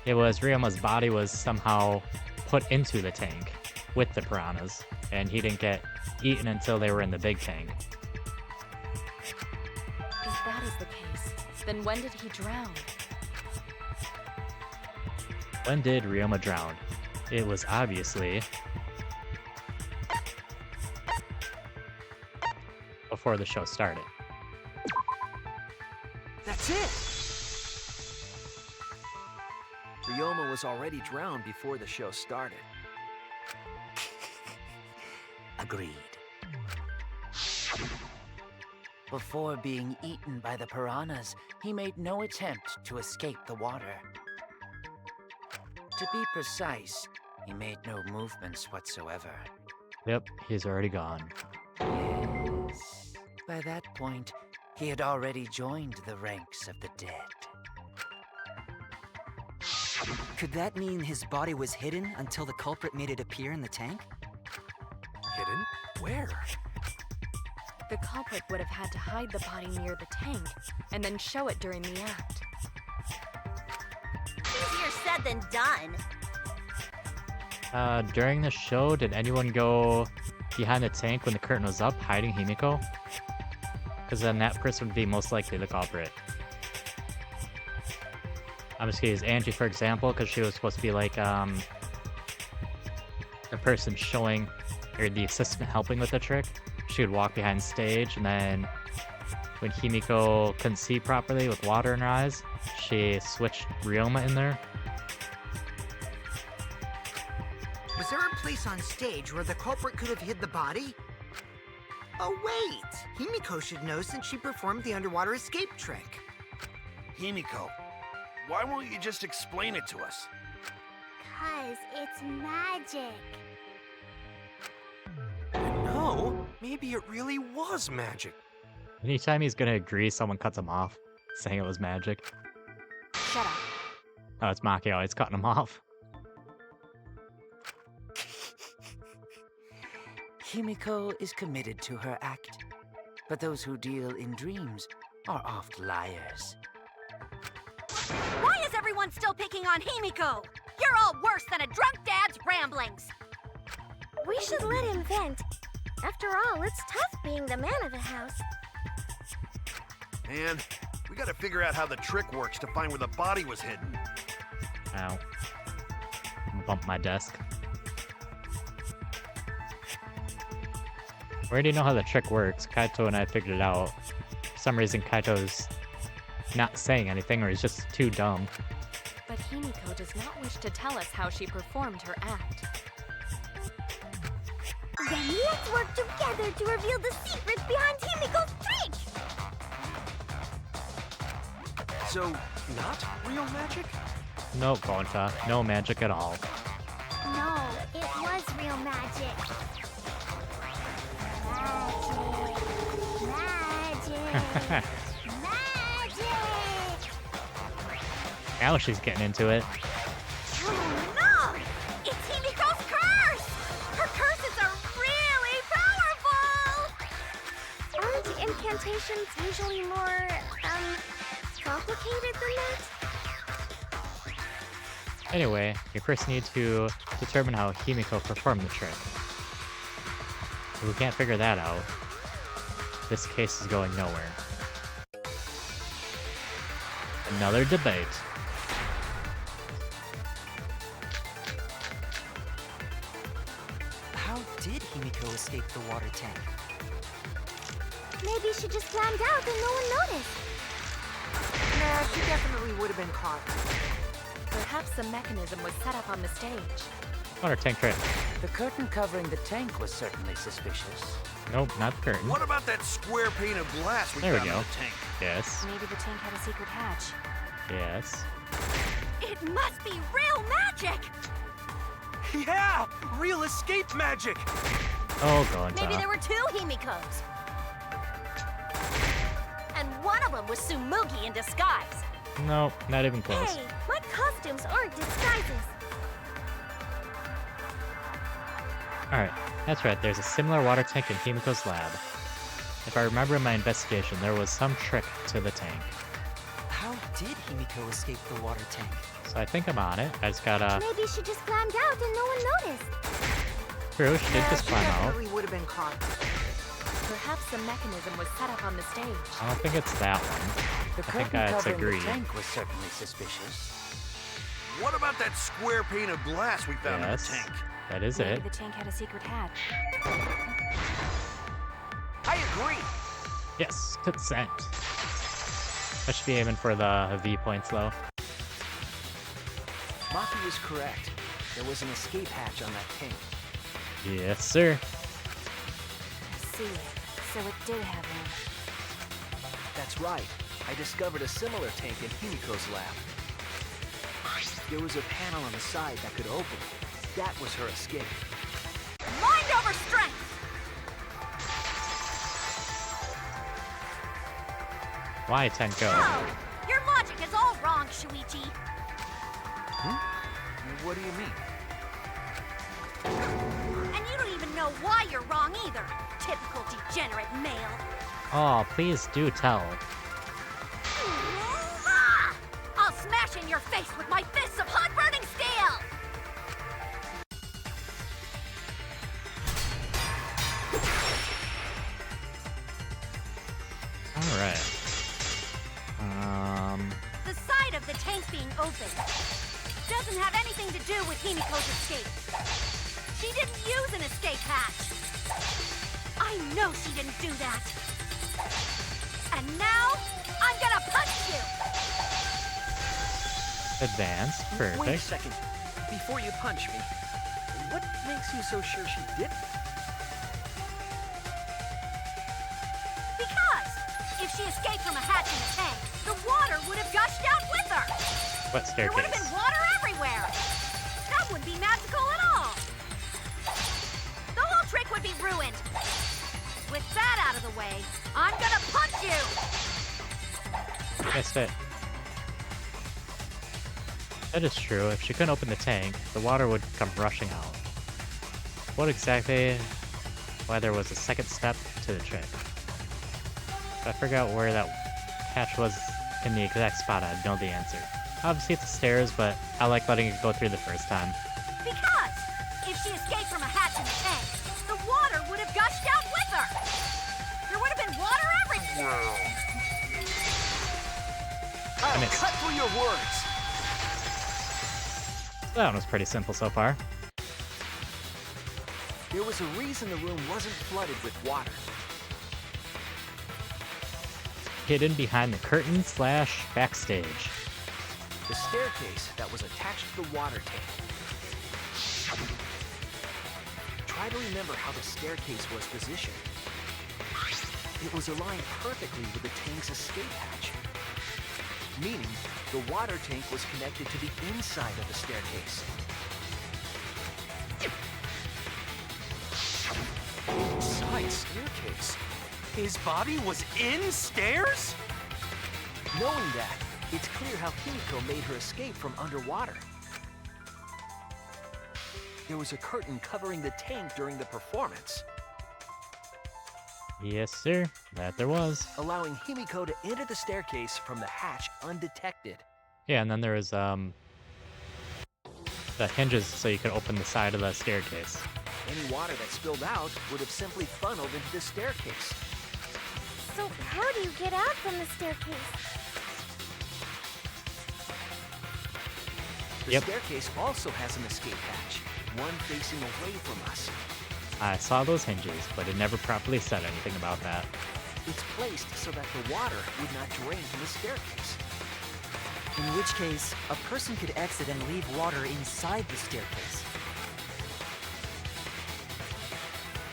It was Ryoma's body was somehow put into the tank with the piranhas, and he didn't get eaten until they were in the big tank. If that is the case, then when did he drown? When did Ryoma drown? It was obviously before the show started. That's it! Ryoma was already drowned before the show started. Agreed. Before being eaten by the piranhas, he made no attempt to escape the water. To be precise, he made no movements whatsoever. Yep, he's already gone. Yes. By that point, he had already joined the ranks of the dead. Could that mean his body was hidden until the culprit made it appear in the tank? Hidden? Where? The culprit would have had to hide the body near the tank, and then show it during the act. Easier said than done. During the show, did anyone go behind the tank when the curtain was up, hiding Himiko? Because then that person would be most likely the culprit. I'm just gonna use Angie for example, because she was supposed to be like, the person showing, or the assistant helping with the trick. She would walk behind stage, and then when Himiko couldn't see properly with water in her eyes, she switched Ryoma in there. Was there a place on stage where the culprit could have hid the body? Oh wait! Himiko should know since she performed the underwater escape trick. Himiko, why won't you just explain it to us? 'Cause it's magic. No, maybe it really was magic. Anytime he's gonna agree, someone cuts him off, saying it was magic. Shut up. Oh, it's Maki always cutting him off. Himiko is committed to her act, but those who deal in dreams are oft liars. Why is everyone still picking on Himiko? You're all worse than a drunk dad's ramblings. We should let him vent. After all, it's tough being the man of the house. Man, we gotta figure out how the trick works to find where the body was hidden. Ow. Bump my desk. We already know how the trick works. Kaito and I figured it out. For some reason, Kaito's not saying anything, or he's just too dumb. But Himiko does not wish to tell us how she performed her act. Then let's work together to reveal the secret behind Himiko's trick! So, not real magic? Nope, Gonta. No magic at all. No, it was real magic. Magic. Magic! Now she's getting into it. Oh no! It's Himiko's curse! Her curses are really powerful! Aren't incantations usually more, complicated than that? Anyway, you first need to determine how Himiko performed the trick. If we can't figure that out, this case is going nowhere. Another debate. How did Himiko escape the water tank? Maybe she just climbed out and no one noticed. Nah, she definitely would have been caught. Perhaps the mechanism was set up on the stage. Water tank trick. The curtain covering the tank was certainly suspicious. Nope, not the curtain. What about that square pane of glass we There we found go. in the tank? Yes. Maybe the tank had a secret hatch. Yes. It must be real magic! Yeah! Real escape magic! Oh, Maybe there Gonta. were two Himikos. And one of them was Tsumugi in disguise. Nope, not even close. Hey, my costumes aren't disguises. Alright, that's right, there's a similar water tank in Himiko's lab. If I remember in my investigation, there was some trick to the tank. How did Himiko escape the water tank? So I think I'm on it. I just gotta... Maybe she just climbed out and no one noticed. True, she did Nah, just she climb out. definitely would have been caught. Perhaps the mechanism was set up on the stage. I don't think it's that one. The I think curtain I covering agree. the tank was certainly suspicious. What about that square pane of glass we found Yes, in the tank? that is Maybe it. the tank had a secret hatch. I agree! Yes, consent. I should be aiming for the V points though. Maki was correct. There was an escape hatch on that tank. Yes, sir. I see. So it did have one. That's right. I discovered a similar tank in Himiko's lab. There was a panel on the side that could open. That was her escape. Mind over strength! Why Tenko? Oh, your logic is all wrong, Shuichi. What do you mean? And you don't even know why you're wrong either. Typical degenerate male. Oh, please do tell. Ah! I'll smash in your face with my fists of hot burning steel! Alright. The side of the tank being open doesn't have anything to do with Himiko's escape. She didn't use an escape hatch. I know she didn't do that. And And now, I'm gonna punch you! Advance. Wait a Perfect. second. Before you punch me, what makes you so sure she didn't? Because if she escaped from a hatch in the tank, the water would have gushed out with her! What There would have staircase? been water everywhere! That wouldn't be magical at all! The whole trick would be ruined! With that out of the way, I'm gonna punch you! Missed it. That is true. If she couldn't open the tank, the water would come rushing out. What exactly... why there was a second step to the trick. If I figure out where that hatch was in the exact spot, I'd know the answer. Obviously it's the stairs, but I like letting it go through the first time. Because if she escaped from a hatch in the tank, the water would have gushed out with her! There would have been water everywhere! I'll missed. cut through your words. That one was pretty simple so far. There was a reason the room wasn't flooded with water. Hidden behind the curtain / backstage. The staircase that was attached to the water tank. Try to remember how the staircase was positioned. It was aligned perfectly with the tank's escape hatch, meaning the water tank was connected to the inside of the staircase. Inside staircase? His body was in stairs? Knowing that, it's clear how Himiko made her escape from underwater. There was a curtain covering the tank during the performance, Yes, sir. That there was. allowing Himiko to enter the staircase from the hatch undetected. Yeah, and then there was, the hinges so you could open the side of the staircase. Any water that spilled out would have simply funneled into the staircase. So how do you get out from the staircase? The Yep. staircase also has an escape hatch, one facing away from us. I saw those hinges, but it never properly said anything about that. It's placed so that the water would not drain from the staircase. In which case, a person could exit and leave water inside the staircase.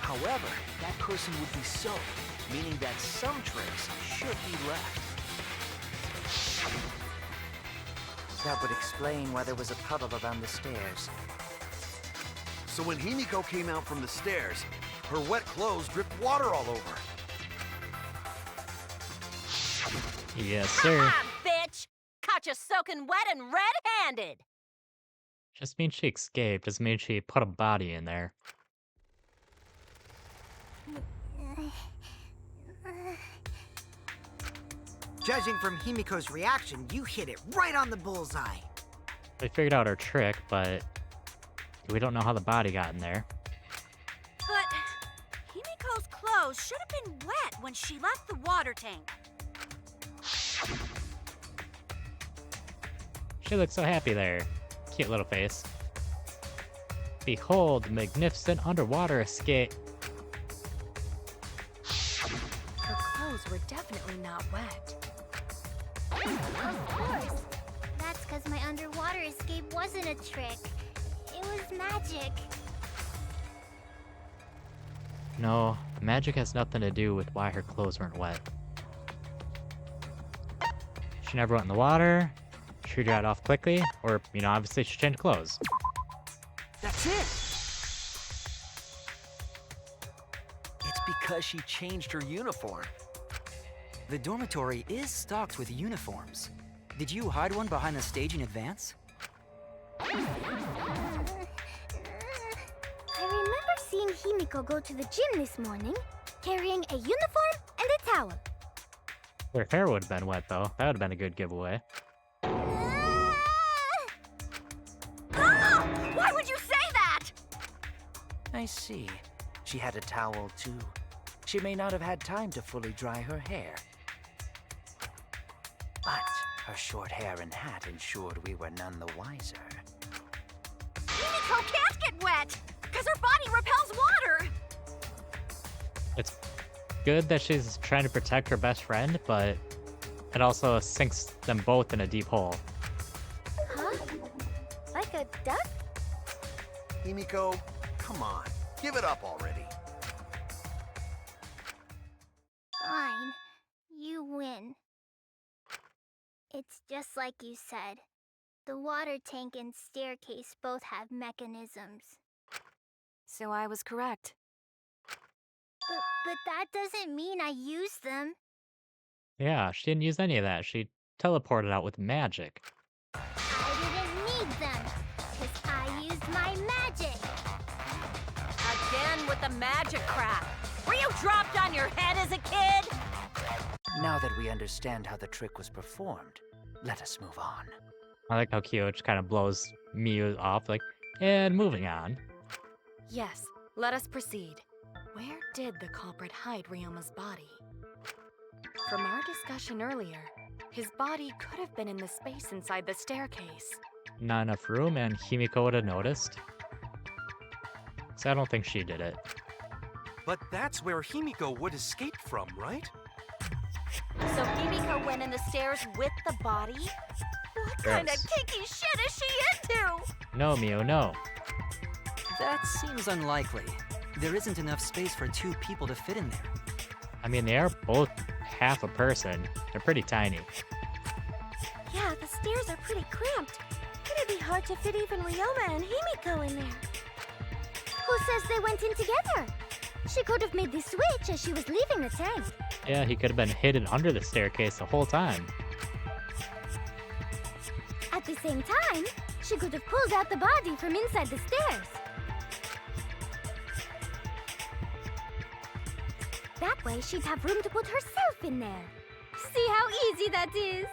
However, that person would be soaked, meaning that some trace should be left. That would explain why there was a puddle around the stairs. So when Himiko came out from the stairs, her wet clothes dripped water all over. Yes, sir. Ah, bitch! Caught you soaking wet and red-handed! Just means she escaped. Doesn't mean she put a body in there. Judging from Himiko's reaction, you hit it right on the bullseye. We figured out our trick, but we don't know how the body got in there. But Himiko's clothes should have been wet when she left the water tank. She looks so happy there. Cute little face. Behold the magnificent underwater escape. Her clothes were definitely not wet. Of course. That's because my underwater escape wasn't a trick. It was magic. No, the magic has nothing to do with why her clothes weren't wet. She never went in the water. She dried off quickly, or, obviously she changed clothes. That's it! It's because she changed her uniform. The dormitory is stocked with uniforms. Did you hide one behind the stage in advance? I remember seeing Himiko go to the gym this morning, carrying a uniform and a towel. Her hair would have been wet, though. That would have been a good giveaway. Ah! Why would you say that? I see. She had a towel, too. She may not have had time to fully dry her hair. But her short hair and hat ensured we were none the wiser. Himiko can't get wet, because her body repels water. It's good that she's trying to protect her best friend, but it also sinks them both in a deep hole. Huh? Like a duck? Himiko, come on. Give it up already. Fine. You win. It's just like you said. The water tank and staircase both have mechanisms. So I was correct. But that doesn't mean I used them. Yeah, she didn't use any of that. She teleported out with magic. I didn't need them, because I used my magic. Again with the magic crap. Were you dropped on your head as a kid? Now that we understand how the trick was performed, let us move on. I like how Kyo just kind of blows Miu off, like, and moving on. Yes, let us proceed. Where did the culprit hide Ryoma's body? From our discussion earlier, his body could have been in the space inside the staircase. Not enough room, and Himiko would have noticed. So I don't think she did it. But that's where Himiko would escape from, right? So Himiko went in the stairs with the body? What kind of Gross. kinky shit is she into? No, Miu, no. That seems unlikely. There isn't enough space for 2 people to fit in there. I mean, they are both half a person. They're pretty tiny. Yeah, the stairs are pretty cramped. It'd be hard to fit even Ryoma and Himiko in there. Who says they went in together? She could have made the switch as she was leaving the tank. Yeah, he could have been hidden under the staircase the whole time. At the same time, she could have pulled out the body from inside the stairs. That way, she'd have room to put herself in there. See how easy that is?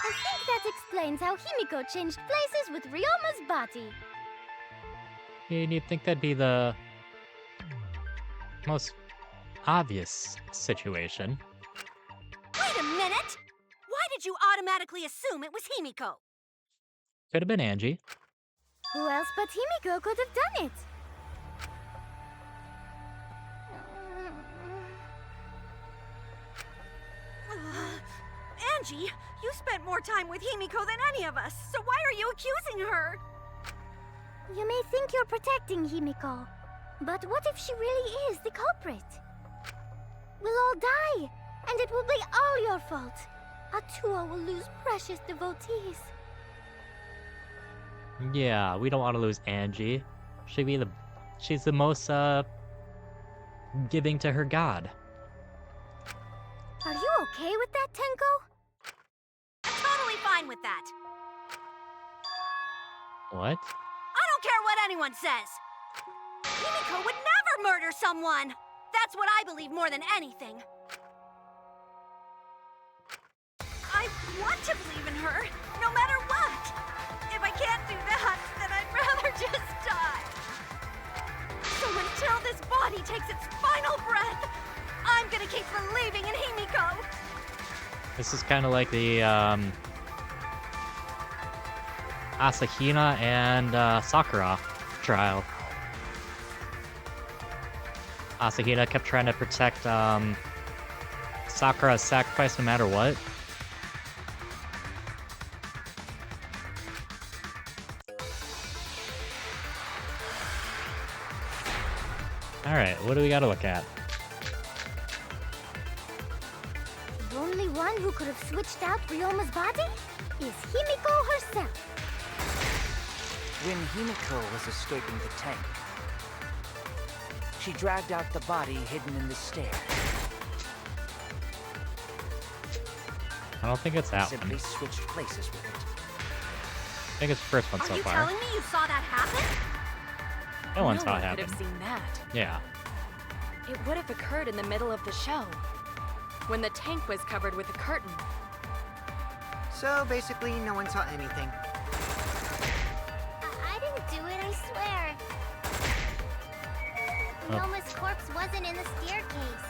I think that explains how Himiko changed places with Ryoma's body. You'd think that'd be the most obvious situation. Wait a minute! Why did you automatically assume it was Himiko? Could have been Angie. Who else but Himiko could have done it? Angie, you spent more time with Himiko than any of us, so why are you accusing her? You may think you're protecting Himiko, but what if she really is the culprit? We'll all die, and it will be all your fault. Atua will lose precious devotees. Yeah, we don't want to lose Angie. She's the most giving to her god. Are you okay with that, Tenko? I'm totally fine with that. What? I don't care what anyone says. Himiko would never murder someone. That's what I believe more than anything. I want to believe in her, no matter what. If I can't do that, then I'd rather just die. So until this body takes its final breath, I'm gonna keep believing in Himiko. This is kind of like the Asahina and Sakura trial. Asahina kept trying to protect Sakura's sacrifice no matter what. Alright, what do we gotta look at? The only one who could have switched out Ryoma's body is Himiko herself. When Himiko was escaping the tank, she dragged out the body hidden in the stair. I don't think it's that Simply one. switched places with it. I think it's the first one Are so you far. telling me you saw that happen? No one No saw it one could happen. have seen that. Yeah. It would have occurred in the middle of the show, when the tank was covered with a curtain. So basically, no one saw anything. I didn't do it, I swear. Ryoma's corpse wasn't in the staircase.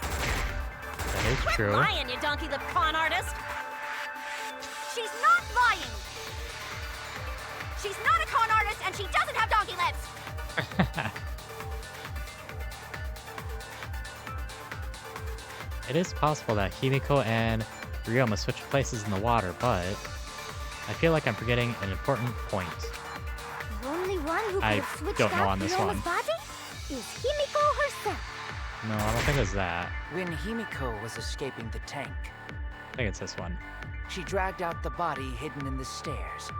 That is Quit true. lying, you donkey-lipped con artist! She's not lying! She's not a con artist, and she doesn't have donkey lips! It is possible that Himiko and Ryoma switched places in the water, but I feel like I'm forgetting an important point. The only one who could I have switched don't know out on this Ryoma's one. body is Himiko herself. No, I don't think it's that. When Himiko was escaping the tank, I think it's this one. she dragged out the body hidden in the stairs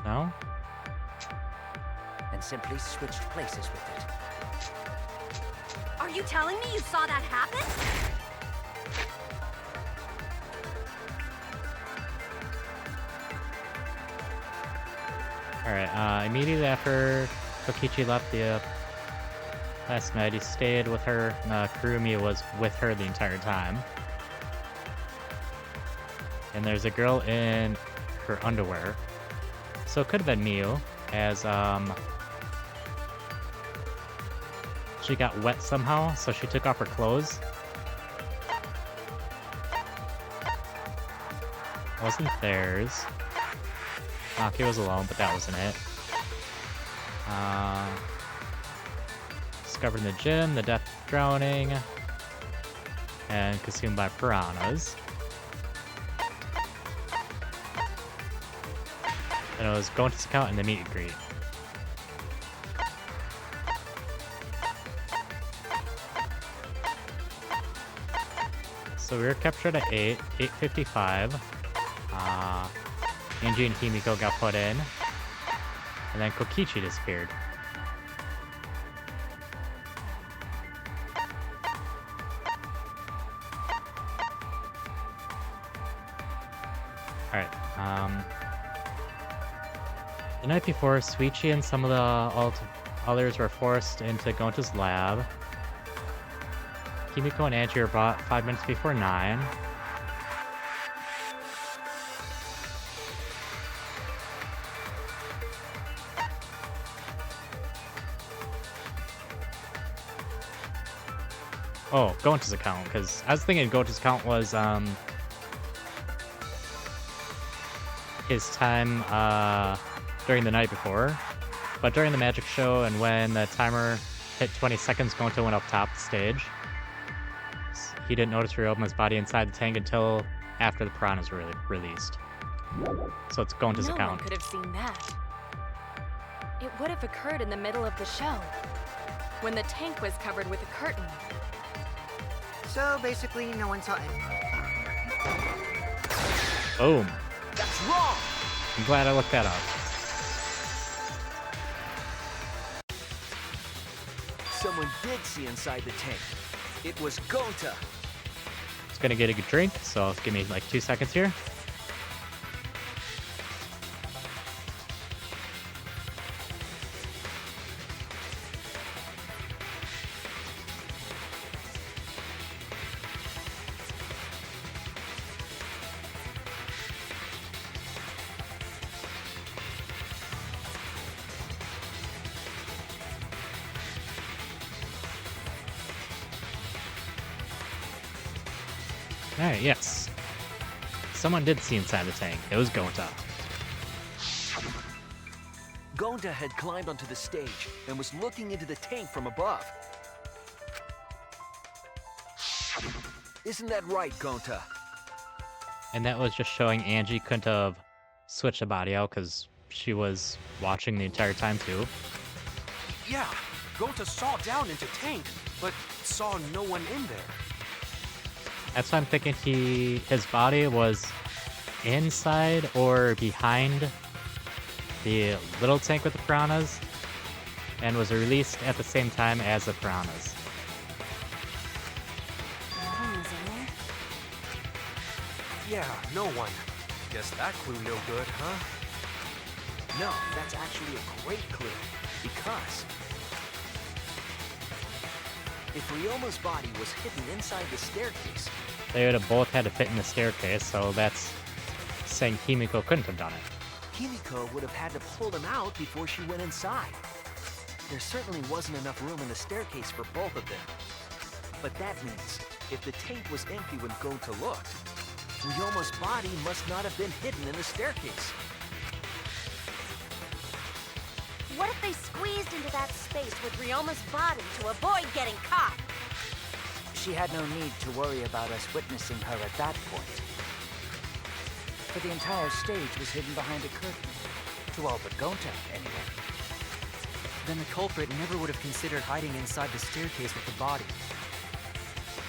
No? and simply switched places with it. Are you telling me you saw that happen? Alright, immediately after Kokichi left the last night, he stayed with her. Kurumi was with her the entire time. And there's a girl in her underwear. So it could have been Miu, as she got wet somehow, so she took off her clothes. It wasn't theirs. Maki was alone, but that wasn't it. Discovered in the gym, the death drowning, and consumed by piranhas. And it was going to his account in the meet and greet. So we were captured at 8:55. Angie and Himiko got put in. And then Kokichi disappeared. Alright, the night before, Suichi and some of the others were forced into Gonta's lab. Himiko and Angie were brought 5 minutes before 9. Oh, Gonta's account, because I was thinking Gonta's account was, his time, during the night before. But during the magic show and when the timer hit 20 seconds, Gonta went up top the stage. He didn't notice Ryoma's body inside the tank until after the piranhas were released. So it's Gonta's No account. one could have seen that. It would have occurred in the middle of the show, when the tank was covered with a curtain. So basically, no one saw it. Boom. That's wrong! I'm glad I looked that up. Someone did see inside the tank. It was Gonta. Just gonna get a good drink, so give me like 2 seconds here. Alright, yes. Someone did see inside the tank. It was Gonta. Gonta had climbed onto the stage and was looking into the tank from above. Isn't that right, Gonta? And that was just showing Angie couldn't have switched the body out because she was watching the entire time too. Yeah, Gonta saw down into tank, but saw no one in there. That's why I'm thinking his body was inside or behind the little tank with the piranhas and was released at the same time as the piranhas. No one was in there. Yeah, no one. Guess that clue no good, huh? No, that's actually a great clue. Because if Ryoma's body was hidden inside the staircase, They would have both had to fit in the staircase, so that's saying Himiko couldn't have done it. Himiko would have had to pull them out before she went inside. There certainly wasn't enough room in the staircase for both of them. But that means, if the tank was empty when Gonta looked, Ryoma's body must not have been hidden in the staircase. What if they squeezed into that space with Ryoma's body to avoid getting caught? She had no need to worry about us witnessing her at that point. For the entire stage was hidden behind a curtain. To all but Gonta, anyway. Then the culprit never would have considered hiding inside the staircase with the body.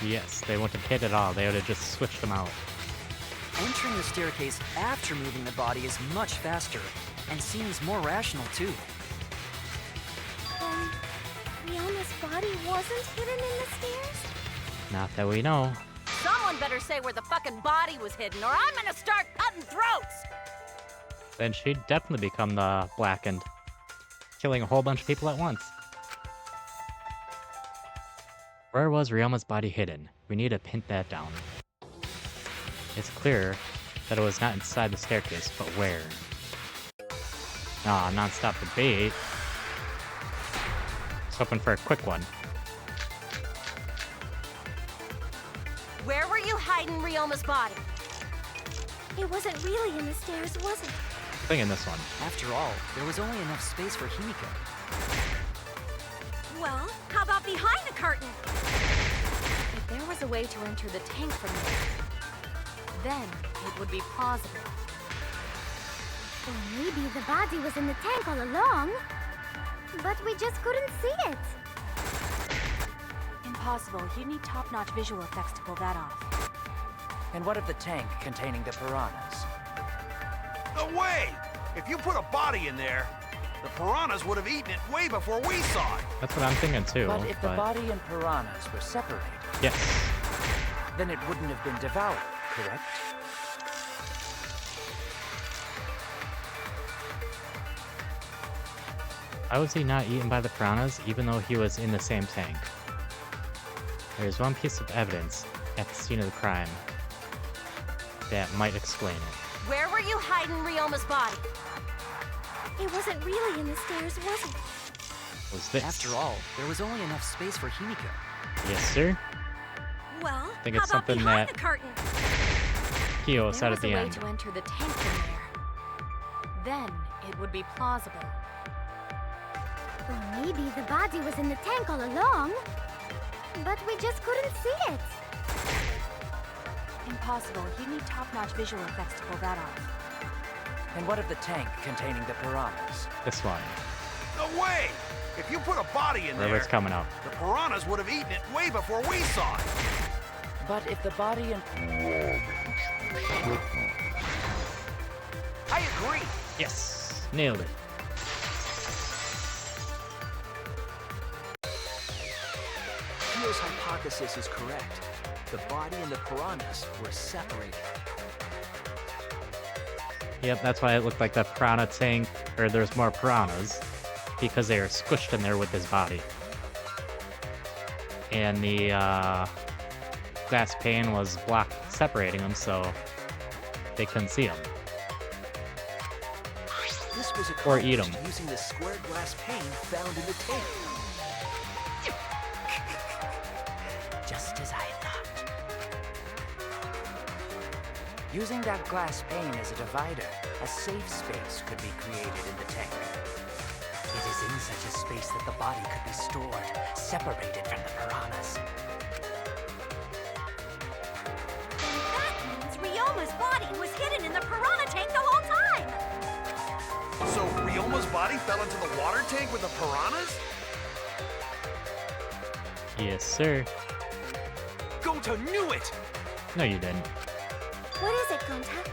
Yes, they wouldn't have hit at all. They would have just switched them out. Entering the staircase after moving the body is much faster, and seems more rational too. Then, Rioma's body wasn't hidden in the stairs? Not that we know. Someone better say where the fucking body was hidden, or I'm gonna start cutting throats! Then she'd definitely become the Blackened, killing a whole bunch of people at once. Where was Ryoma's body hidden? We need to pin that down. It's clear that it was not inside the staircase, but where? Ah, non-stop debate. Just hoping for a quick one. Where were you hiding Ryoma's body? It wasn't really in the stairs, was it? I'm thinking this one. After all, there was only enough space for Himiko. Well, how about behind the curtain? If there was a way to enter the tank from there, then it would be plausible. Or maybe the body was in the tank all along, but we just couldn't see it. Impossible. You'd need top-notch visual effects to pull that off. And what of the tank containing the piranhas? No way! If you put a body in there, the piranhas would have eaten it way before we saw it. That's what I'm thinking too. But if the body and piranhas were separated, yes, then it wouldn't have been devoured, correct? how was he not eaten by the piranhas even though he was in the same tank? There's one piece of evidence at the scene of the crime that might explain it. Where were you hiding Ryoma's body? It wasn't really in the stairs, was it? Was this? After all, there was only enough space for Himiko. Yes, sir. Well, think how it's about something behind that- the curtain? Kyo If said there at was the a way end. to enter the tank from there, then it would be plausible. Or maybe the body was in the tank all along, but we just couldn't see it. Impossible. You'd need top-notch visual effects to pull that off. And what of the tank containing the piranhas? This one. No way! If you put a body in Wherever there, it's coming up. the piranhas would have eaten it way before we saw it. But if the body and... I agree. Yes! Nailed it. Kyo's hypothesis is correct. The body and the piranhas were separated. Yep, that's why it looked like the piranha tank, or there's more piranhas, because they were squished in there with his body. And the glass pane was separating them, so they couldn't see him. This was Or eat 'em. accomplished using the square glass pane found in the tank. Just as I thought. Using that glass pane as a divider, a safe space could be created in the tank. It is in such a space that the body could be stored, separated from the piranhas. That means Ryoma's body was hidden in the piranha tank the whole time! So Ryoma's body fell into the water tank with the piranhas? Yes, sir. Gonta knew it! No, you didn't. What is it, Gonta?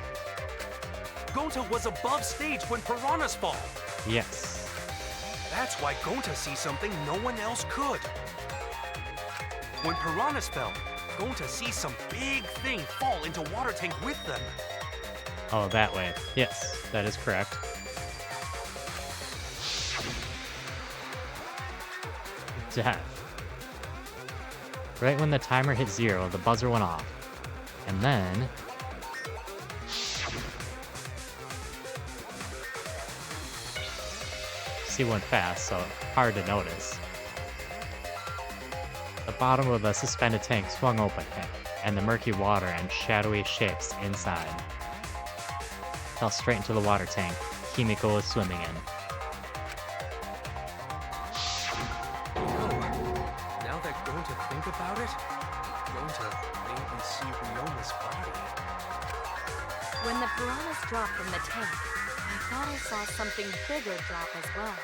Gonta was above stage when piranhas fall. Yes. That's why Gonta sees something no one else could. When piranhas fell, Gonta sees some big thing fall into water tank with them. Oh, that way. Yes, that is correct. Death. Right when the timer hit 0, the buzzer went off. And then... She went fast, so hard to notice. The bottom of the suspended tank swung open, and the murky water and shadowy shapes inside fell straight into the water tank Himiko was swimming in. Oh, now that Gonta think about it, When the piranhas dropped from the tank, I thought I saw something bigger drop as well.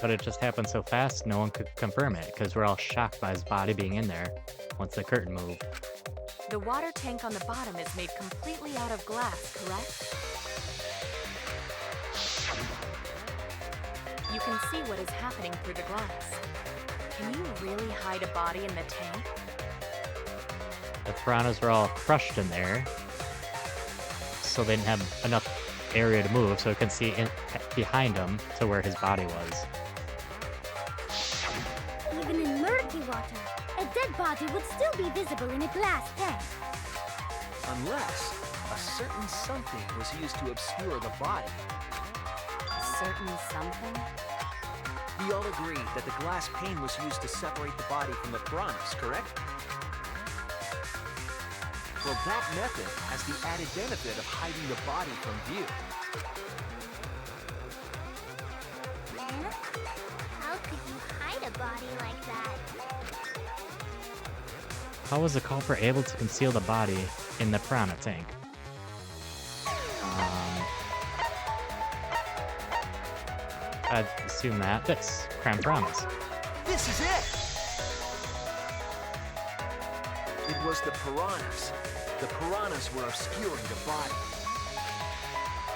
But it just happened so fast, no one could confirm it, because we're all shocked by his body being in there once the curtain moved. The water tank on the bottom is made completely out of glass, correct? You can see what is happening through the glass. Can you really hide a body in the tank? The piranhas were all crushed in there, so they didn't have enough area to move, so we can see behind them to where his body was. Even in murky water, a dead body would still be visible in a glass tank. Unless a certain something was used to obscure the body. Certain something? We all agree that the glass pane was used to separate the body from the piranhas, correct? Well, that method has the added benefit of hiding the body from view. How could you hide a body like that? How was the culprit able to conceal the body in the piranha tank? I'd assume that's creme piranhas. This is it! It was the piranhas. The piranhas were obscuring the body.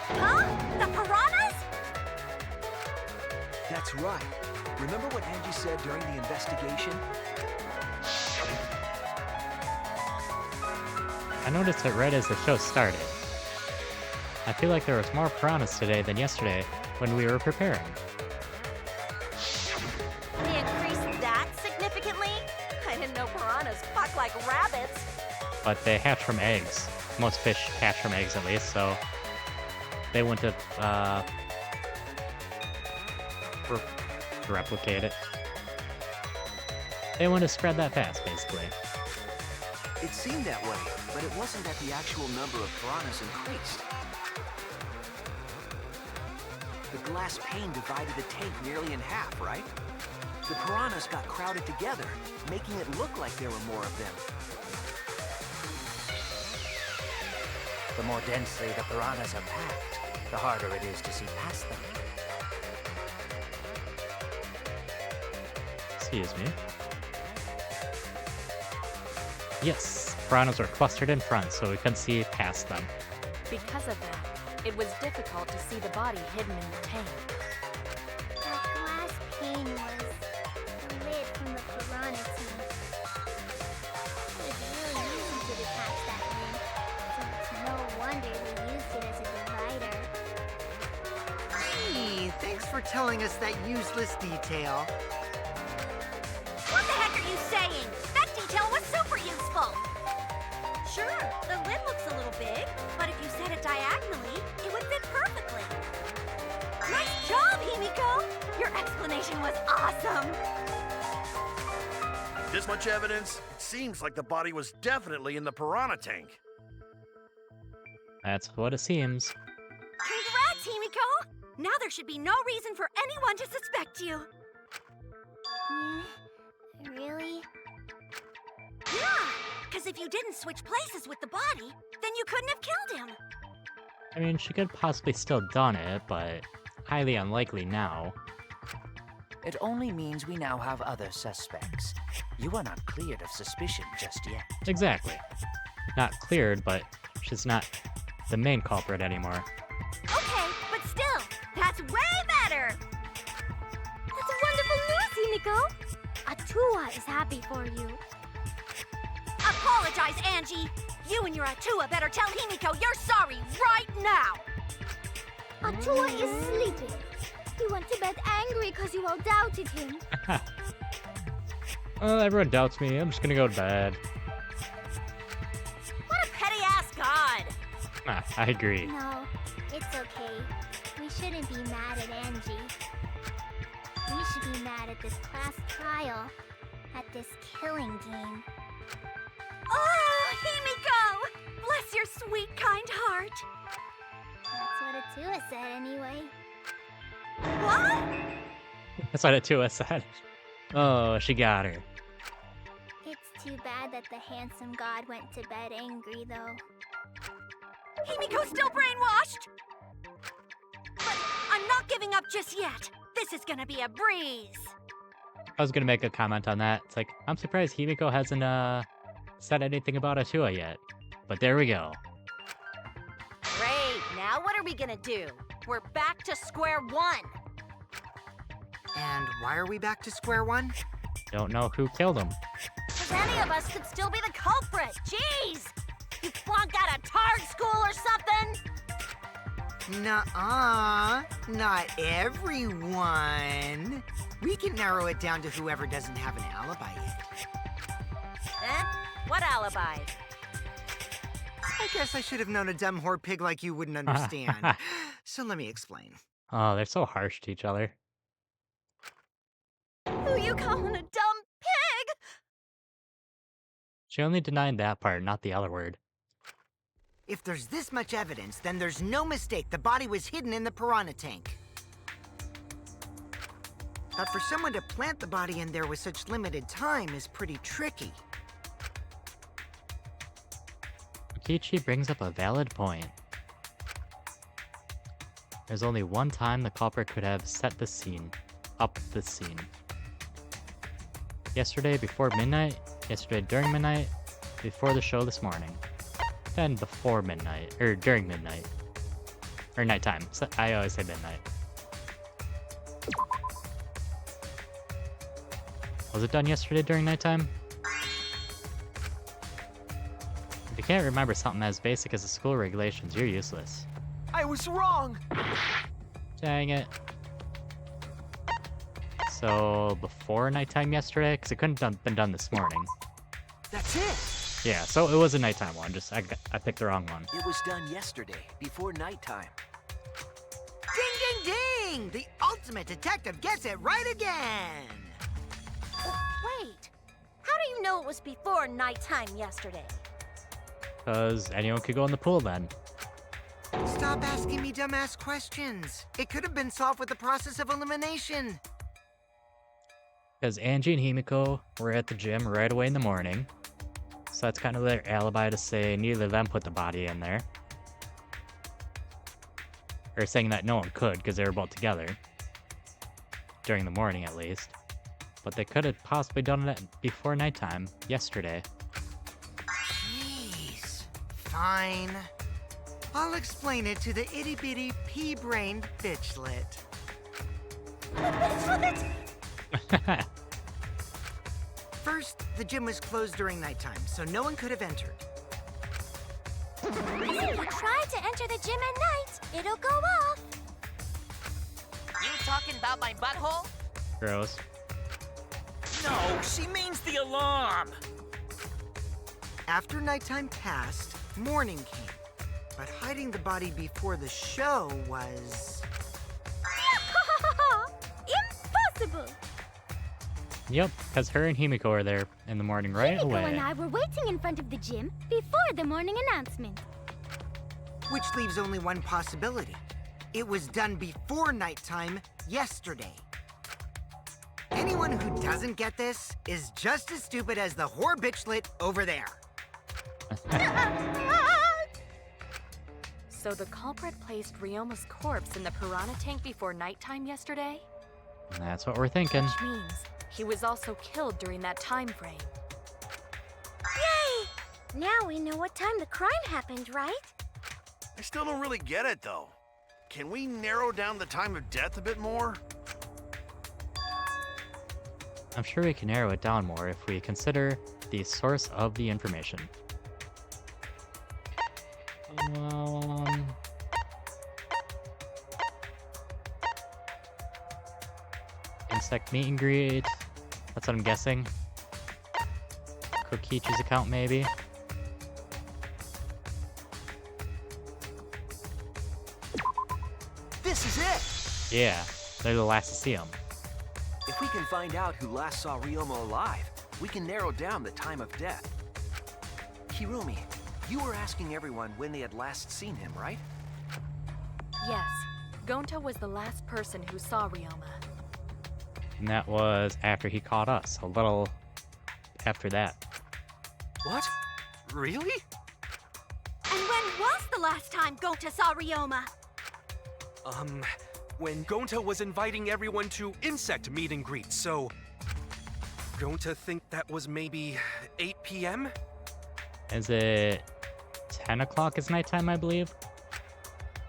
Huh? The piranhas? That's right. Remember what Angie said during the investigation? I noticed it right as the show started. I feel like there was more piranhas today than yesterday when we were preparing. They increased that significantly? I didn't know piranhas fuck like rabbits. But they hatch from eggs. Most fish hatch from eggs at least, so they wouldn't have replicate it. They wouldn't have spread that fast, basically. It seemed that way, but it wasn't that the actual number of piranhas increased. The glass pane divided the tank nearly in half, right? The piranhas got crowded together, making it look like there were more of them. The more densely the piranhas are packed, the harder it is to see past them. Excuse me. Yes, piranhas were clustered in front, so we couldn't see past them. Because of that, it was difficult to see the body hidden in the tank. That glass pane was the lid from the piranha tank. It's really easy to detach that lid, so it's no wonder they used it as a divider. Hey, thanks for telling us that useless detail. What the heck are you saying? That detail was super useful. Sure, the lid looks a little big, but if you set it diagonally, it would fit perfectly. Nice job, Himiko! Your explanation was awesome. This much evidence? It seems like the body was definitely in the piranha tank. That's what it seems. Congrats, Himiko! Now there should be no reason for anyone to suspect you. Really? Yeah, because if you didn't switch places with the body, then you couldn't have killed him. I mean, she could possibly still done it, but highly unlikely now. It only means we now have other suspects. You are not cleared of suspicion just yet. Exactly. Not cleared, but she's not the main culprit anymore. Okay, but still, that's way better. That's wonderful news, Himiko! Atua is happy for you. Apologize, Angie. You and your Atua better tell Himiko you're sorry right now. Atua is sleeping. He went to bed angry because you all doubted him. Well, everyone doubts me. I'm just gonna go to bed. What a petty-ass god. Ah, I agree. No, it's okay. We shouldn't be mad at Angie. We should be mad at this class trial, at this killing game. Oh, Himiko! Bless your sweet, kind heart. That's what Atua said anyway. What? That's what Atua said. Oh, she got her. It's too bad that the handsome god went to bed angry, though. Himiko's still brainwashed! But I'm not giving up just yet. This is gonna be a breeze. I was gonna make a comment on that. It's like, I'm surprised Himiko hasn't said anything about Atua yet. But there we go. Great, now what are we gonna do? We're back to square one. And why are we back to square one? Don't know who killed him. Because any of us could still be the culprit. Jeez! You flunked out of Tard school or something? Nuh-uh. Not everyone. We can narrow it down to whoever doesn't have an alibi yet. Eh? What alibi? I guess I should have known a dumb whore pig like you wouldn't understand. So let me explain. Oh, they're so harsh to each other. Who you calling a dumb pig? She only denied that part, not the other word. If there's this much evidence, then there's no mistake the body was hidden in the piranha tank. But for someone to plant the body in there with such limited time is pretty tricky. Kokichi brings up a valid point. There's only one time the culprit could have set the scene. Up the scene. Yesterday before midnight, yesterday during midnight, before the show this morning. Then before midnight, or during midnight. Or nighttime. So I always say midnight. Was it done yesterday during nighttime? If you can't remember something as basic as the school regulations, you're useless. I was wrong! Dang it. So, before nighttime yesterday? Because it couldn't have been done this morning. That's it! Yeah, so it was a nighttime one, just I picked the wrong one. It was done yesterday, before nighttime. Ding, ding, ding! The ultimate detective gets it right again! Wait, how do you know it was before nighttime yesterday? Because anyone could go in the pool then. Stop asking me dumbass questions. It could have been solved with the process of elimination. Because Angie and Himiko were at the gym right away in the morning. So that's kind of their alibi to say neither of them put the body in there. Or saying that no one could because they were both together. During the morning at least. But they could have possibly done it before nighttime, yesterday. Jeez. Fine. I'll explain it to the itty-bitty pea-brained bitchlet. First, the gym was closed during nighttime, so no one could have entered. If you try to enter the gym at night, it'll go off. You talking about my butthole? Gross. No, she means the alarm. After nighttime passed, morning came. But hiding the body before the show was... Impossible! Yep, because her and Himiko were there in the morning right Himiko away. and I were waiting in front of the gym before the morning announcement. Which leaves only one possibility. It was done before nighttime yesterday. Anyone who doesn't get this is just as stupid as the whore bitchlet over there. So the culprit placed Ryoma's corpse in the piranha tank before nighttime yesterday? That's what we're thinking. Which means he was also killed during that time frame. Yay! Now we know what time the crime happened, right? I still don't really get it, though. Can we narrow down the time of death a bit more? I'm sure we can narrow it down more if we consider the source of the information. Insect meet and greet. That's what I'm guessing. Kokichi's account, maybe. This is it! Yeah, they're the last to see him. If we can find out who last saw Ryoma alive, we can narrow down the time of death. Hirumi, you were asking everyone when they had last seen him, right? Yes, Gonta was the last person who saw Ryoma. And that was after he caught us, a little after that. What? Really? And the last time Gonta saw Ryoma? When Gonta was inviting everyone to insect meet and greet, so... Gonta think that was maybe 8 p.m.? Is it 10 o'clock is nighttime, I believe?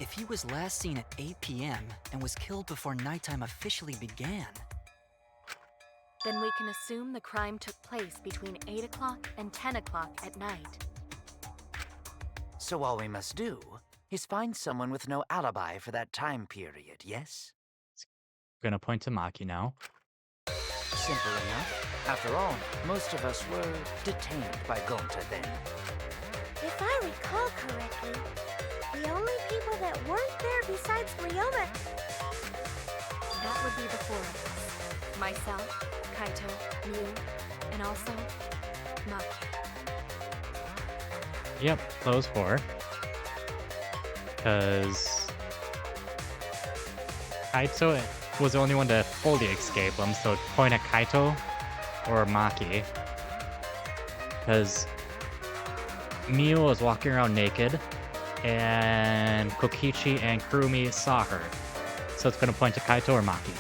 If he was last seen at 8 p.m. and was killed before nighttime officially began... Then we can assume the crime took place between 8 o'clock and 10 o'clock at night. So all we must do is find someone with no alibi for that time period, yes? Gonna point to Maki now. Simple enough. After all, most of us were detained by Gonta then. If I recall correctly, the only people that weren't there besides Ryoma... That would be the four of us. Myself, Kaito, Miu, and also Maki. Yep, those four. Because Kaito was the only one to fully escape them, so point at Kaito or Maki. Because Miu was walking around naked, and Kokichi and Kurumi saw her. So it's going to point to Kaito or Maki.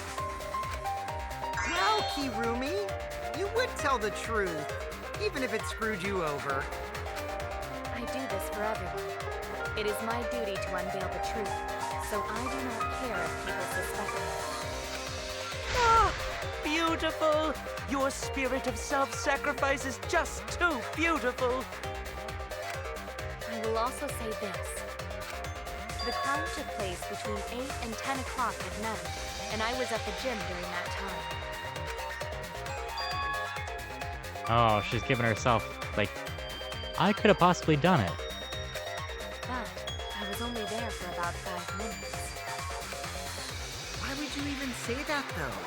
Well, Kirumi, you would tell the truth, even if it screwed you over. I do this for everyone. It is my duty to unveil the truth, so I do not care if people suspect me. Ah, beautiful! Your spirit of self-sacrifice is just too beautiful! I will also say this. The crime took place between 8 and 10 o'clock at night, and I was at the gym during that time. Oh, she's giving herself, like, I could have possibly done it. But I was only there for about 5 minutes. Why would you even say that, though?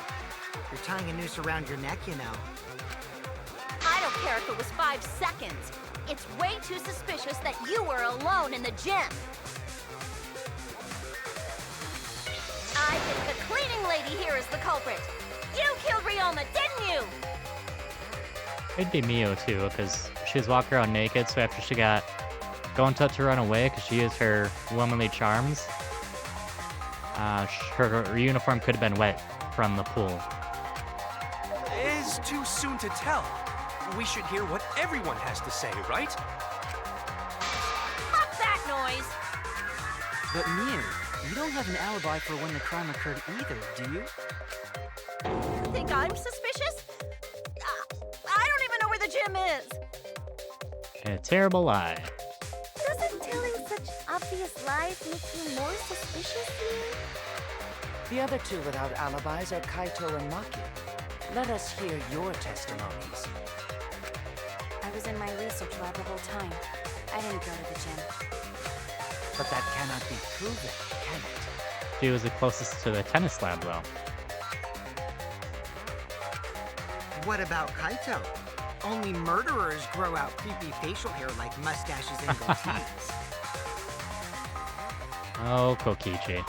You're tying a noose around your neck, you know. I don't care if it was 5 seconds. It's way too suspicious that you were alone in the gym. I think the cleaning lady here is the culprit. You killed Ryoma, didn't you? It'd be Mio too, because she was walking around naked, so after she got Gonta to run away, because she used her womanly charms, her uniform could have been wet from the pool. It's too soon to tell. We should hear what everyone has to say, right? Fuck that noise! But Miu, you don't have an alibi for when the crime occurred either, do you? You think I'm suspicious? I don't even know where the gym is. A terrible lie. Doesn't telling such obvious lies make you more suspicious here? The other two without alibis are Kaito and Maki. Let us hear your testimonies. I was in my research lab the whole time. I didn't go to the gym. But that cannot be proven, can it? She was the closest to the tennis lab, though. What about Kaito? Only murderers grow out creepy facial hair like mustaches and goatees. Oh, Kokichi.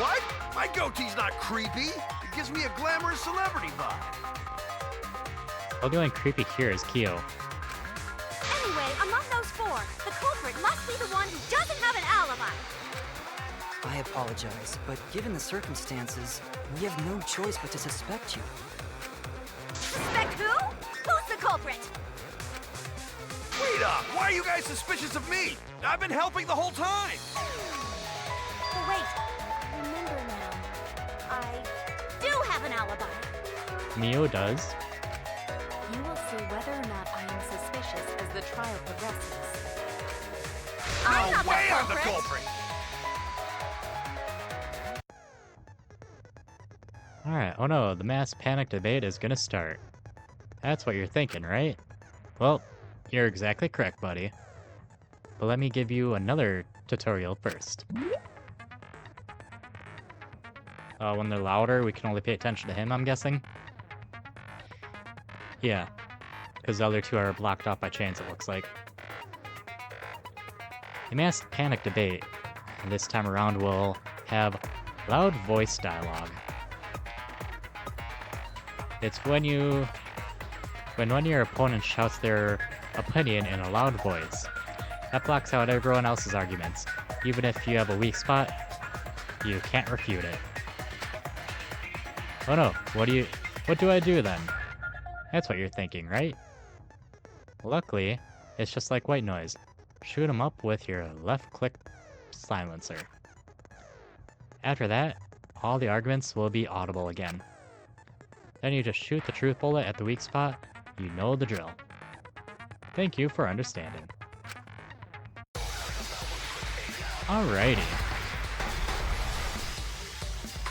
What? My goatee's not creepy. It gives me a glamorous celebrity vibe. Well, the only creepy here is Kyo. Anyway, among those four, the culprit must be the one who doesn't have an alibi. I apologize, but given the circumstances, we have no choice but to suspect you. Suspect who? Who's the culprit? Wait up! Why are you guys suspicious of me? I've been helping the whole time! But wait, remember now, I do have an alibi. Mio does. You will see whether or not I am suspicious as the trial progresses. I'm not Way the I'm the culprit. culprit! Alright, oh no, the mass panic debate is gonna start. That's what you're thinking, right? Well, you're exactly correct, buddy. But let me give you another tutorial first. When they're louder, we can only pay attention to him, I'm guessing? Yeah, because the other two are blocked off by chains, it looks like. The mass panic debate, and this time around, will have loud voice dialogue. It's when one of your opponents shouts their opinion in a loud voice. That blocks out everyone else's arguments. Even if you have a weak spot, you can't refute it. Oh no, what do I do then? That's what you're thinking, right? Luckily, it's just like white noise. Shoot 'em up with your left-click silencer. After that, all the arguments will be audible again. Then you just shoot the truth bullet at the weak spot. You know the drill. Thank you for understanding. Alrighty.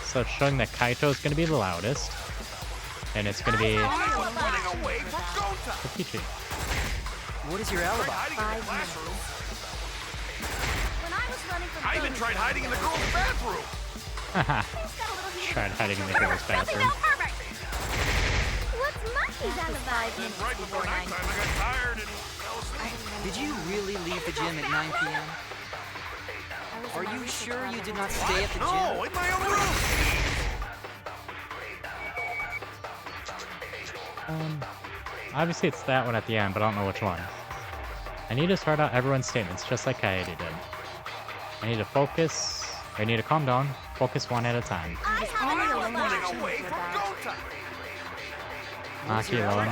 So it's showing that Kaito is going to be the loudest. And it's going to be Kokichi. What is your alibi? 5 minutes. When I was running from I even tried hiding in the girls' bathroom. Haha. Tried hiding in the girls' bathroom. What's Monkey's alibi? Then right before nighttime, I got tired and fell asleep. Did you really leave the gym at 9 p.m.? Are you sure you did not stay at the gym? No, in my own room. Obviously it's that one at the end, but I don't know which one. I need to sort out everyone's statements, just like Coyote did. I need to focus, I need to calm down, focus one at a time. Maki alone.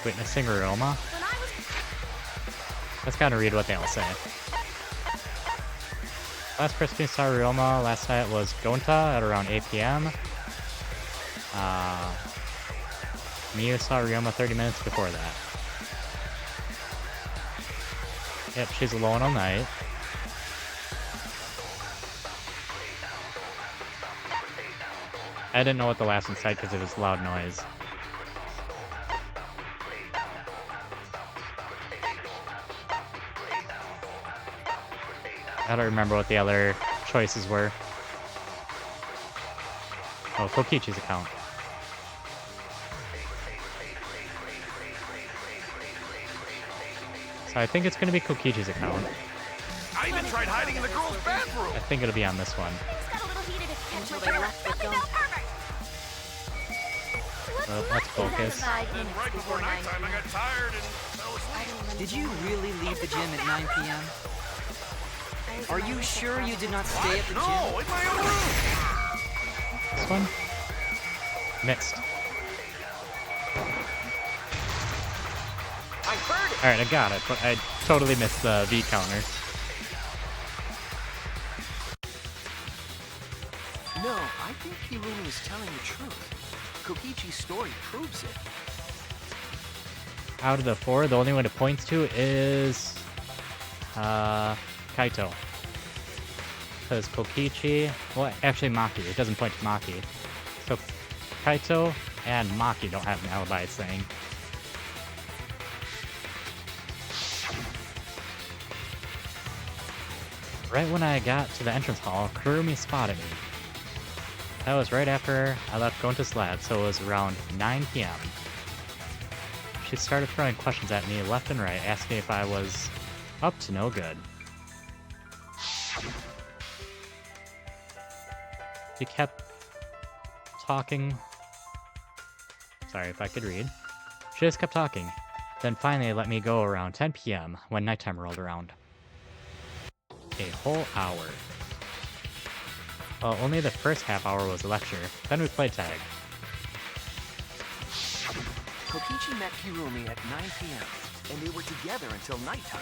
Witnessing Ryoma. Let's kind of read what they all say. Last person who saw Ryoma last night was Gonta at around 8 p.m. Miyu saw Ryoma 30 minutes before that. Yep, she's alone all night. I didn't know what the last one said because it was loud noise. I don't remember what the other choices were. Oh, Kokichi's account. So I think it's going to be Kokichi's account. I even tried hiding in the girls' bathroom. I think it'll be on this one. Until they left the dome. So let's focus. Then right before nighttime, I got tired and fell asleep. Did you really leave the gym at 9 p.m.? Are you sure you did not stay at the gym? No, in my own room. This one? Missed. I heard it. Alright, I got it, but I totally missed the V counter. No, I think Hirumi is telling the truth. Kokichi's story proves it. Out of the four, the only one it points to is Kaito. Because Kokichi, well, actually Maki. It doesn't point to Maki. So Kaito and Maki don't have an alibi saying. Right when I got to the entrance hall, Kurumi spotted me. That was right after I left Gonta's lab, so it was around 9 p.m. She started throwing questions at me left and right, asking if I was up to no good. She kept talking. Sorry if I could read. She just kept talking. Then finally let me go around 10 p.m. when nighttime rolled around. A whole hour. Well, only the first half hour was a lecture. Then we played tag. Kokichi met Hirumi at 9 p.m., and they were together until nighttime.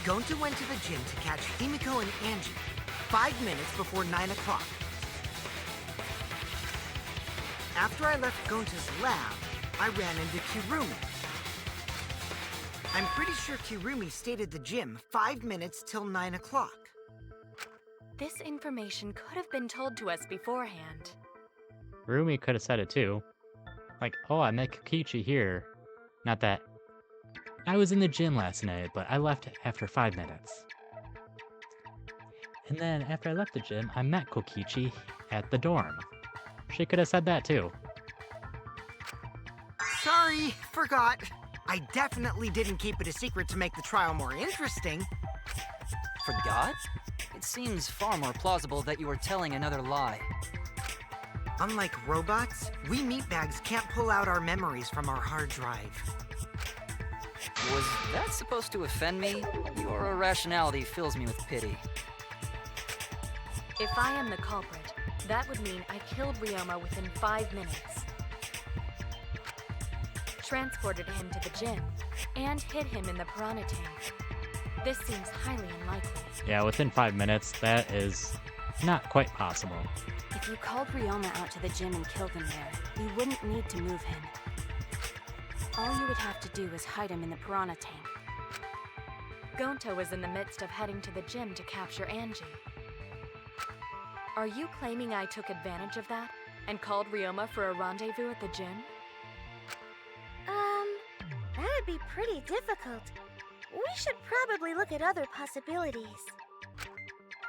Gonta went to the gym to catch Himiko and Angie 5 minutes before 9 o'clock. After I left Gonta's lab, I ran into Kirumi. I'm pretty sure Kirumi stayed at the gym 5 minutes till 9 o'clock. This information could have been told to us beforehand. Rumi could have said it too. Like, oh, I met Kokichi here. Not that. I was in the gym last night, but I left after 5 minutes. And then after I left the gym, I met Kokichi at the dorm. She could have said that too. Sorry, forgot. I definitely didn't keep it a secret to make the trial more interesting. Forgot? It seems far more plausible that you were telling another lie. Unlike robots, we meatbags can't pull out our memories from our hard drive. Was that supposed to offend me? Your irrationality fills me with pity. If I am the culprit, that would mean I killed Ryoma within 5 minutes. Transported him to the gym, and hid him in the piranha tank. This seems highly unlikely. Yeah, within 5 minutes, that is not quite possible. If you called Ryoma out to the gym and killed him there, you wouldn't need to move him. All you would have to do is hide him in the piranha tank. Gonta was in the midst of heading to the gym to capture Angie. Are you claiming I took advantage of that and called Ryoma for a rendezvous at the gym? That'd be pretty difficult. We should probably look at other possibilities.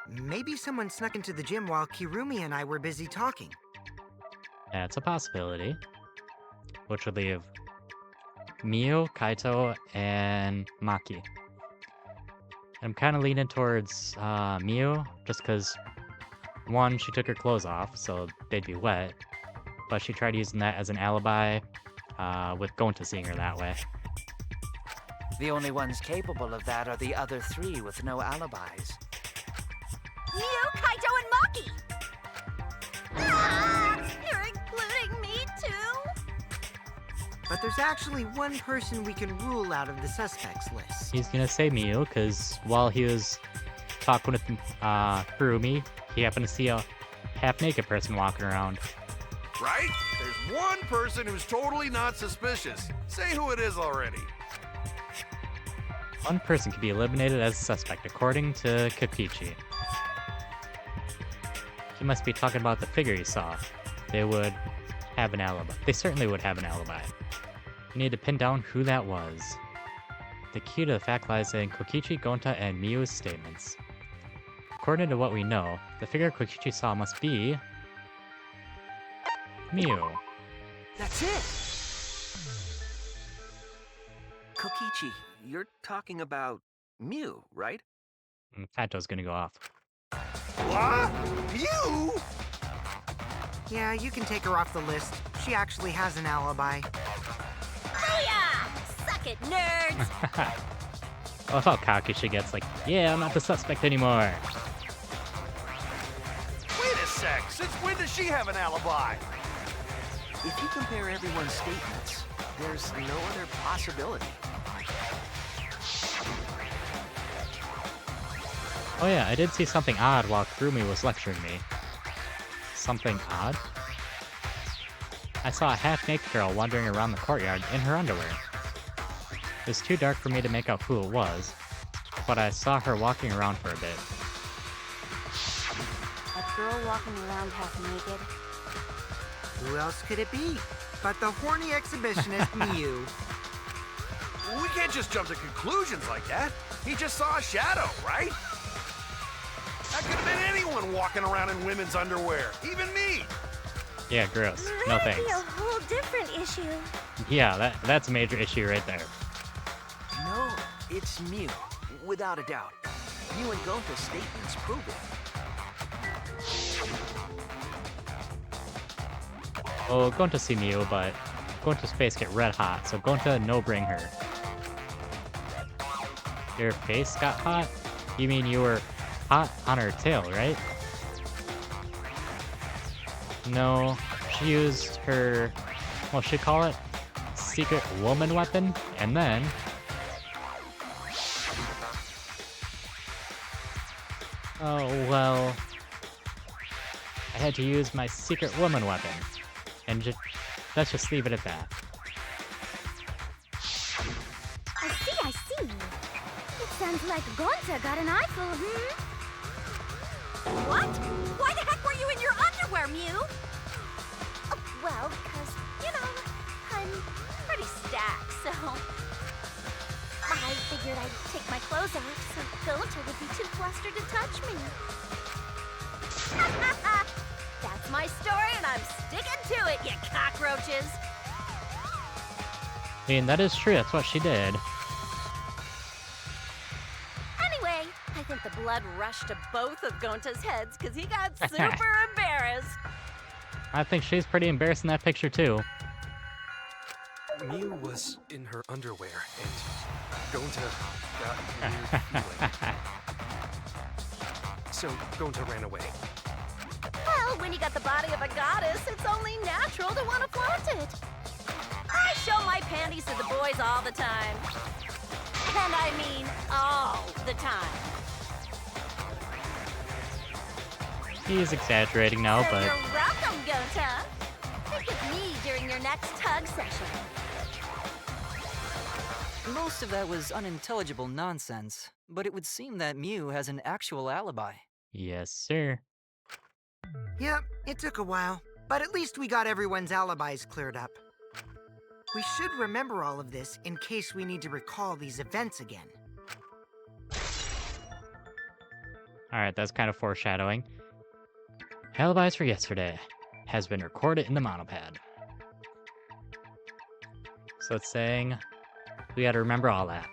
Maybe someone snuck into the gym while Kirumi and I were busy talking. That's a possibility. Which would leave Miu, Kaito, and Maki. I'm kind of leaning towards Miu, just because, one, she took her clothes off, so they'd be wet, but she tried using that as an alibi, with Gonta seeing her that way. The only ones capable of that are the other 3 with no alibis. Miu, Kaito, and Maki! Ah, you're including me too? But there's actually one person we can rule out of the suspects list. He's gonna say Miu, because while he was talking with Kurumi, he happened to see a half-naked person walking around. Right? There's one person who's totally not suspicious. Say who it is already. One person can be eliminated as a suspect, according to Kokichi. He must be talking about the figure he saw. They would have an alibi. They certainly would have an alibi. We need to pin down who that was. The key to the fact lies in Kokichi, Gonta, and Miu's statements. According to what we know, the figure Kokichi saw must be... Miu. That's it! Kokichi, you're talking about Miu, right? Kaito's gonna go off. What? You? Yeah, you can take her off the list. She actually has an alibi. Booyah! Suck it, nerds! I love how cocky she gets, like, yeah, I'm not the suspect anymore. Wait a sec. Since when does she have an alibi? If you compare everyone's statements, there's no other possibility. Oh yeah, I did see something odd while Kurumi was lecturing me. Something odd? I saw a half-naked girl wandering around the courtyard in her underwear. It was too dark for me to make out who it was, but I saw her walking around for a bit. A girl walking around half naked. Who else could it be but the horny exhibitionist Miu? We can't just jump to conclusions like that. He just saw a shadow, right? That could have been anyone walking around in women's underwear, even me. Yeah, gross. No That'd thanks. be a whole different issue. Yeah, that's a major issue right there. No, it's Miu, without a doubt. Miu and Gonta's statements prove it. Oh, going to see Miu, but Gonta's face get red hot, so Gonta no bring her. Your face got hot? You mean you were hot on her tail, right? No, she used her, what should call it? Secret woman weapon, and then... Oh, well... I had to use my secret woman weapon. And let's just leave it at that. I see. It sounds like Gonta got an eyeful, What? Why the heck were you in your underwear, Miu? Oh, well, because, I'm pretty stacked, so... I figured I'd take my clothes off so Gonta would be too flustered to touch me. That's my story, and I'm sticking to it, you cockroaches! I mean, that is true, that's what she did. Anyway, I think the blood rushed to both of Gonta's heads because he got super embarrassed. I think she's pretty embarrassed in that picture, too. Miu was in her underwear, and Gonta got a weird feeling. So Gonta ran away. Well, when you got the body of a goddess, it's only natural to want to flaunt it. I show my panties to the boys all the time. And I mean all the time. He's exaggerating now, So but you're welcome, Gonta. Think of me during your next tug session. Most of that was unintelligible nonsense, but it would seem that Mew has an actual alibi. yes, sir. Yep, it took a while, but at least we got everyone's alibis cleared up. We should remember all of this in case we need to recall these events again. Alright, that's kind of foreshadowing. Alibis for yesterday has been recorded in the monopad. So it's saying we gotta remember all that.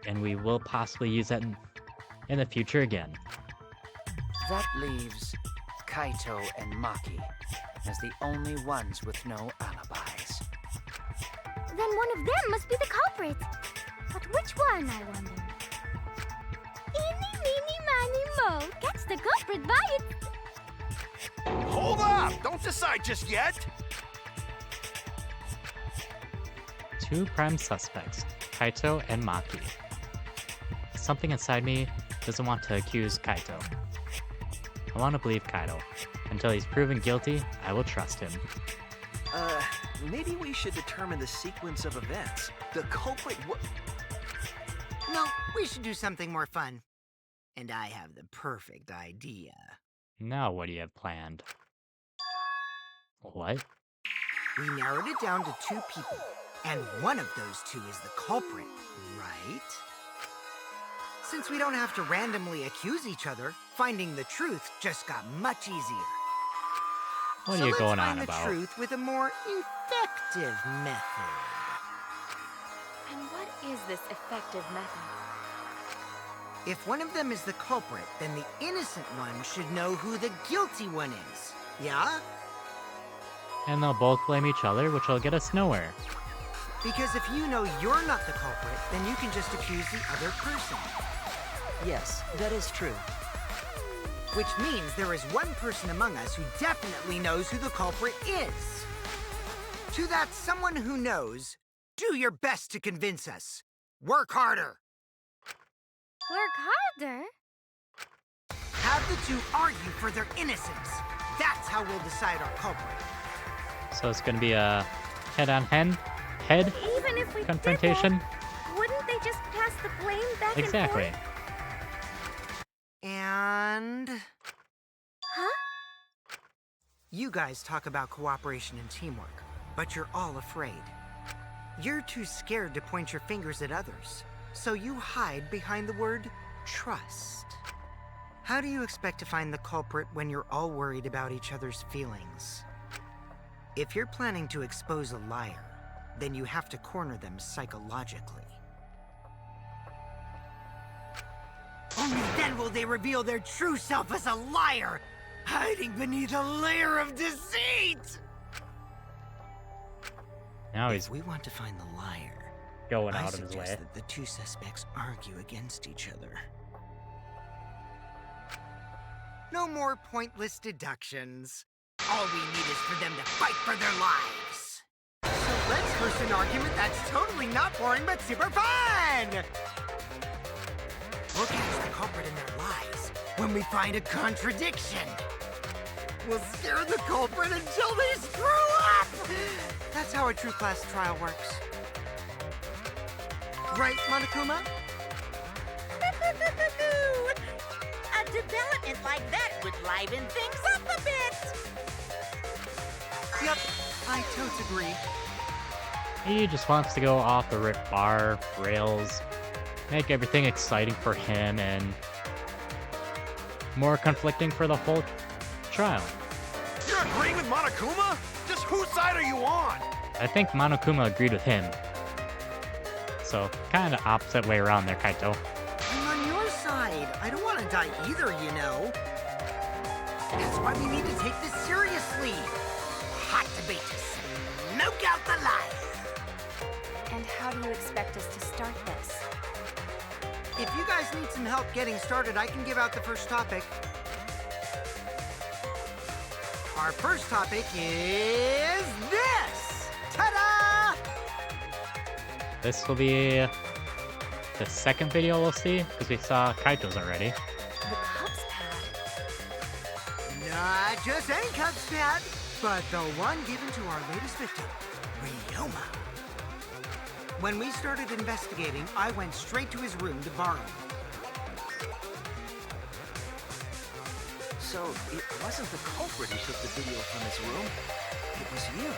And we will possibly use that in the future again. That leaves Kaito and Maki as the only ones with no alibis. Then one of them must be the culprit. But which one, I wonder? Eeny, meeny, miny, mo. Catch the culprit by it. Hold up! Don't decide just yet! Two prime suspects, Kaito and Maki. Something inside me doesn't want to accuse Kaito. I want to believe Kaito. Until he's proven guilty, I will trust him. Maybe we should determine the sequence of events. The culprit No, we should do something more fun. And I have the perfect idea. Now what do you have planned? What? We narrowed it down to 2 people, and one of those 2 is the culprit, right? Since we don't have to randomly accuse each other, finding the truth just got much easier. What are you going on about? Let's find the truth with a more effective method. And what is this effective method? If one of them is the culprit, then the innocent one should know who the guilty one is. Yeah? And they'll both blame each other, which will get us nowhere. Because if you know you're not the culprit, then you can just accuse the other person. Yes, that is true. Which means there is one person among us who definitely knows who the culprit is. To that someone who knows, do your best to convince us. Work harder. Work harder? Have the 2 argue for their innocence. That's how we'll decide our culprit. So it's gonna be a head-on-head Even if we confrontation? did that, wouldn't they just pass the blame back Exactly. and forth? And... Huh? You guys talk about cooperation and teamwork, but you're all afraid. You're too scared to point your fingers at others, so you hide behind the word trust. How do you expect to find the culprit when you're all worried about each other's feelings? If you're planning to expose a liar, then you have to corner them psychologically. Only then will they reveal their true self as a liar, hiding beneath a layer of deceit! Now he's If we want to find the liar, going I out of his suggest way. that the 2 suspects argue against each other. No more pointless deductions. All we need is for them to fight for their lives. So let's first an argument that's totally not boring but super fun! We'll catch the culprit in their lies when we find a contradiction. We'll scare the culprit until they screw up! That's how a true class trial works. Right, Monokuma? A development like that would liven things up a bit. Yep, I totes agree. He just wants to go off the bar rails, make everything exciting for him, and more conflicting for the whole trial. You're agreeing with Monokuma? Just whose side are you on? I think Monokuma agreed with him. So, kind of opposite way around there, Kaito. I'm on your side. I don't want to die either, you know. That's why we need to take this seriously. Hot debate to smoke out the liar. And how do you expect us to start this? If you guys need some help getting started, I can give out the first topic. Our first topic is this! Ta-da! This will be the second video we'll see, because we saw Kaito's already. The Cubs pad. Not just any Cubs pad, but the one given to our latest victim, Ryoma. When we started investigating, I went straight to his room to borrow it. So, it wasn't the culprit who took the video from his room. It was you.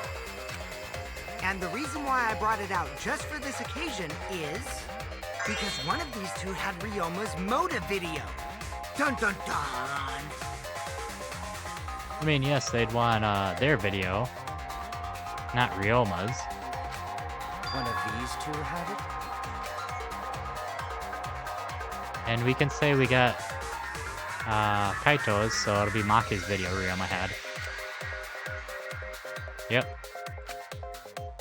And the reason why I brought it out just for this occasion is because one of these two had Ryoma's motive video. Dun dun dun! I mean, yes, they'd want their video, not Ryoma's. One of these two had it? And we can say we got Kaito's, so it'll be Maki's video Ryoma had. Yep.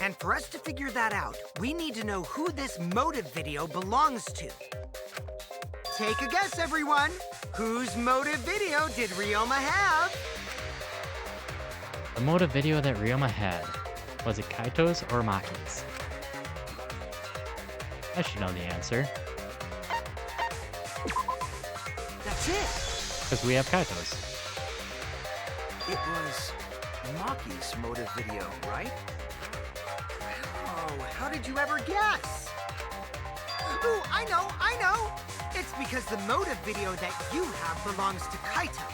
And for us to figure that out, we need to know who this motive video belongs to. Take a guess, everyone. Whose motive video did Ryoma have? The motive video that Ryoma had, was it Kaito's or Maki's? I should know the answer. That's it. Because we have Kaito's. It was Maki's motive video, right? Oh, how did you ever guess? Ooh, I know! It's because the motive video that you have belongs to Kaito.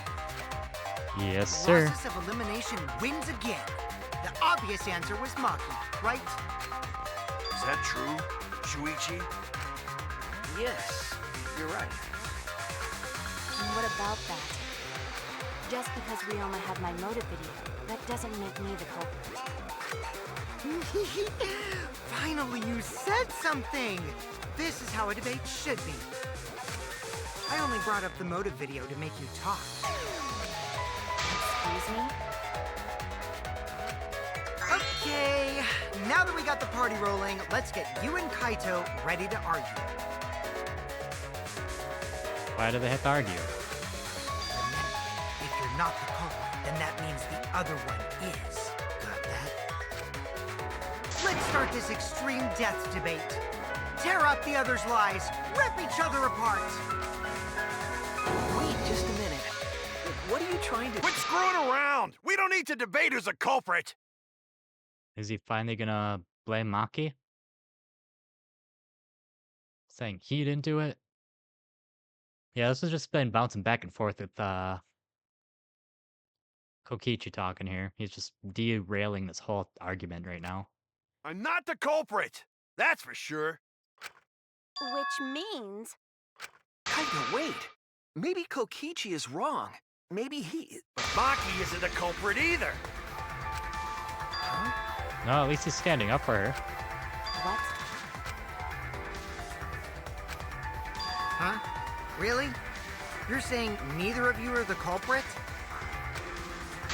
Yes, sir. Process of elimination wins again. The obvious answer was Maki, right? Is that true, Shuichi? Yes, you're right. And what about that? Just because Ryoma had my motive video, that doesn't make me the culprit. Finally, you said something! This is how a debate should be. I only brought up the motive video to make you talk. Excuse me? Okay, now that we got the party rolling, let's get you and Kaito ready to argue. Why do they have to argue? Remember, if you're not the culprit, then that means the other one is. Got that? Let's start this extreme death debate. Tear up the other's lies, rip each other apart. Wait just a minute. What are you trying to... Quit screwing around! We don't need to debate who's a culprit! Is he finally gonna blame Maki? Saying he didn't do it? Yeah, this has just been bouncing back and forth with Kokichi talking here. He's just derailing this whole argument right now. I'm not the culprit! That's for sure. Which means... Kaito, wait. Maybe Kokichi is wrong. Maybe he... But Maki isn't the culprit either. Huh? No, at least he's standing up for her. What? Huh? Really? You're saying neither of you are the culprit?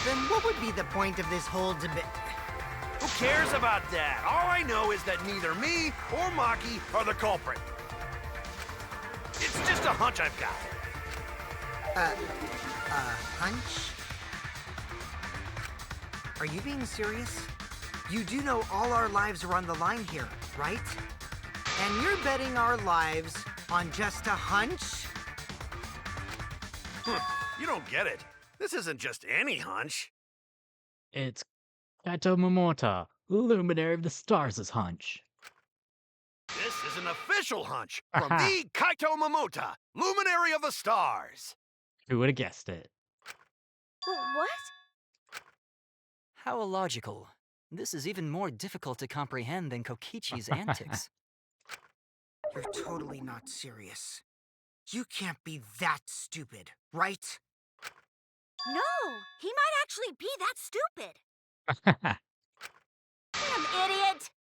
Then what would be the point of this whole debate? Who cares about that? All I know is that neither me or Maki are the culprit. It's just a hunch I've got. Hunch? Are you being serious? You do know all our lives are on the line here, right? And you're betting our lives on just a hunch? You don't get it. This isn't just any hunch. It's Kaito Momota, luminary of the stars' hunch. This is an official hunch from the Kaito Momota, luminary of the stars. Who would have guessed it? What? How illogical. This is even more difficult to comprehend than Kokichi's antics. You're totally not serious. You can't be that stupid, right? No, he might actually be that stupid. Damn idiot!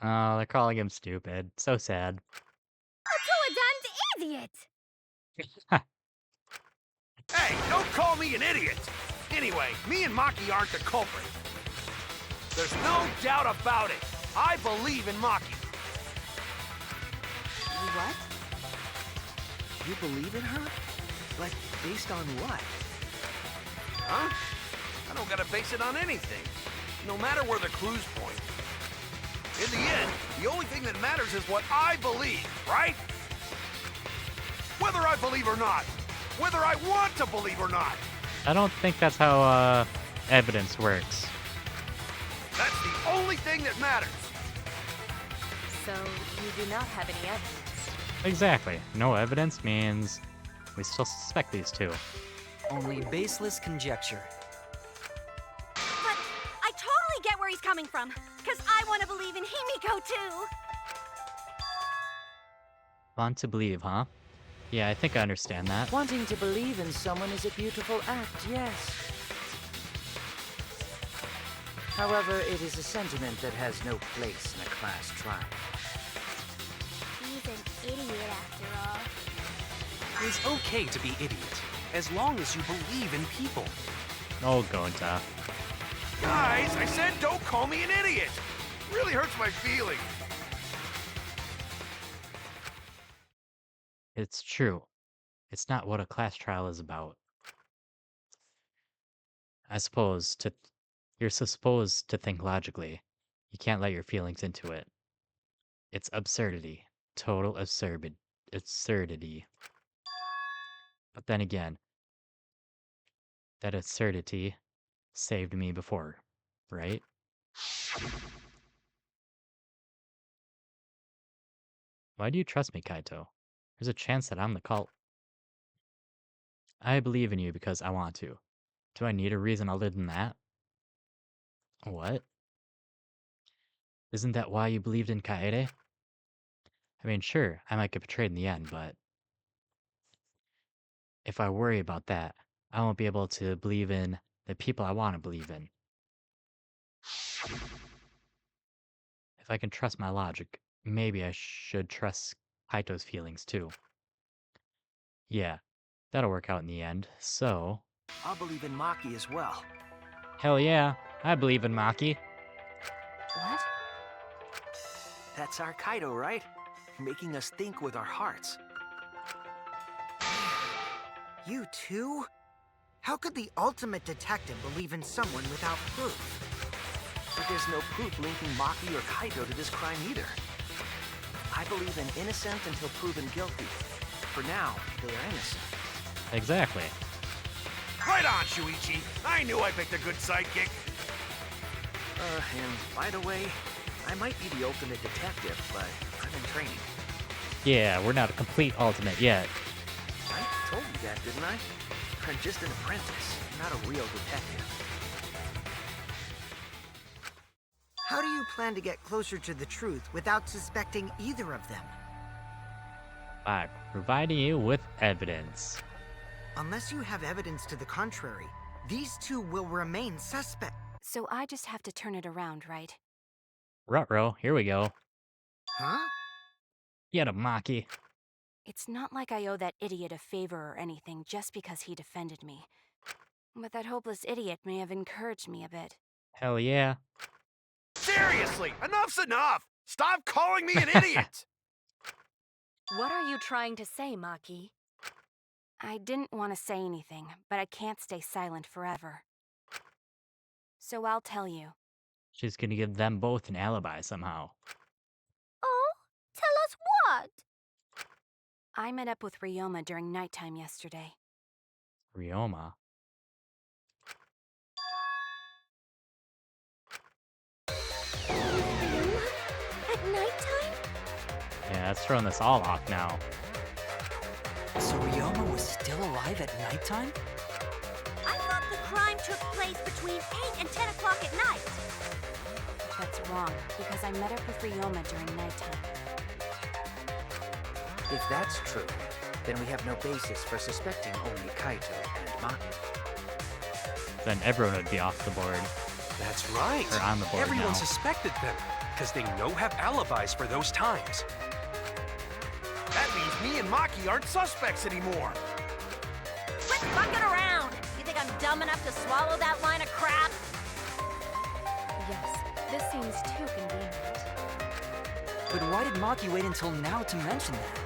Oh, they're calling him stupid. So sad. A two-a-duns idiot! Hey, don't call me an idiot! Anyway, me and Maki aren't the culprit. There's no doubt about it. I believe in Maki. What? You believe in her? But based on what? Huh? I don't gotta base it on anything. No matter where the clues point. In the end, the only thing that matters is what I believe, right? Whether I believe or not. Whether I want to believe or not. I don't think that's how evidence works. That's the only thing that matters. So, you do not have any evidence? Exactly. No evidence means we still suspect these two. Only baseless conjecture. But I totally get where he's coming from, because I want to believe in Himiko too. Want to believe, huh? Yeah, I think I understand that. Wanting to believe in someone is a beautiful act, yes. However, it is a sentiment that has no place in a class trial. He's an idiot after all. It's okay to be idiot, as long as you believe in people. Oh, Gonta. Guys, I said don't call me an idiot. It really hurts my feelings. It's true. It's not what a class trial is about. You're supposed to think logically. You can't let your feelings into it. It's absurdity. Total absurdity. But then again, that absurdity saved me before, right? Why do you trust me, Kaito? There's a chance that I'm the cult. I believe in you because I want to. Do I need a reason other than that? What? Isn't that why you believed in Kaede? I mean, sure, I might get betrayed in the end, but if I worry about that, I won't be able to believe in the people I want to believe in. If I can trust my logic, maybe I should trust Kaito's feelings too. Yeah, that'll work out in the end, so... I'll believe in Maki as well. Hell yeah, I believe in Maki. What? That's our Kaido, right? Making us think with our hearts. You too? How could the ultimate detective believe in someone without proof? But there's no proof linking Maki or Kaido to this crime either. I believe in innocent until proven guilty. For now, they are innocent. Exactly. Right on, Shuichi. I knew I picked a good sidekick. And by the way, I might be the ultimate detective, but I'm in training. Yeah, we're not a complete ultimate yet. I told you that, didn't I? I'm just an apprentice, not a real detective. How do you plan to get closer to the truth without suspecting either of them? By providing you with evidence. Unless you have evidence to the contrary, these two will remain suspect. So I just have to turn it around, right? Ruh-roh, here we go. Huh? Get a Maki. It's not like I owe that idiot a favor or anything just because he defended me. But that hopeless idiot may have encouraged me a bit. Hell yeah. Seriously, enough's enough! Stop calling me an idiot! What are you trying to say, Maki? I didn't want to say anything, but I can't stay silent forever. So I'll tell you. She's gonna give them both an alibi somehow. Oh, tell us what? I met up with Ryoma during nighttime yesterday. Ryoma? At nighttime? Yeah, that's throwing this all off now. So Ryoma was still alive at nighttime? I thought the crime took place between 8 and 10 o'clock at night. That's wrong, because I met up with Ryoma during nighttime. If that's true, then we have no basis for suspecting only Kaito and Maki. Then everyone would be off the board. That's right. Or on the board Everyone now. suspected them, because they have alibis for those times. That means me and Maki aren't suspects anymore. Quit fucking around! You think I'm dumb enough to swallow that line of crap? Yes, this seems too convenient. But why did Maki wait until now to mention that?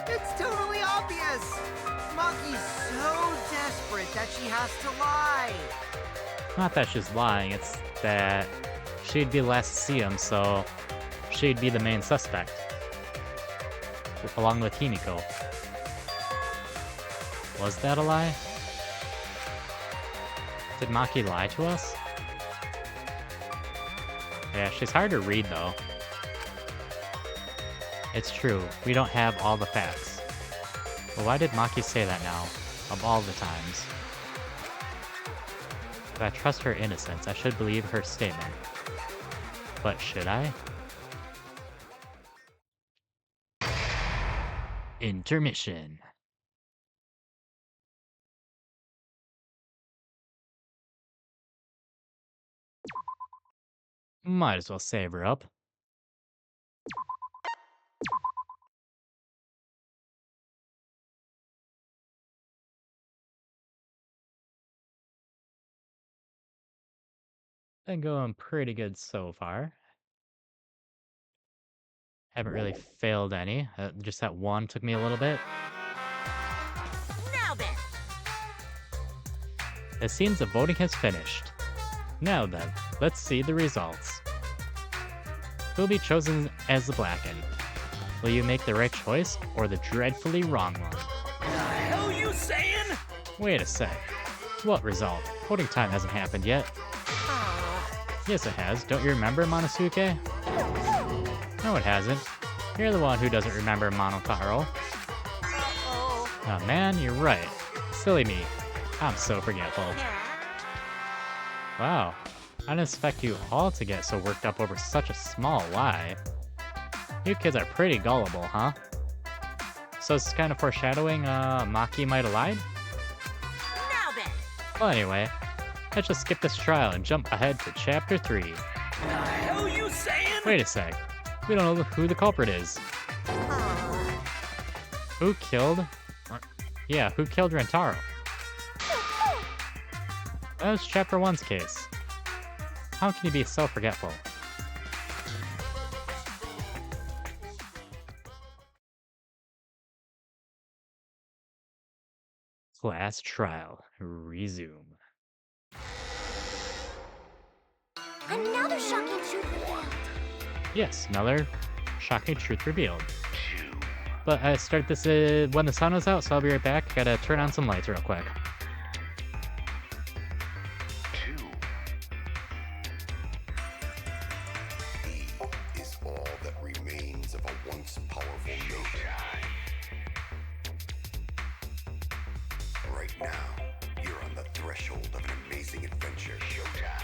It's totally obvious! Maki's so desperate that she has to lie. Not that she's lying, it's that she'd be the last to see him, so she'd be the main suspect. Along with Himiko. Was that a lie? Did Maki lie to us? Yeah, she's hard to read though. It's true, we don't have all the facts. But why did Maki say that now, of all the times? If I trust her innocence, I should believe her statement. But should I? Intermission. Might as well save her up. Been going pretty good so far. Haven't really failed any. Just that one took me a little bit. Now then. It seems the voting has finished. Now then, let's see the results. Who'll be chosen as the Blackened? Will you make the right choice or the dreadfully wrong one? The hell you saying? Wait a sec. What result? Voting time hasn't happened yet. Yes, it has. Don't you remember, Monosuke? No, it hasn't. You're the one who doesn't remember, Monotaro. Oh man, you're right. Silly me. I'm so forgetful. Wow. I didn't expect you all to get so worked up over such a small lie. You kids are pretty gullible, huh? So it's kind of foreshadowing, Maki might have lied? Now then. Well, anyway, let's just skip this trial and jump ahead to Chapter 3. The hell you saying? Wait a sec. We don't know who the culprit is. Who killed... Yeah, who killed Rentaro? That was Chapter 1's case. How can you be so forgetful? Class trial. Resume. Another shocking truth revealed. Yes, another shocking truth revealed. But I start this when the sun was out, so I'll be right back. Gotta turn on some lights real quick. Is all that remains of a once powerful note. Right now, you're on the threshold of an amazing adventure. Showtime.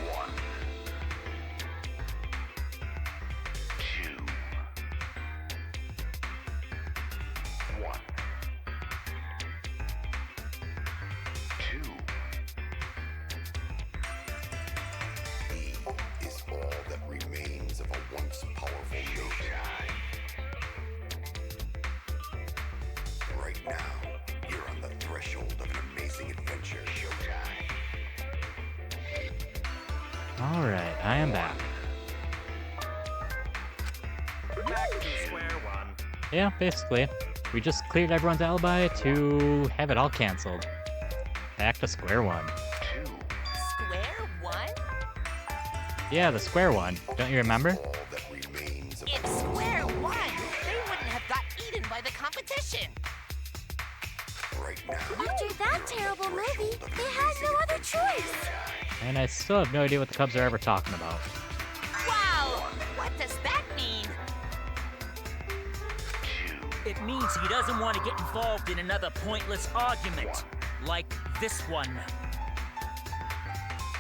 1, 2, 1, 2. Is all that remains of a once powerful note. Right now, you're on the threshold of an amazing adventure. Showtime. Alright, I am back. Back to square one. Yeah, basically. We just cleared everyone's alibi to have it all cancelled. Back to square one. Square one? Yeah, the square one. Don't you remember? In square one, they wouldn't have got eaten by the competition. Right now. After that terrible movie, they had no other choice. And I still have no idea what the Cubs are ever talking about. Wow! What does that mean? It means he doesn't want to get involved in another pointless argument, like this one.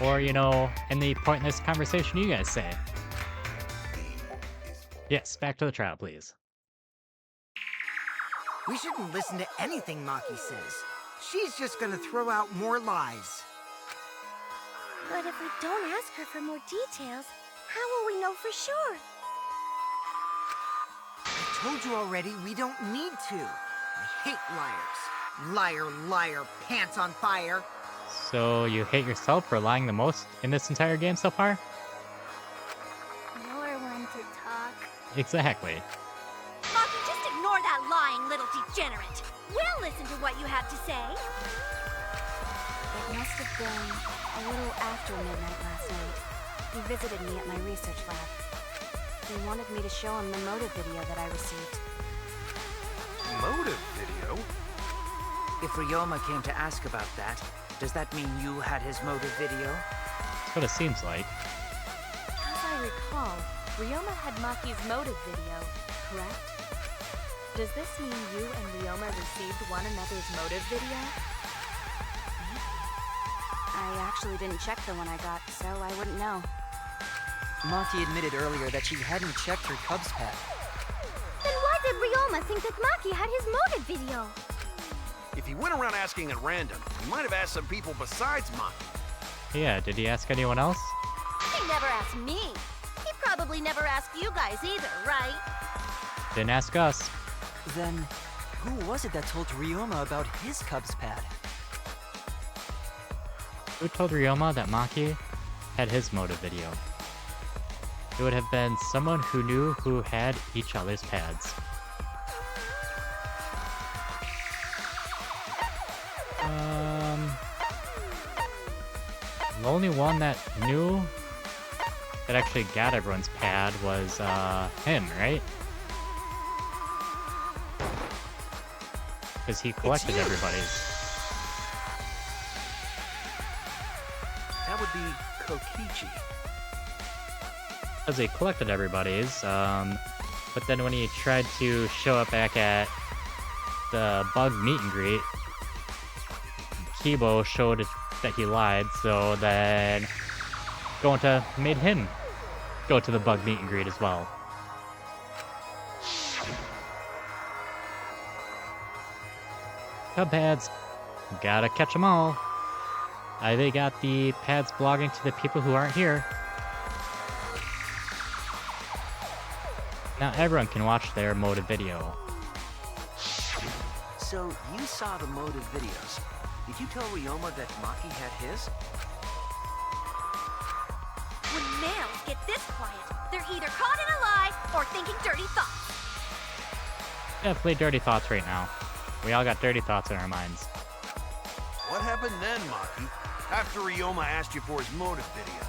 Or, you know, in the pointless conversation you guys say. Yes, back to the trial, please. We shouldn't listen to anything Maki says. She's just gonna throw out more lies. But if we don't ask her for more details, how will we know for sure? I told you already, we don't need to. I hate liars. Liar, liar, pants on fire. So you hate yourself for lying the most in this entire game so far? You're one to talk. Exactly. Maki, just ignore that lying little degenerate. We'll listen to what you have to say. It must have been a little after midnight last night. He visited me at my research lab. He wanted me to show him the motive video that I received. Motive video? If Ryoma came to ask about that, does that mean you had his motive video? That's what it seems like. As I recall, Ryoma had Maki's motive video, correct? Does this mean you and Ryoma received one another's motive video? I actually didn't check the one I got, so I wouldn't know. Maki admitted earlier that she hadn't checked her Cubs pad. Then why did Ryoma think that Maki had his motive video? If he went around asking at random, he might have asked some people besides Maki. Yeah, did he ask anyone else? He never asked me. He probably never asked you guys either, right? Didn't ask us. Then, who was it that told Ryoma about his Cubs pad? Who told Ryoma that Maki had his motive video? It would have been someone who knew who had each other's pads. The only one that knew that actually got everyone's pad was him, right? Because he collected everybody's. That would be Kokichi. Because he collected everybody's, but then when he tried to show up back at the bug meet and greet, Kibo showed that he lied, so then Gonta made him go to the bug meet and greet as well. Cub pads, gotta catch them all. They got the pads blogging to the people who aren't here. Now everyone can watch their motive video. So, you saw the motive videos. Did you tell Ryoma that Maki had his? When males get this quiet, they're either caught in a lie or thinking dirty thoughts. Definitely dirty thoughts right now. We all got dirty thoughts in our minds. What happened then, Maki? After Ryoma asked you for his motive video?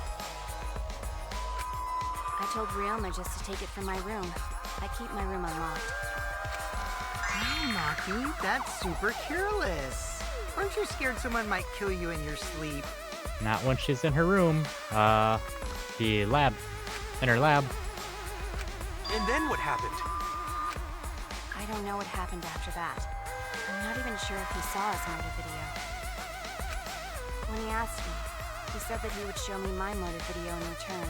I told Ryoma just to take it from my room. I keep my room unlocked. Wow, Maki, that's super careless. Aren't you scared someone might kill you in your sleep? Not when she's in her room. The lab. In her lab. And then what happened? I don't know what happened after that. I'm not even sure if he saw his motive video. When he asked me, he said that he would show me my motive video in return.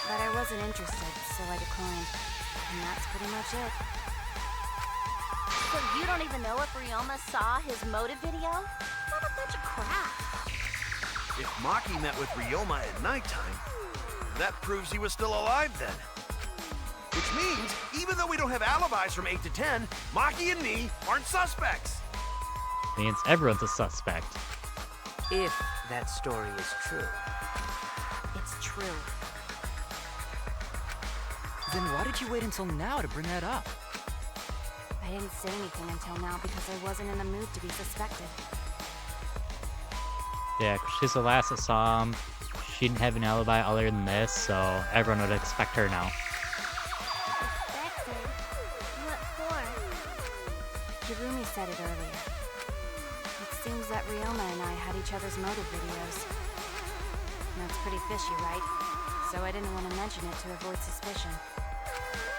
But I wasn't interested, so I declined. And that's pretty much it. So you don't even know if Ryoma saw his motive video? What a bunch of crap. If Maki met with Ryoma at nighttime, that proves he was still alive then. Which means, even though we don't have alibis from 8 to 10, Maki and me aren't suspects. Means everyone's a suspect. If that story is true. It's true. Then why did you wait until now to bring that up? I didn't say anything until now because I wasn't in the mood to be suspected. Yeah, 'cause she's the last that saw him. She didn't have an alibi other than this, so everyone would expect her now. Suspected? What for? Kirumi said it earlier. It seems that Ryoma and I had each other's motive videos. That's pretty fishy, right? So I didn't want to mention it to avoid suspicion.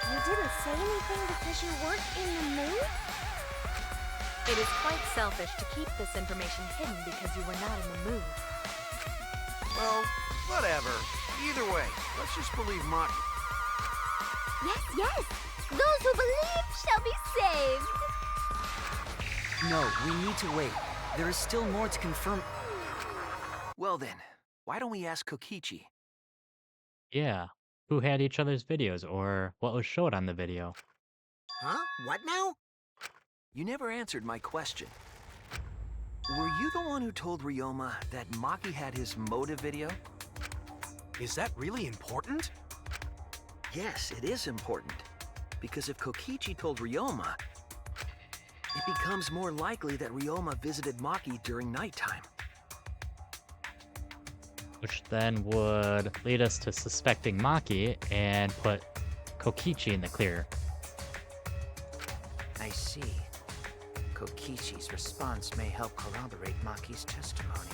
You didn't say anything because you weren't in the mood? It is quite selfish to keep this information hidden because you were not in the mood. Well, whatever. Either way, let's just believe Maki. Yes, yes! Those who believe shall be saved! No, we need to wait. There is still more to confirm. Well then, why don't we ask Kokichi? Yeah. Who had each other's videos, or what was showed on the video? Huh? What now? You never answered my question. Were you the one who told Ryoma that Maki had his motive video? Is that really important? Yes, it is important. Because if Kokichi told Ryoma, it becomes more likely that Ryoma visited Maki during nighttime. Which then would lead us to suspecting Maki and put Kokichi in the clear. I see. Kokichi's response may help corroborate Maki's testimony.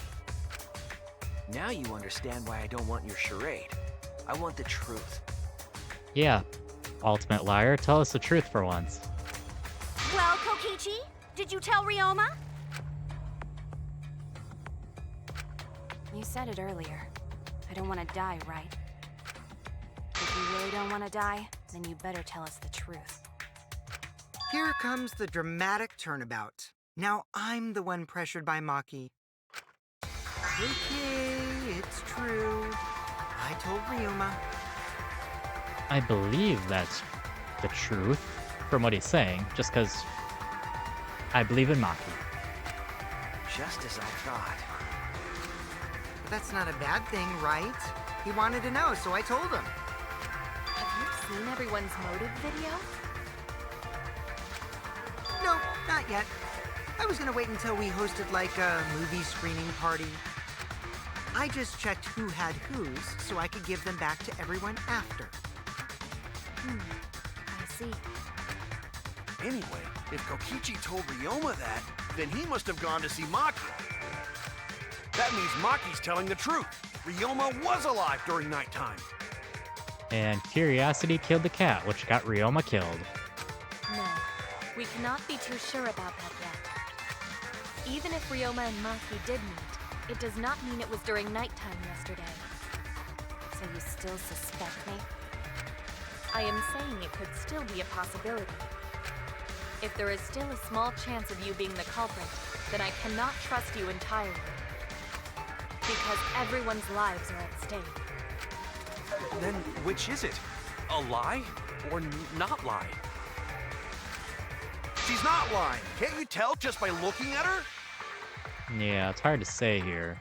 Now you understand why I don't want your charade. I want the truth. Yeah, ultimate liar, tell us the truth for once. Well, Kokichi, did you tell Ryoma? You said it earlier. I don't want to die, right? If you really don't want to die, then you better tell us the truth. Here comes the dramatic turnabout. Now I'm the one pressured by Maki. Okay, it's true. I told Ryoma. I believe that's the truth from what he's saying, just because I believe in Maki. Just as I thought. But that's not a bad thing, right? He wanted to know, so I told him. Have you seen everyone's motive video? No, not yet. I was gonna wait until we hosted like a movie screening party. I just checked who had whose so I could give them back to everyone after. I see. Anyway, if Kokichi told Ryoma that, then he must have gone to see Maki. That means Maki's telling the truth. Ryoma was alive during nighttime. And curiosity killed the cat, which got Ryoma killed. No, we cannot be too sure about that yet. Even if Ryoma and Maki did meet, it does not mean it was during nighttime yesterday. So you still suspect me? I am saying it could still be a possibility. If there is still a small chance of you being the culprit, then I cannot trust you entirely. Because everyone's lives are at stake. Then which is it? A lie or not lie? She's not lying. Can't you tell just by looking at her? Yeah, it's hard to say here.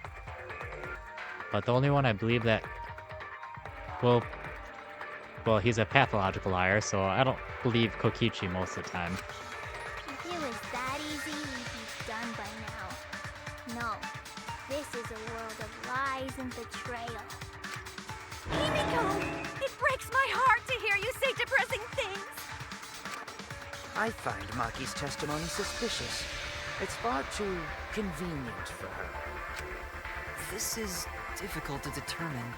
But the only one I believe that... Well, he's a pathological liar, so I don't believe Kokichi most of the time. If it was that easy, we'd be done by now. No, this is a world of lies and betrayal. Himiko! It breaks my heart to hear you say depressing things! I find Maki's testimony suspicious. It's far too convenient for her. This is difficult to determine.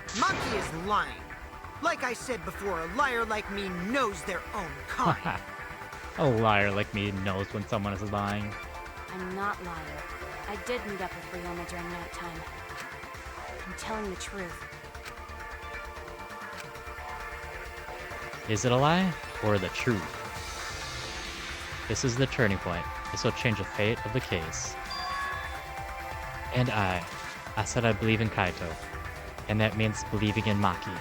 Maki is lying. Like I said before, a liar like me knows their own kind. A liar like me knows when someone is lying. I'm not lying. I did meet up with Ryoma during nighttime. I'm telling the truth. Is it a lie or the truth? This is the turning point. This will change the fate of the case. And I said I believe in Kaito. And that means believing in Maki.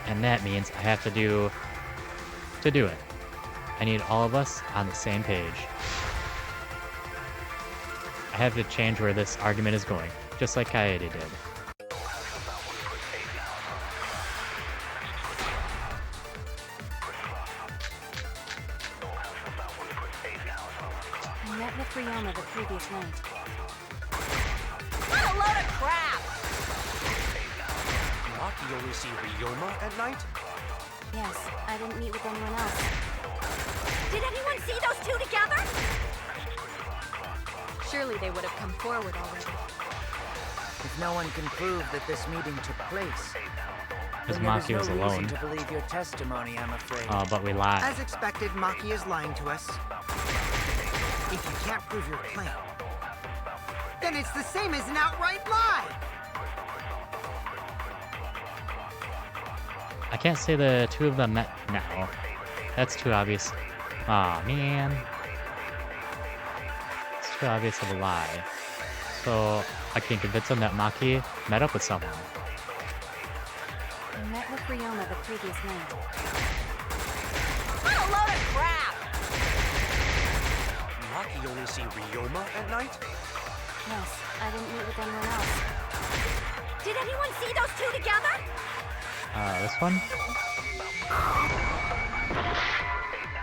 And that means I have to do it. I need all of us on the same page. I have to change where this argument is going, just like Kaede did. I met with Ryoma the previous night. What a load of crap! Maki only see Ryoma at night? Yes, I didn't meet with anyone else. Did anyone see those two together? Surely they would have come forward already. If no one can prove that this meeting took place, Because then there Maki was no alone. reason to believe your testimony, I'm afraid. But we lied. As expected, Maki is lying to us. If you can't prove your claim, then it's the same as an outright lie! I can't say the two of them met now. That's too obvious. Aw, man. It's too obvious of a lie. So I can convince them that Maki met up with someone. I met with Ryoma the previous night. What a load of crap! Maki only see Ryoma at night? Yes, I didn't meet with anyone else. Did anyone see those two together? This one?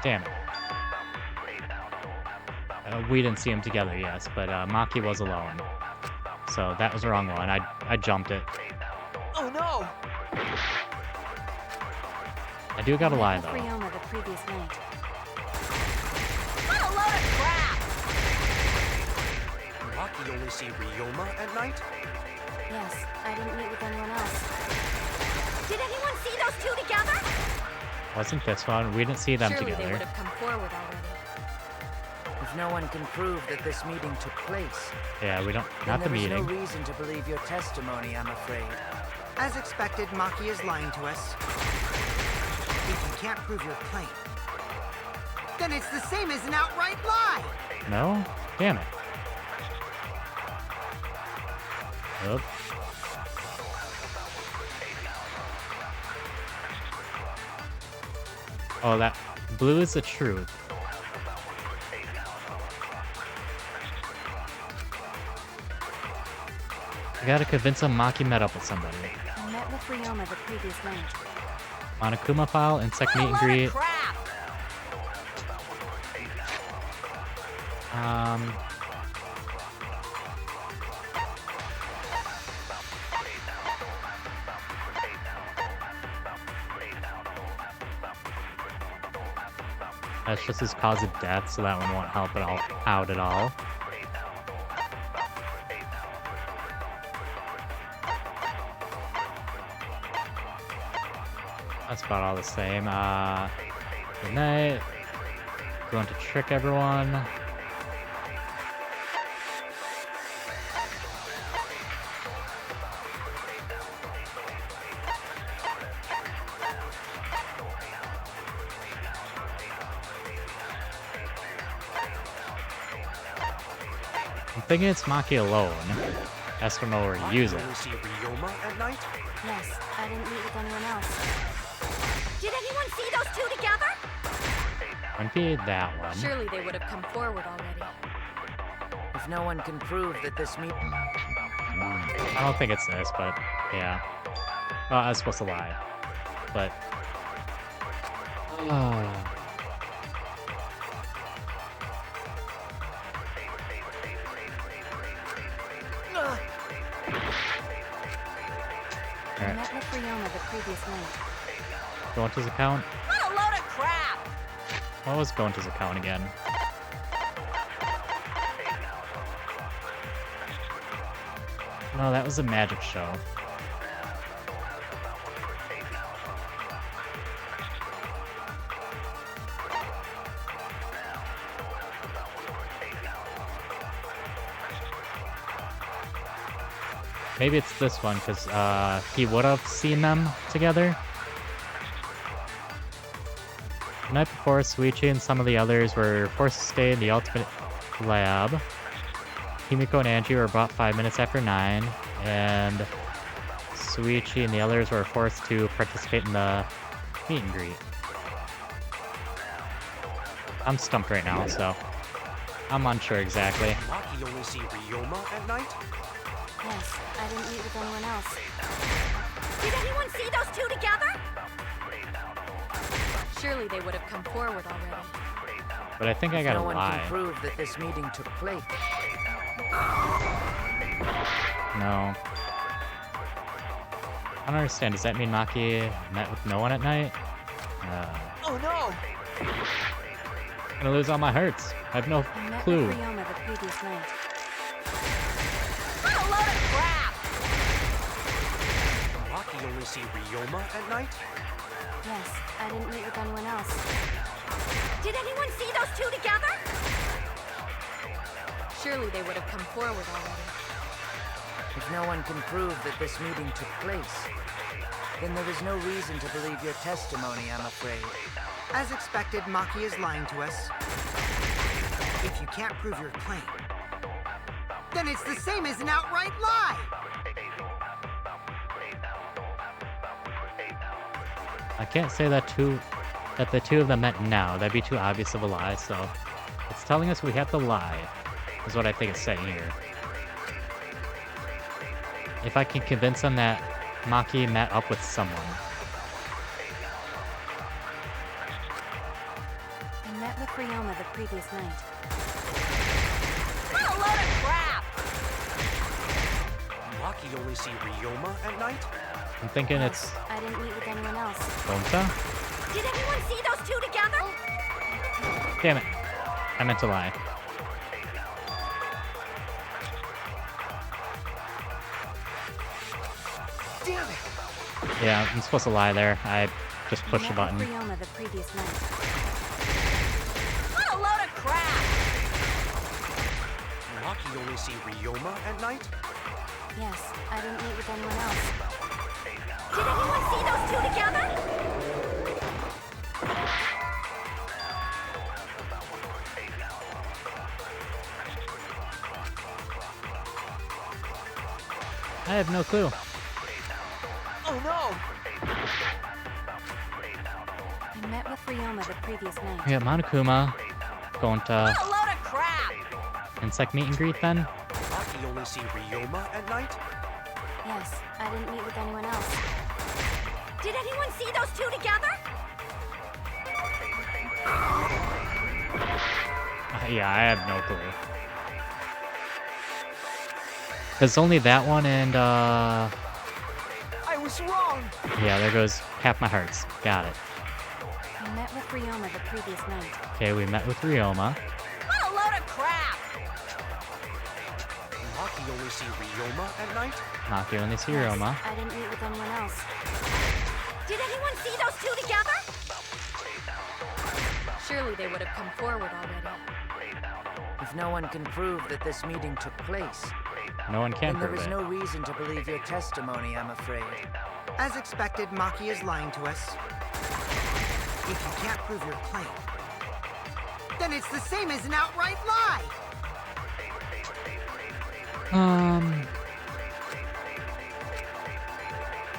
Damn it. We didn't see them together, yes, but Maki was alone. So that was the wrong one. I jumped it. Oh no! I do gotta lie, With though. Ryoma the previous night. What a load of crap! Maki only see Ryoma at night? Yes, I didn't meet with anyone else. Did anyone see those two together? Wasn't this one? We didn't see them Surely they together. would have come forward already. If no one can prove that this meeting took place, Yeah, we don't. then Not the there is meeting. no reason to believe your testimony, I'm afraid. As expected, Maki is lying to us. If you can't prove your claim, then it's the same as an outright lie! No? Damn it. Oop. Oh, that blue is the truth. I gotta convince him Maki met up with somebody. I met with Ryoma the previous night. Monokuma file, insect meet and What a load greet. of crap! That's just his cause of death, so that one won't help it all out at all. That's about all the same. Good night. Going to trick everyone. I'm thinking it's Maki alone. Has to know where to use it. Only see Ryoma at night? Yes, I didn't meet with anyone else. Did anyone see those two together? Wouldn't be that one. Surely they would have come forward already. If no one can prove that this meeting... I don't think it's this, but yeah. Well, I was supposed to lie. But... I met with Ryoma the previous night. Going to his account? What a load of crap! What was going to his account again? No, that was a magic show. Maybe it's this one, because he would have seen them together. The night before, Suichi and some of the others were forced to stay in the ultimate lab. Himiko and Angie were brought 5 minutes after 9, and Suichi and the others were forced to participate in the meet and greet. I'm stumped right now, so I'm unsure exactly. Maki only see Ryoma at night? Yes, I didn't meet with anyone else. Did anyone see those two together? Surely they would have come forward already. But I think I gotta no one lie. can prove that this meeting took place. No. I don't understand. Does that mean Maki met with no one at night? Oh no! I'm gonna lose all my hearts. I have no I met clue. with Ryoma the previous night. What a load of crap! Maki only see Ryoma at night? Yes, I didn't meet with anyone else. Did anyone see those two together? Surely they would have come forward already. If no one can prove that this meeting took place, then there is no reason to believe your testimony, I'm afraid. As expected, Maki is lying to us. If you can't prove your claim, then it's the same as an outright lie! I can't say that the two of them met now. That'd be too obvious of a lie, so it's telling us we have to lie, is what I think it's saying here. If I can convince them that Maki met up with someone. I met with Ryoma the previous night. What a load of crap! Maki only see Ryoma at night? I'm thinking it's I didn't meet with anyone else. Gonta? Did anyone see those two together? Damn it. I meant to lie. Damn it! Yeah, I'm supposed to lie there. I just pushed the button. Ryoma the previous night. What a load of crap! Maki only see Ryoma at night? Yes, I didn't meet with anyone else. Did anyone see those two together? I have no clue. Oh no! I met with Ryoma the previous night. We got Monokuma, Gonta, What a load of crap! insect meet and greet then. Maki only see Ryoma at night? Yes, I didn't meet with anyone else. Did anyone see those two together? Yeah, I have no clue. Cause only that one and I was wrong! yeah, there goes half my hearts. Got it. I met with Ryoma the previous night. Okay, we met with Ryoma. What a load of crap! Maki only see Ryoma at night? Maki only see Yes, Ryoma. I didn't meet with anyone else. Did anyone see those two together? Surely they would have come forward already. If no one can prove that this meeting took place, No one can then there prove is it. no reason to believe your testimony, I'm afraid. As expected, Maki is lying to us. If you can't prove your claim, then it's the same as an outright lie!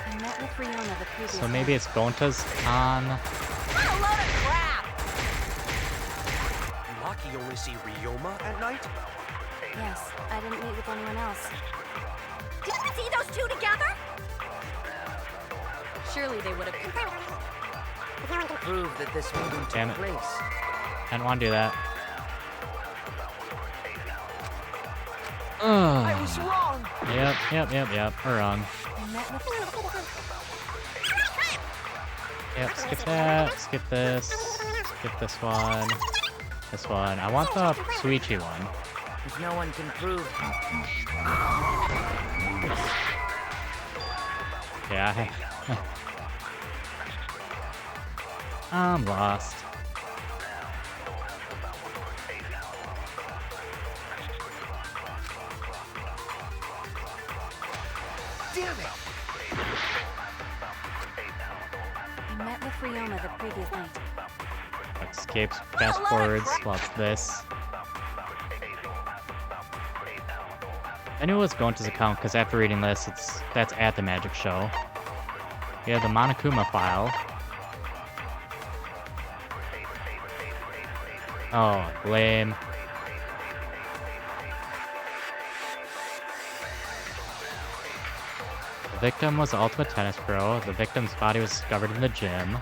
I met with Ryoma the previous So maybe it's Gonta's on. What a load of crap! Maki only see Ryoma at night? Yes, I didn't meet with anyone else. Did you see those two together? Surely they would have come forward. Prove that this meeting Damn took it. place. I don't want to do that. I was wrong! Yep. We're wrong. I met with Yep, skip that. Skip this. Skip this one. This one. I want the Suichi one. If no one can prove... Yeah. I'm lost. Damn it! I met with Ryoma the previous night. Escapes, fast forwards, lots of this. I knew it was Gonta's account because after reading this, that's at the Magic Show. We have the Monokuma file. Oh, lame. The victim was the Ultimate Tennis Pro. The victim's body was discovered in the gym.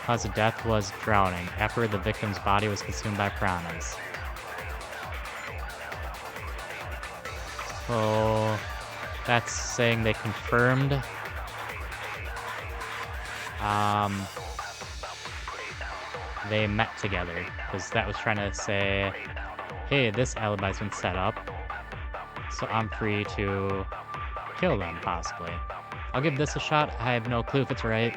Cause of death was drowning. After the victim's body was consumed by piranhas. So that's saying they confirmed they met together, because that was trying to say, hey, this alibi's been set up, so I'm free to kill them, possibly. I'll give this a shot. I have no clue if it's right.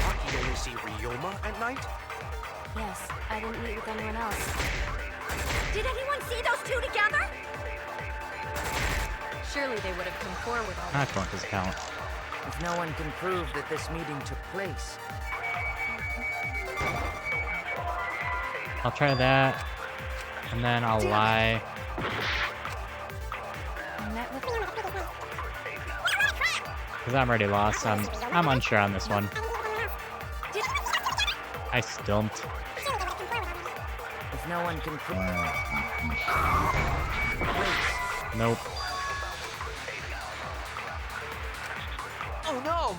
Maki only see Ryoma at night? Yes, I didn't meet with anyone else. Did anyone see those two together? Surely they would have come forward already. Not going to count. If no one can prove that this meeting took place, I'll try that, and then I'll lie. I met with Because I'm already lost. I'm unsure on this one. I stumped. If no one can prove... Nope. Oh no!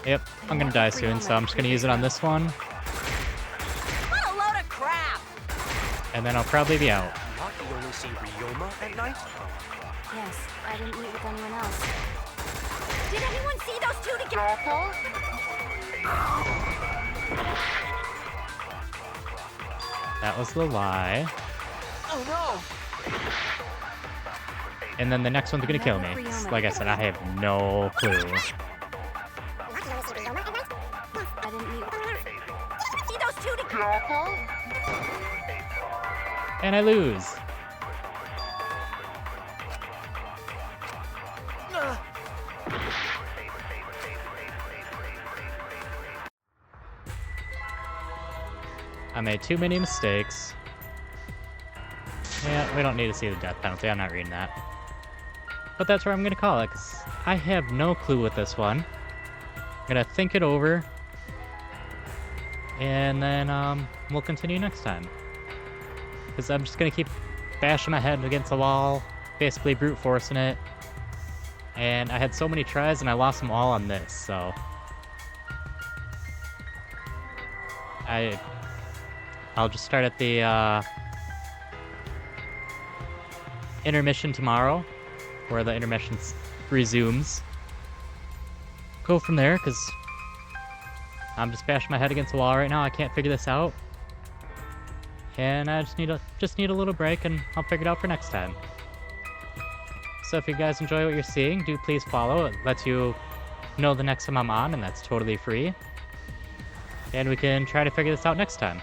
Yep, I'm gonna die soon, so I'm just gonna use it on this one. What a load of crap! And then I'll probably be out. Maki only see Ryoma at night? Yes, I didn't meet with anyone else. Did anyone see those two together? That was the lie. Oh no! And then the next one's gonna kill me. Like I said, I have no clue. I didn't meet See those two together? And I lose. I made too many mistakes. Yeah, we don't need to see the death penalty. I'm not reading that. But that's where I'm going to call it, because I have no clue with this one. I'm going to think it over. And then we'll continue next time. Because I'm just going to keep bashing my head against the wall, basically brute forcing it. And I had so many tries, and I lost them all on this, so... I'll just start at the intermission tomorrow, where the intermission resumes. Go from there, because I'm just bashing my head against the wall right now. I can't figure this out, and I just need a little break, and I'll figure it out for next time. So if you guys enjoy what you're seeing, do please follow. It lets you know the next time I'm on, and that's totally free. And we can try to figure this out next time.